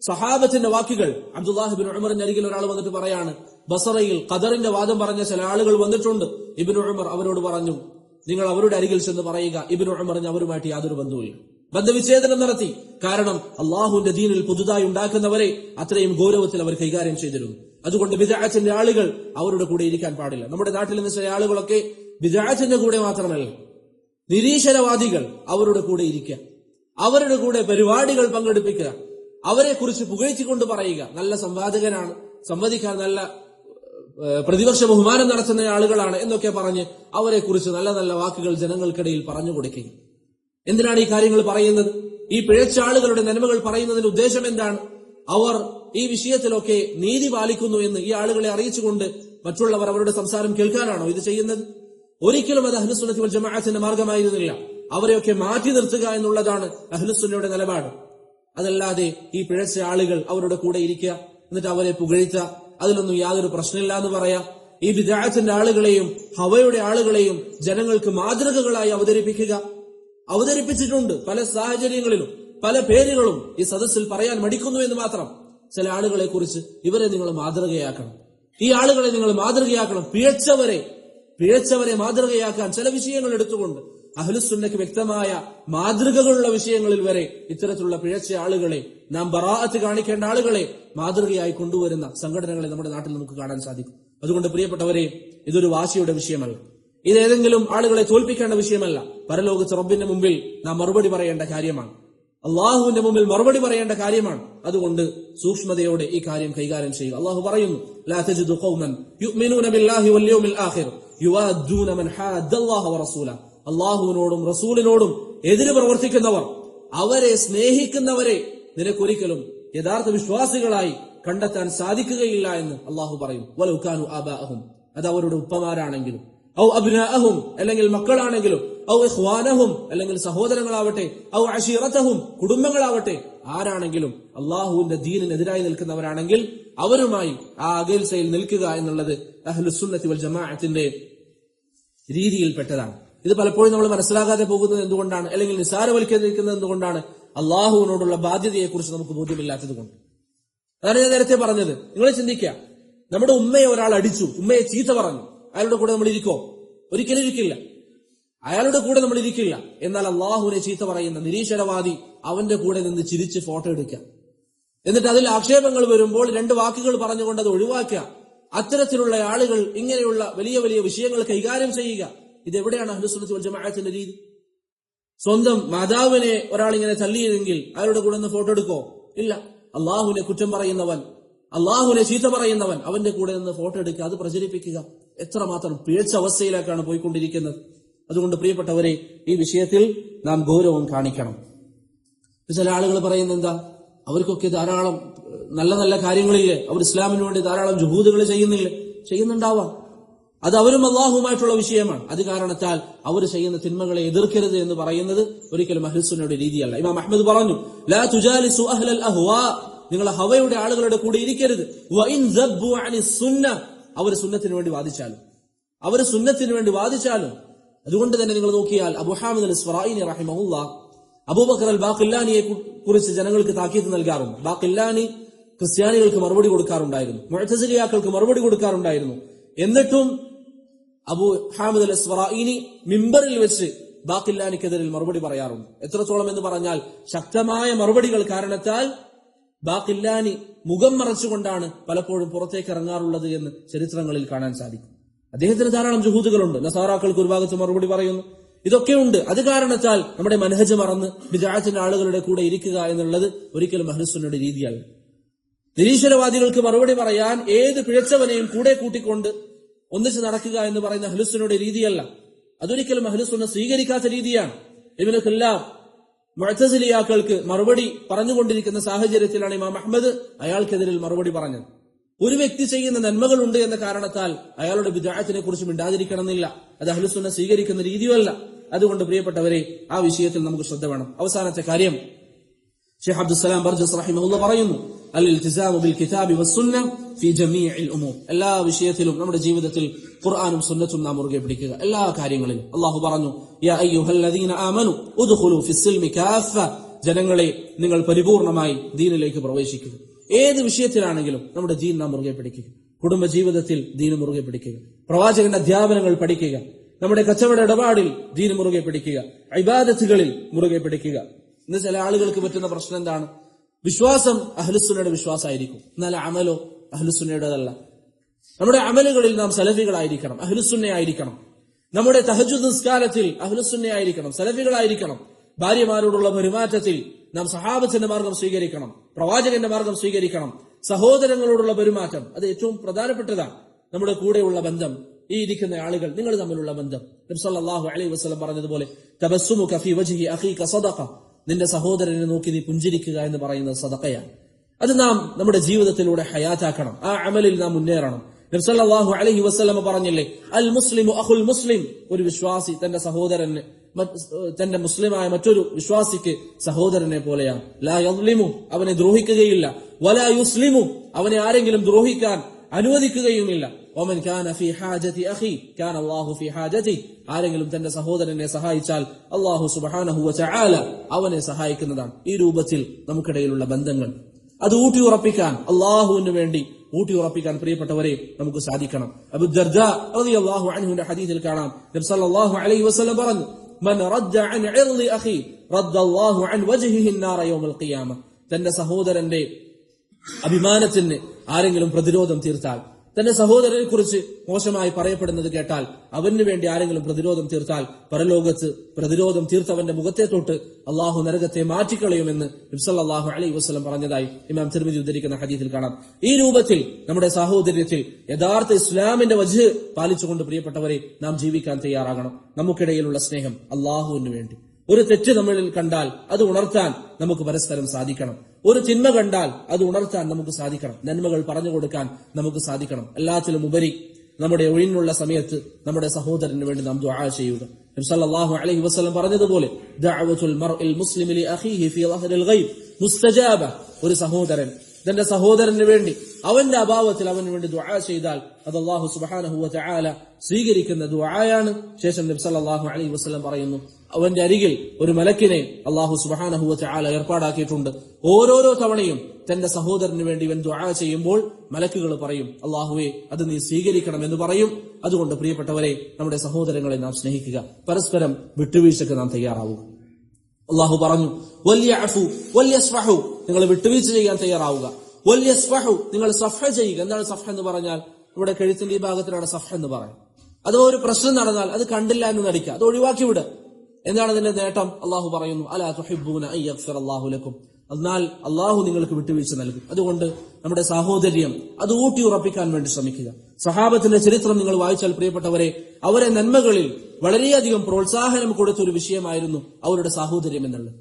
സഹാബത്തിന്റെ വാക്കുകൾ. അബ്ദുല്ലാഹ് ഇബ്നു ഉമറിന്റെ അരികിൽ ഒരാൾ വന്നിട്ട് പറയാണ്, ബസറയിൽ ഖദറിന്റെ വാദം പറഞ്ഞ ചില ആളുകൾ വന്നിട്ടുണ്ട്. ഇബ്നു ഉമർ അവരോട് പറഞ്ഞു, നിങ്ങൾ അവരുടെ അരികിൽ ചെന്ന് പറയുക, ഇബ്നു ഉമറിന് അവരുമായിട്ട് യാതൊരു ബന്ധവുമില്ല. ബന്ധവിച്ഛേദനം നടത്തി. കാരണം അള്ളാഹുവിന്റെ ദീനിൽ പുതുതായി ഉണ്ടാക്കുന്നവരെ അത്രയും ഗൗരവത്തിൽ അവർ കൈകാര്യം ചെയ്തിരുന്നു. അതുകൊണ്ട് ബിദ്അത്തിന്റെ ആളുകൾ അവരുടെ കൂടെ ഇരിക്കാൻ പാടില്ല. നമ്മുടെ നാട്ടിൽ നിന്ന് ചില ആളുകളൊക്കെ ബിദ്അത്തിന്റെ കൂടെ മാത്രമല്ല, നിരീശ്വരവാദികൾ അവരുടെ കൂടെ ഇരിക്കുക, അവരുടെ കൂടെ പരിപാടികൾ പങ്കെടുപ്പിക്കുക, അവരെ കുറിച്ച് പുകഴ്ത്തിക്കൊണ്ട് പറയുക, നല്ല സംവാദകനാണ്, സംവദിക്കാൻ നല്ല പ്രതിപക്ഷ ബഹുമാനം നടത്തുന്ന ആളുകളാണ് എന്നൊക്കെ പറഞ്ഞ് അവരെ കുറിച്ച് നല്ല നല്ല വാക്കുകൾ ജനങ്ങൾക്കിടയിൽ പറഞ്ഞു കൊടുക്കുക. എന്തിനാണ് ഈ കാര്യങ്ങൾ പറയുന്നത്? ഈ പിഴച്ച ആളുകളുടെ നന്മകൾ പറയുന്നതിന്റെ ഉദ്ദേശം എന്താണ്? അവർ ഈ വിഷയത്തിലൊക്കെ നീതി പാലിക്കുന്നു എന്ന് ഈ ആളുകളെ അറിയിച്ചുകൊണ്ട് മറ്റുള്ളവർ അവരുടെ സംസാരം കേൾക്കാനാണോ ഇത് ചെയ്യുന്നത്? ഒരിക്കലും അത് അഹ്ലുസുന്നത്തി വൽ ജമാഅത്തിന്റെ മാർഗമായിരുന്നില്ല. അവരെയൊക്കെ മാറ്റി നിർത്തുക എന്നുള്ളതാണ് അഹ്ലുസുന്നയുടെ നിലപാട്. അതല്ലാതെ ഈ പിഴച്ച ആളുകൾ അവരുടെ കൂടെ ഇരിക്കുക, എന്നിട്ട് അവരെ പുകഴ്ത്തുക, അതിലൊന്നും യാതൊരു പ്രശ്നമില്ല എന്ന് പറയാം. ഈ ബിദ്അത്തിന്റെ ആളുകളെയും ഹവയുടെ ആളുകളെയും ജനങ്ങൾക്ക് മാതൃകകളായി അവതരിപ്പിച്ചിട്ടുണ്ട്. പല സാഹചര്യങ്ങളിലും പല പേരുകളും ഈ സദസ്സിൽ പറയാൻ മടിക്കുന്നു എന്ന് മാത്രം. ചില ആളുകളെ കുറിച്ച് ഇവരെ നിങ്ങൾ മാതൃകയാക്കണം, ഈ ആളുകളെ നിങ്ങൾ മാതൃകയാക്കണം. പിഴച്ചവരെ മാതൃകയാക്കാൻ ചില വിഷയങ്ങൾ എടുത്തുകൊണ്ട് അഹ്ലുസുന്നക്ക് വ്യക്തമായ മാതൃകകളുള്ള വിഷയങ്ങളിൽ വരെ ഇത്തരത്തിലുള്ള പിഴച്ച ആളുകളെ, നാം ബറാഅത്ത് കാണിക്കേണ്ട ആളുകളെ മാതൃകയായി കൊണ്ടുവരുന്ന സംഘടനകളെ നമ്മുടെ നാട്ടിൽ നമുക്ക് കാണാൻ സാധിക്കും. അതുകൊണ്ട് പ്രിയപ്പെട്ടവരെ, ഇതൊരു വാശിയുടെ വിഷയമല്ല, ഇതേതെങ്കിലും ആളുകളെ തോൽപ്പിക്കേണ്ട വിഷയമല്ല. പരലോകത്ത് റബ്ബിന്റെ മുമ്പിൽ നാം മറുപടി പറയേണ്ട കാര്യമാണ്, അള്ളാഹുവിന്റെ മുമ്പിൽ മറുപടി പറയേണ്ട കാര്യമാണ്. അതുകൊണ്ട് സൂക്ഷ്മതയോടെ ഈ കാര്യം കൈകാര്യം ചെയ്യുക. അള്ളാഹു പറയുന്നു, ലാ തജിദു ഖൗമൻ യുഅ്മിനൂന ബില്ലാഹി വൽ യൗമിൽ ആഖിർ യുവാദ്ദൂന മൻ ഹാദ്ദല്ലാഹ വറസൂലഹു. അള്ളാഹുവിനോടും റസൂലിനോടും എതിര് പ്രവർത്തിക്കുന്നവർ, അവരെ സ്നേഹിക്കുന്നവരെ നിനക്കൊരിക്കലും യഥാർത്ഥ വിശ്വാസികളായി കണ്ടെത്താൻ സാധിക്കുകയില്ല എന്ന് അള്ളാഹു പറയും. വലൗ കാനു ആബാഅഹും, അത് അവരുടെ ഉപ്പമാരാണെങ്കിലും, ഔ അബ്നാഅഹും, അല്ലെങ്കിൽ മക്കളാണെങ്കിലും, ഔ ഇഖ്വാനഹും അല്ലെങ്കിൽ സഹോദരങ്ങളാവട്ടെ, ഔ അശീറതഹും കുടുംബങ്ങളാവട്ടെ, ആരാണെങ്കിലും അള്ളാഹുവിന്റെ ദീനിനെതിരായി നിൽക്കുന്നവരാണെങ്കിൽ അവരുമായി ആ അകൽച്ചയിൽ നിൽക്കുക എന്നുള്ളത് അഹ്ലുസുന്നത്തി വൽ ജമാഅത്തിന്റെ രീതിയിൽപ്പെട്ടതാണ്. ഇത് പലപ്പോഴും നമ്മൾ മനസ്സിലാകാതെ പോകുന്നത് എന്തുകൊണ്ടാണ്, അല്ലെങ്കിൽ നിസ്സാരവൽക്കരിക്കുന്നത് എന്തുകൊണ്ടാണ്? അള്ളാഹുവിനോടുള്ള ബാധ്യതയെക്കുറിച്ച് നമുക്ക് ബോധ്യമില്ലാത്തത് കൊണ്ട്. അതാണ് ഞാൻ നേരത്തെ പറഞ്ഞത്. നിങ്ങൾ ചിന്തിക്കുക, നമ്മുടെ ഉമ്മയെ ഒരാൾ അടിച്ചു, ഉമ്മയെ ചീത്ത പറഞ്ഞു, അയാളുടെ കൂടെ നമ്മൾ ഇരിക്കോ? ഒരിക്കലും ഇരിക്കില്ല. അയാളുടെ കൂടെ നമ്മൾ ഇരിക്കില്ല. എന്നാൽ അള്ളാഹുവിനെ ചീത്ത പറയുന്ന നിരീശ്വരവാദി അവന്റെ കൂടെ നിന്ന് ചിരിച്ച് ഫോട്ടോ എടുക്കുക, എന്നിട്ട് അതിൽ ആക്ഷേപങ്ങൾ വരുമ്പോൾ 2 വാക്കുകൾ പറഞ്ഞുകൊണ്ട് അത് ഒഴിവാക്കുക. അത്തരത്തിലുള്ള ആളുകൾ ഇങ്ങനെയുള്ള വലിയ വലിയ വിഷയങ്ങൾ കൈകാര്യം ചെയ്യുക. ഇതെവിടെയാണ് അഹ്ലുസുന്നത്ത് വൽ ജമാഅത്തിന്റെ രീതി? സ്വന്തം മാതാവിനെ ഒരാൾ ഇങ്ങനെ തല്ലിയെങ്കിൽ അയാളുടെ കൂടെ നിന്ന് ഫോട്ടോ എടുക്കോ? ഇല്ല. അള്ളാഹുവിനെ കുറ്റം പറയുന്നവൻ, അള്ളാഹുവിനെ ചീത്ത പറയുന്നവൻ, അവന്റെ കൂടെ നിന്ന് ഫോട്ടോ എടുക്കുക, അത് പ്രചരിപ്പിക്കുക. എത്രമാത്രം പിഴച്ച അവസ്ഥയിലേക്കാണ് പോയിക്കൊണ്ടിരിക്കുന്നത്. അതുകൊണ്ട് പ്രിയപ്പെട്ടവരെ, ഈ വിഷയത്തിൽ നാം ഗൗരവം കാണിക്കണം. ചില ആളുകൾ പറയുന്നത് എന്താ, അവർക്കൊക്കെ ധാരാളം നല്ല നല്ല കാര്യങ്ങളില്ലേ, അവർ ഇസ്ലാമിന് വേണ്ടി ധാരാളം ജുഹൂദുകൾ ചെയ്യുന്നില്ലേ? ചെയ്യുന്നുണ്ടാവാം. അത് അവരും അള്ളാഹുമായിട്ടുള്ള വിഷയമാണ്. അത് കാരണത്താൽ അവർ ചെയ്യുന്ന തിന്മകളെ എതിർക്കരുത് എന്ന് പറയുന്നത് ഒരിക്കലും അഹ്ലുസുന്നയുടെ രീതിയല്ല. ഇമാം അഹ്മദ് പറഞ്ഞു, ലാ തുജാലിസു അഹ്ലൽ അഹ്വാ, നിങ്ങൾ ഹവയുടെ ആളുകളുടെ കൂടെ ഇരിക്കരുത്. വഇൻ ദബ്ബു അനിസ് സുന്ന, അവർ സുന്നത്തിന് വേണ്ടി വാദിച്ചാലും. അതുകൊണ്ട് തന്നെ നിങ്ങൾ നോക്കിയാൽ അബൂ ഹാമിദ് അൽ ഇസ്ഫറായിനി റഹിമഹുല്ലാഹ് അബൂബക്കർ അൽ ബാഖില്ലാനിയെ കുറിച്ച് ജനങ്ങൾക്ക് താക്കീത് നൽകാറുണ്ട്. ബാഖില്ലാനി ക്രിസ്ത്യാനികൾക്ക് മറുപടി കൊടുക്കാറുണ്ടായിരുന്നു, മുഅ്തസിലിയാക്കൾക്ക് മറുപടി കൊടുക്കാറുണ്ടായിരുന്നു. എന്നിട്ടും അബൂ ഹാമിദ് അൽ ഇസ്ഫറായിനി മിമ്പറിൽ വെച്ച് ബാഖില്ലാനിക്കെതിരിൽ മറുപടി പറയാറുണ്ട്. എത്രത്തോളം എന്ന് പറഞ്ഞാൽ ശക്തമായ മറുപടികൾ കാരണത്താൽ ബാഖില്ലാനി മുഖം മറച്ചുകൊണ്ടാണ് പലപ്പോഴും പുറത്തേക്ക് ഇറങ്ങാറുള്ളത് എന്ന് ചരിത്രങ്ങളിൽ കാണാൻ സാധിക്കും. അദ്ദേഹത്തിന് ധാരാളം ജുഹൂദുകളുണ്ട്. നസാറാക്കൾക്ക് ഒരു ഭാഗത്ത് മറുപടി പറയുന്നു. ഇതൊക്കെയുണ്ട്. അത് കാരണത്താൽ നമ്മുടെ മനഹജ് മറന്ന് ബിദ്അത്തിന്റെ ആളുകളുടെ കൂടെ ഇരിക്കുക എന്നുള്ളത് ഒരിക്കലും അഹ്ലുസുന്നയുടെ രീതിയല്ല. നിരീശ്വരവാദികൾക്ക് മറുപടി പറയാൻ ഏത് പിഴച്ചവനെയും കൂടെ കൂട്ടിക്കൊണ്ട് ഒന്നിച്ച് നടക്കുക എന്ന് പറയുന്ന അഹ്ലുസുന്നയുടെ രീതിയല്ല. അതൊരിക്കലും അഹ്ലുസുന്ന സ്വീകരിക്കാത്ത രീതിയാണ്. ഇബ്നു ഖില്ലാബ് മുഅ്തസിലിയാക്കൾക്ക് മറുപടി പറഞ്ഞുകൊണ്ടിരിക്കുന്ന സാഹചര്യത്തിലാണ് ഇമാം അഹ്മദ് അയാൾക്കെതിരിൽ മറുപടി പറഞ്ഞത്. ഒരു വ്യക്തി ചെയ്യുന്ന നന്മകളുണ്ട് എന്ന കാരണത്താൽ അയാളുടെ ബിദ്അത്തിനെ കുറിച്ച് മിണ്ടാതിരിക്കണമെന്നില്ല. അത് അഹ്ലുസുന്ന സ്വീകരിക്കുന്ന രീതിയുമല്ല. അതുകൊണ്ട് പ്രിയപ്പെട്ടവരെ, ആ വിഷയത്തിൽ നമുക്ക് ശ്രദ്ധ വേണം. അവസാനത്തെ കാര്യം, ഷെയ്ഖ് അബ്ദുസ്സലാം ബർജസ് റഹിമഹുല്ലാഹ് പറയുന്നു, അൽ ഇൽതിസാമു ബിൽ കിതാബി വസ്സുന്ന ഫീ ജമീഇൽ ഉമൂർ. എല്ലാ വിഷയത്തിലും നമ്മുടെ ജീവിതത്തിൽ ഖുർആനും സുന്നത്തും നാം മുറുകെ പിടിക്കുക. എല്ലാ കാര്യങ്ങളിലും അല്ലാഹു പറഞ്ഞു, യാ അയ്യുഹല്ലദീന ആമനു ഉദ്ഖുലൂ ഫിസ്സിൽമി കാഫ, ജനങ്ങളെ നിങ്ങൾ പരിപൂർണമായി ദീനിലേക്ക് പ്രവേശിക്കുക. ഏത് വിഷയത്തിലാണെങ്കിലും നമ്മുടെ ദീൻ നാം മുറുകെ പിടിക്കുക. കുടുംബ ജീവിതത്തിൽ ദീൻ മുറുകെ പിടിക്കുക, പ്രവാചകന്റെ അധ്യാപനങ്ങൾ പഠിക്കുക, നമ്മുടെ കച്ചവട ഇടപാടിൽ ദീൻ മുറുകെ പിടിക്കുക, ഇബാദത്തുകളിൽ മുറുകെ പിടിക്കുക. ഇന്ന് ചില ആളുകൾക്ക് പറ്റുന്ന പ്രശ്നം എന്താണ്? വിശ്വാസം അഹ്ലുസുന്നയുടെ വിശ്വാസമായിരിക്കും, എന്നാൽ അമലോ അഹ്ലുസുന്നയുടേതല്ല. നമ്മുടെ അമലുകളിൽ നാം സലഫികളായിരിക്കണം, അഹ്ലുസുന്നയായിരിക്കണം. നമ്മുടെ തഹജ്ജുദ് നിസ്കാരത്തിൽ അഹ്ലുസുന്നയായിരിക്കണം, സലഫികളായിരിക്കണം. ഭാര്യമാരോടുള്ള പെരുമാറ്റത്തിൽ നാം സഹാബത്തിന്റെ മാർഗം സ്വീകരിക്കണം, പ്രവാചകന്റെ മാർഗം സ്വീകരിക്കണം. സഹോദരങ്ങളോടുള്ള പെരുമാറ്റം അത് ഏറ്റവും പ്രധാനപ്പെട്ടതാണ്. നമ്മുടെ കൂടെയുള്ള ബന്ധം, ഈ ഇരിക്കുന്ന ആളുകൾ, നിങ്ങൾ തമ്മിലുള്ള ബന്ധം. നബി സല്ലല്ലാഹു അലൈഹി വസല്ലം പറഞ്ഞതുപോലെ, തബസ്സുമുക ഫീ വജ്ഹി അഖീക സദഖ, നിന്റെ സഹോദരനെ നോക്കി നീ പുഞ്ചിരിക്കുക എന്ന് പറയുന്നത് സദഖയാണ്. അത് നാം നമ്മുടെ ജീവിതത്തിലൂടെ ഹയാത്താക്കണം. ആ അമലിൽ നാം മുന്നേറണം. നബി സല്ലല്ലാഹു അലൈഹി വസല്ലം പറഞ്ഞില്ലേ, അൽ മുസ്ലിമു അഖുൽ മുസ്ലിം, ഒരു വിശ്വാസി തന്റെ സഹോദരന്, തന്റെ മുസ്ലിമായ മറ്റൊരു വിശ്വാസിക്ക് സഹോദരനെ പോലെയാണ്. ലാ യദ്ലിമു, അവനെ ദ്രോഹിക്കുകയില്ല. വലാ യുസ്ലിമു, അവനെ ആരെങ്കിലും ദ്രോഹിക്കാൻ അനുവദിക്കുകയുമില്ല. വമൻ കാന ഫീ ഹാജതി അഖി കാന അല്ലാഹു ഫീ ഹാജതി, ആരെങ്കിലും തന്റെ സഹോദരനെ സഹായിച്ചാൽ അല്ലാഹു സുബ്ഹാനഹു വ തആല അവനെ സഹായിക്കുന്നതാണ്. ഈ രൂപത്തിൽ നമുക്കിടയിലുള്ള ബന്ധങ്ങൾ അത് ഊട്ടിയുറപ്പിക്കാൻ, അല്ലാഹുവിന് വേണ്ടി ഊട്ടിയുറപ്പിക്കാൻ പ്രിയപ്പെട്ടവരെ നമുക്ക് സാധിക്കണം. അബൂ ദർദാ റളിയല്ലാഹു അൻഹുവിന്റെ ഹദീസിൽ കാണാം, നബി സല്ലല്ലാഹു അലൈഹി വസല്ലം പറഞ്ഞു, മൻ റദ്ദ അൻ ഇർളി അഖി റദ്ദല്ലാഹു അൻ വജ്ഹിഹി النار യൗമൽ ഖിയാമ, തന്റെ സഹോദരന്റെ അഭിമാനത്തിന് ആരെങ്കിലും പ്രതിരോധം തീർത്താൽ, തന്റെ സഹോദരനെ കുറിച്ച് മോശമായി പറയപ്പെടുന്നത് കേട്ടാൽ, അവന് വേണ്ടി ആരെങ്കിലും പ്രതിരോധം തീർത്താൽ, പരലോകത്ത് പ്രതിരോധം തീർത്തവന്റെ മുഖത്തെ തൊട്ട് അള്ളാഹു നരകത്തെ മാറ്റിക്കളയുമെന്ന് നബി സല്ലല്ലാഹു അലൈഹി വസല്ലം പറഞ്ഞതായി ഇമാം തിർമിദി ഉദ്ധരിക്കുന്ന ഹദീസിൽ കാണാം. ഈ രൂപത്തിൽ നമ്മുടെ സാഹോദര്യത്തിൽ യഥാർത്ഥ ഇസ്ലാമിന്റെ വജ്ഹ് പാലിച്ചുകൊണ്ട് പ്രിയപ്പെട്ടവരെ നാം ജീവിക്കാൻ തയ്യാറാകണം. നമുക്കിടയിലുള്ള സ്നേഹം അള്ളാഹുവിന് വേണ്ടി. ഒരു തെറ്റ് നമ്മളിൽ കണ്ടാൽ അത് ഉണർത്താൻ നമുക്ക് പരസ്പരം സാധിക്കണം. ഒരു തിന്മ കണ്ടാൽ അത് ഉണർത്താൻ നമുക്ക് സാധിക്കണം. നന്മകൾ പറഞ്ഞു കൊടുക്കാൻ നമുക്ക് സാധിക്കണം. എല്ലാത്തിലും ഉപരി നമ്മുടെ ഒഴിഞ്ഞുള്ള സമയത്ത് നമ്മുടെ സഹോദരന് വേണ്ടി നാം ദുആ ചെയ്യുക. നബി സല്ലല്ലാഹു അലൈഹി വസല്ലം പറഞ്ഞതുപോലെ ദഅവത്തുൽ മർഇൽ മുസ്ലിമി ലി അഖീഹി ഫീ ളഹ്റിൽ ഗൈബ് മുസ്തജാബ. ഒരു സഹോദരൻ തന്റെ സഹോദരന് വേണ്ടി അവന്റെ അഭാവത്തിൽ അവന് വേണ്ടി ദുആ ചെയ്താൽ അത് അല്ലാഹു സുബ്ഹാനഹു വ തആല സ്വീകരിക്കുന്ന ദുആയാണ്. ശേഷം നബി സല്ലല്ലാഹു അലൈഹി വസല്ലം പറയുന്നു, അവന്റെ അരികിൽ ഒരു മലക്കിനെ അല്ലാഹു സുബ്ഹാനഹു വ തആല ഏർപ്പാടാക്കിയിട്ടുണ്ട്. ഓരോരോ തവണയും തന്റെ സഹോദരന് വേണ്ടി ഇവൻ ദുആ ചെയ്യുമ്പോൾ മലക്കുകൾ പറയും, അല്ലാഹുവേ അത് നീ സ്വീകരിക്കണം എന്ന് പറയും. അതുകൊണ്ട് പ്രിയപ്പെട്ടവരെ, നമ്മുടെ സഹോദരങ്ങളെ നാം സ്നേഹിക്കുക, പരസ്പരം വിട്ടുവീഴ്ചക്ക് നാം തയ്യാറാവുക. അല്ലാഹു പറഞ്ഞു, വല്യഅഫു വല്യസ്ഫഹു, നിങ്ങൾ വിട്ടുവീഴ്ച ചെയ്യാൻ തയ്യാറാവുക. വല്യസ്ഫഹു, നിങ്ങൾ സഫഹ ചെയ്യുക. എന്താണ് സഫഹ എന്ന് പറഞ്ഞാൽ? ഇവിടെ കഴുത്തിന്റെ ഈ ഭാഗത്തിലാണ് സഫഹ എന്ന് പറയുന്നത്. അഥവാ ഒരു പ്രശ്നം നടന്നാൽ അത് കണ്ടില്ല എന്ന് നടിക്കുക, അത് ഒഴിവാക്കി വിടുക. എന്താണ് അതിന്റെ നേട്ടം? അല്ലാഹു പറയുന്നു, അലാ തുഹിബ്ബൂന അൻ യഗ്ഫിറല്ലാഹു ലക്കും, എന്നാൽ അല്ലാഹു നിങ്ങൾക്ക് വിട്ടുവീഴ്ച നൽകും. അതുകൊണ്ട് നമ്മുടെ സാഹോദര്യം അത് ഊട്ടി ഉറപ്പിക്കാൻ വേണ്ടി ശ്രമിക്കുക. സഹാബത്തിന്റെ ചരിത്രം നിങ്ങൾ വായിച്ചാൽ പ്രിയപ്പെട്ടവരെ, അവരെ നന്മകളിൽ വളരെയധികം പ്രോത്സാഹനം കൊടുത്ത ഒരു വിഷയമായിരുന്നു അവരുടെ സാഹോദര്യം എന്നുള്ളത്.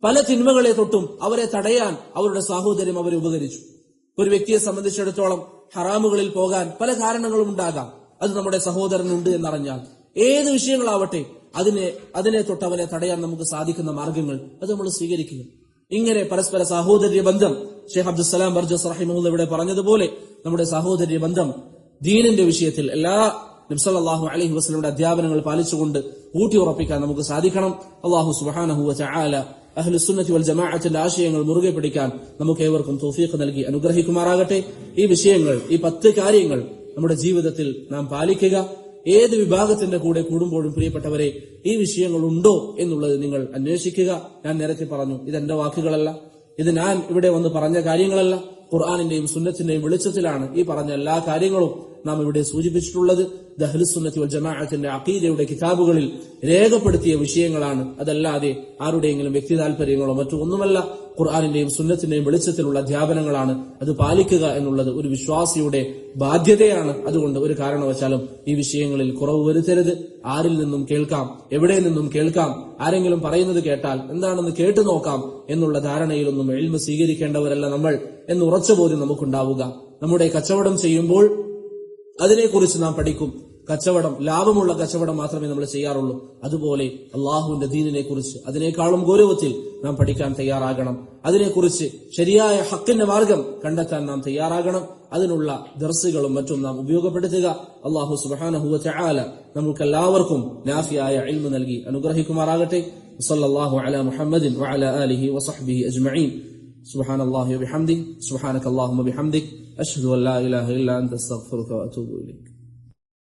പല തിന്മകളെ തൊട്ടും അവരെ തടയാൻ അവരുടെ സാഹോദര്യം അവരെ ഉപകരിച്ചു. ഒരു വ്യക്തിയെ സംബന്ധിച്ചിടത്തോളം ഹറാമുകളിൽ പോകാൻ പല കാരണങ്ങളും ഉണ്ടാകാം. അത് നമ്മുടെ സഹോദരനുണ്ട് എന്നറിഞ്ഞാൽ ഏത് വിഷയങ്ങളാവട്ടെ അതിനെ തൊട്ട് അവനെ തടയാൻ നമുക്ക് സാധിക്കുന്ന മാർഗങ്ങൾ അത് നമ്മൾ സ്വീകരിക്കുക. ഇങ്ങനെ പരസ്പര സാഹോദര്യ ബന്ധം ഷെയ്ഖ് അബ്ദുസ്സലാം ബർജസ് റഹിമഹുല്ലാഹ് ഇവിടെ പറഞ്ഞതുപോലെ നമ്മുടെ സാഹോദര്യ ബന്ധം ദീനിന്റെ വിഷയത്തിൽ എല്ലാ നബി സല്ലല്ലാഹു അലൈഹി വസല്ലമയുടെ അധ്യാപനങ്ങൾ പാലിച്ചുകൊണ്ട് ഊട്ടിയുറപ്പിക്കാൻ നമുക്ക് സാധിക്കണം. അല്ലാഹു സുബ്ഹാനഹു വ തആല അഹ്ലുസ് സുന്നത്തി വൽ ജമാഅത്തിന്റെ ആശയങ്ങൾ മുറുകെ പിടിക്കാൻ നമുക്ക് ഏവർക്കും തൗഫീഖ് നൽകി അനുഗ്രഹിക്കുമാറാകട്ടെ. ഈ വിഷയങ്ങൾ, ഈ 10 കാര്യങ്ങൾ നമ്മുടെ ജീവിതത്തിൽ നാം പാലിക്കുക. ഏത് വിഭാഗത്തിന്റെ കൂടെ കൂടുമ്പോഴും പ്രിയപ്പെട്ടവരെ, ഈ വിഷയങ്ങൾ ഉണ്ടോ എന്നുള്ളത് നിങ്ങൾ അന്വേഷിക്കുക. ഞാൻ നേരത്തെ പറഞ്ഞു, ഇതെന്റെ വാക്കുകളല്ല, ഇത് ഞാൻ ഇവിടെ വന്ന് പറഞ്ഞ കാര്യങ്ങളല്ല. ഖുർആനിന്റെയും സുന്നത്തിന്റെയും വെളിച്ചത്തിലാണ് ഈ പറഞ്ഞ എല്ലാ കാര്യങ്ങളും നാം ഇവിടെ സൂചിപ്പിച്ചിട്ടുള്ളത്. അഹ്ലുസ് സുന്നത്തി വൽ ജമാഅത്തിന്റെ അഖീദയുടെ കിതാബുകളിൽ രേഖപ്പെടുത്തിയ വിഷയങ്ങളാണ്. അതല്ലാതെ ആരുടെയെങ്കിലും വ്യക്തി താല്പര്യങ്ങളോ മറ്റോ ഒന്നുമല്ല. ഖുർആനിന്റെയും സുന്നത്തിന്റെയും വെളിച്ചത്തിലുള്ള അധ്യാപനങ്ങളാണ്. അത് പാലിക്കുക എന്നുള്ളത് ഒരു വിശ്വാസിയുടെ ബാധ്യതയാണ്. അതുകൊണ്ട് ഒരു കാരണവശാലും ഈ വിഷയങ്ങളിൽ കുറവ് വരുത്തരുത്. ആരിൽ നിന്നും കേൾക്കാം, എവിടെ നിന്നും കേൾക്കാം, ആരെങ്കിലും പറയുന്നത് കേട്ടാൽ എന്താണെന്ന് കേട്ടു നോക്കാം എന്നുള്ള ധാരണയിലൊന്നും ഇൽമ് സ്വീകരിക്കേണ്ടവരല്ല നമ്മൾ എന്ന് ഉറച്ച ബോധ്യം നമുക്കുണ്ടാവുക. നമ്മുടെ കച്ചവടം ചെയ്യുമ്പോൾ അതിനെക്കുറിച്ച് നാം പഠിക്കും. കച്ചവടം, ലാഭമുള്ള കച്ചവടം മാത്രമേ നമ്മൾ ചെയ്യാറുള്ളൂ. അതുപോലെ അള്ളാഹുവിന്റെ ദീനിനെ കുറിച്ച് അതിനേക്കാളും ഗൗരവത്തിൽ നാം പഠിക്കാൻ തയ്യാറാകണം. അതിനെക്കുറിച്ച് ശരിയായ ഹക്കിന്റെ മാർഗം കണ്ടെത്താൻ നാം തയ്യാറാകണം. അതിനുള്ള ദർസുകളും മറ്റും നാം ഉപയോഗപ്പെടുത്തുക. അല്ലാഹു സുബ്ഹാനഹു വ തആല നമുക്കെല്ലാവർക്കും നാഫിയായ ഇൽമു നൽകി അനുഗ്രഹിക്കുമാറാകട്ടെ. സല്ലല്ലാഹു അലാ മുഹമ്മദിൻ വഅലാ ആലിഹി വസഹ്ബിഹി അജ്മഈൻ. സുബ്ഹാനല്ലാഹി വബിഹംദിഹി സുബ്ഹാനകല്ലാഹുമ്മ ബിഹംദിക് അശ്ഹദു അൻ ലാ ഇലാഹ ഇല്ലാ അൻത അസ്തഗ്ഫിറുക വഅതൂബു ഇലൈക്.